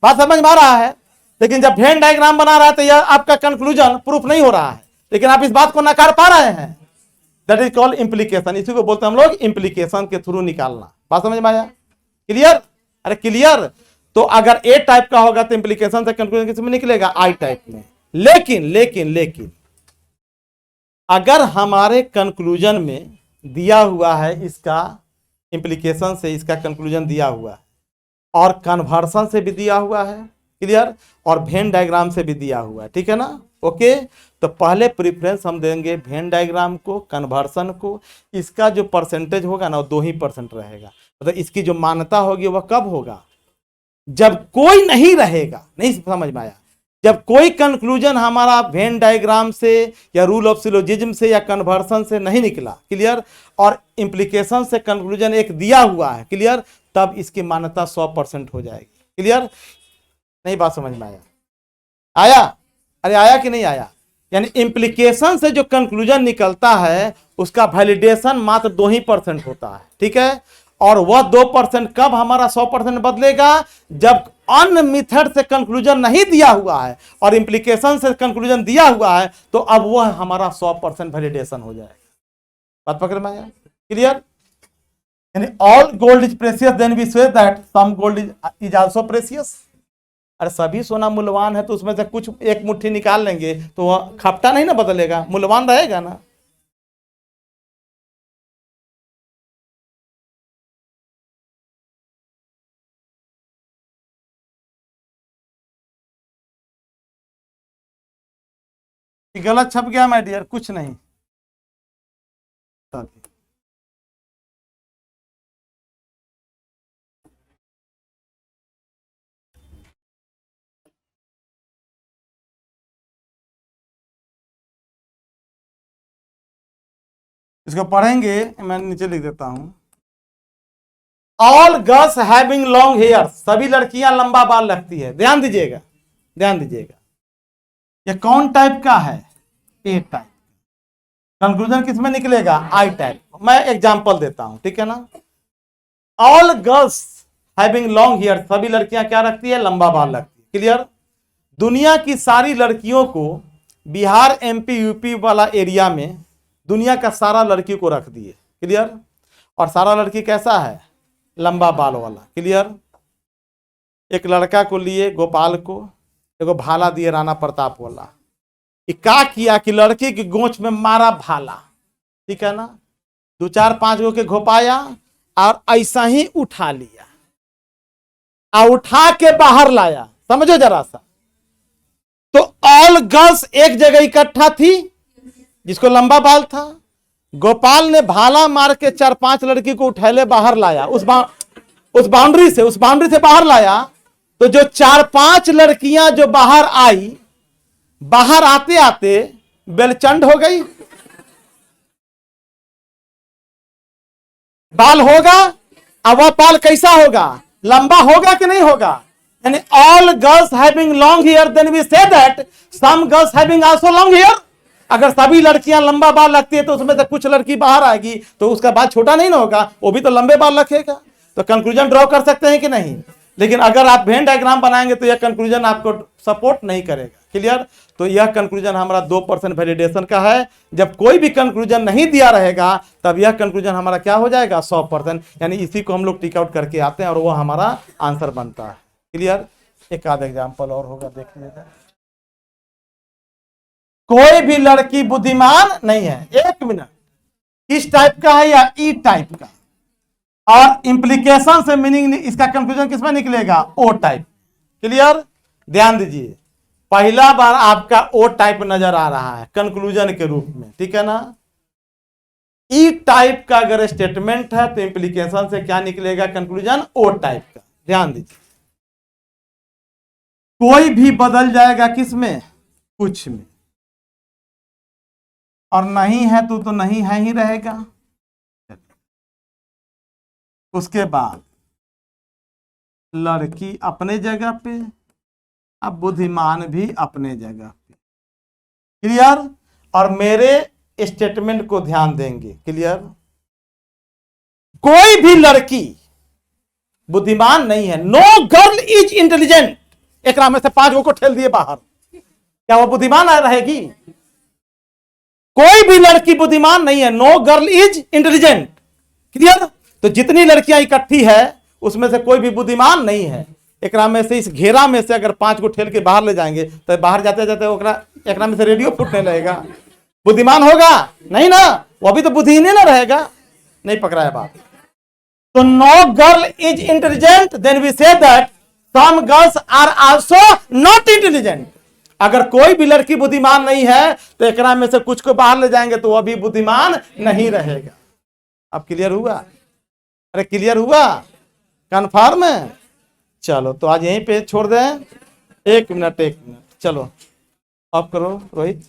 बात समझ में आ रहा है? लेकिन जब वेन डायग्राम बना रहा है तो यह आपका कंक्लूजन प्रूफ नहीं हो रहा है, लेकिन आप इस बात को नकार पा रहे हैं। That is called implication. इसी को बोलते हैं हम लोग इंप्लीकेशन के थ्रू निकालना। बात समझ में आया? क्लियर? अरे क्लियर। तो अगर ए टाइप का होगा तो इंप्लीकेशन से कंक्लूजन किस में निकलेगा? आई टाइप में। लेकिन लेकिन लेकिन अगर हमारे कंक्लूजन में दिया हुआ है इसका इंप्लीकेशन से, इसका कंक्लूजन दिया हुआ है, और कन्वर्सन से भी दिया हुआ है, क्लियर, और वेन डायग्राम से भी दिया हुआ है, ठीक है ना? ओके। तो पहले प्रेफरेंस हम देंगे वेन डायग्राम को, कन्वर्सन को। इसका जो परसेंटेज होगा ना वो 2% रहेगा। मतलब इसकी जो मान्यता होगी वह कब होगा? जब कोई नहीं रहेगा। नहीं समझ में आया? जब कोई कंक्लूजन हमारा वेन डायग्राम से या रूल ऑफ सिलोजिज्म से या कन्वर्सन से नहीं निकला, क्लियर, और इंप्लीकेशन से कंक्लूजन एक दिया हुआ है, क्लियर, तब इसकी मान्यता 100% हो जाएगी। क्लियर? नहीं बात समझ में आया? आया? अरे आया कि नहीं आया? यानी इंप्लीकेशन से जो कंक्लूजन निकलता है उसका वैलिडेशन मात्र 2% होता है, ठीक है। और वह 2% कब हमारा 100% बदलेगा? जब अन्य मेथड से कंक्लूजन नहीं दिया हुआ है और इंप्लीकेशन से कंक्लूजन दिया हुआ है, तो अब वह हमारा 100% वैलिडेशन हो जाएगा। बात पकड़ में आया? क्लियर? यानी all gold is precious, then we say that some gold is also precious. अरे सभी सोना मूल्यवान है तो उसमें से कुछ एक मुट्ठी निकाल लेंगे तो वह खपटा नहीं ना बदलेगा, मूल्यवान रहेगा ना। गलत छप गया माय डियर, कुछ नहीं। इसको पढ़ेंगे, मैं नीचे लिख देता हूं। All girls having long hair, सभी लड़कियां लंबा बाल रखती है। ध्यान दीजिएगा, ध्यान दीजिएगा। ये कौन टाइप का है? A type. कंक्लूजन किसमें निकलेगा? I type. मैं एग्जांपल देता हूं, ठीक है ना। All girls having long hair, सभी लड़कियां क्या रखती है? लंबा बाल रखती है। क्लियर? दुनिया की सारी लड़कियों को बिहार एमपी यूपी वाला एरिया में दुनिया का सारा लड़की को रख दिए। क्लियर? और सारा लड़की कैसा है? लंबा बाल वाला। क्लियर? एक लड़का को लिए गोपाल को, एगो भाला दिए राणा प्रताप वाला। क्या किया कि लड़की की गोंच में मारा भाला, ठीक है ना, 2-4-5 गो के घोपाया और ऐसा ही उठा लिया और उठा के बाहर लाया। समझो जरा सा। तो ऑल गर्ल्स एक जगह इकट्ठा थी जिसको लंबा बाल था। गोपाल ने भाला मार के 4-5 लड़की को उठैले बाहर लाया, उस बाउंड्री से बाहर लाया। तो जो 4-5 लड़कियां जो बाहर आई, बाहर आते आते बेलचंड हो गई। बाल होगा, अब वह बाल कैसा होगा? लंबा होगा कि नहीं होगा? यानी all girls having long hair, then we say that some girls having also long hair. अगर सभी लड़कियां लंबा बाल रखती है तो उसमें से कुछ लड़की बाहर आएगी तो उसका बाल छोटा नहीं ना होगा, वो भी तो लंबे बाल रखेगा। तो कंक्लूजन ड्रॉ कर सकते हैं कि नहीं? लेकिन अगर आप वेन डायग्राम बनाएंगे तो यह कंक्लूजन आपको सपोर्ट नहीं करेगा। क्लियर? तो यह कंक्लूजन हमारा 2% वैलिडेशन का है। जब कोई भी कंक्लूजन नहीं दिया रहेगा तब यह कंक्लूजन हमारा क्या हो जाएगा? 100%। यानी इसी को हम लोग टिक आउट करके आते हैं और वो हमारा आंसर बनता है। क्लियर? एक आध एग्जाम्पल और होगा, देख लीजिएगा। कोई भी लड़की बुद्धिमान नहीं है। 1 मिनट, किस टाइप का है? या ई टाइप का। और इंप्लीकेशन से मीनिंग इसका कंक्लूजन किसमें निकलेगा? ओ टाइप। क्लियर? ध्यान दीजिए, पहला बार आपका ओ टाइप नजर आ रहा है कंक्लूजन के रूप में, ठीक है ना। ई टाइप का अगर स्टेटमेंट है तो इंप्लीकेशन से क्या निकलेगा, कंक्लूजन ओ टाइप का। ध्यान दीजिए, कोई भी बदल जाएगा किसमें, कुछ में, और नहीं है तो नहीं है ही रहेगा। उसके बाद लड़की अपने जगह पे, अब बुद्धिमान भी अपने जगह पे। क्लियर। और मेरे स्टेटमेंट को ध्यान देंगे। क्लियर। कोई भी लड़की बुद्धिमान नहीं है, नो गर्ल इज इंटेलिजेंट। एक में से 5 गो को ठेल दिए बाहर, क्या वो बुद्धिमान रहेगी? कोई भी लड़की बुद्धिमान नहीं है, no girl is intelligent. Clear. तो जितनी लड़कियां इकट्ठी है उसमें से कोई भी बुद्धिमान नहीं है। एक में से, इस घेरा में से अगर 5 को ठेल के बाहर ले जाएंगे तो बाहर जाते जाते एक में से रेडियो फूटने लगेगा। बुद्धिमान होगा नहीं ना, वो अभी तो बुद्धिहीन ना रहेगा। नहीं पकड़ा है बात। तो no girl is intelligent, then we say that some girls are also not intelligent. अगर कोई भी लड़की बुद्धिमान नहीं है तो एक में से कुछ को बाहर ले जाएंगे तो वह भी बुद्धिमान नहीं रहेगा। अब क्लियर हुआ? अरे क्लियर हुआ? कन्फर्म है? चलो तो आज यहीं पे छोड़ दें। 1 मिनट चलो अब करो रोहित।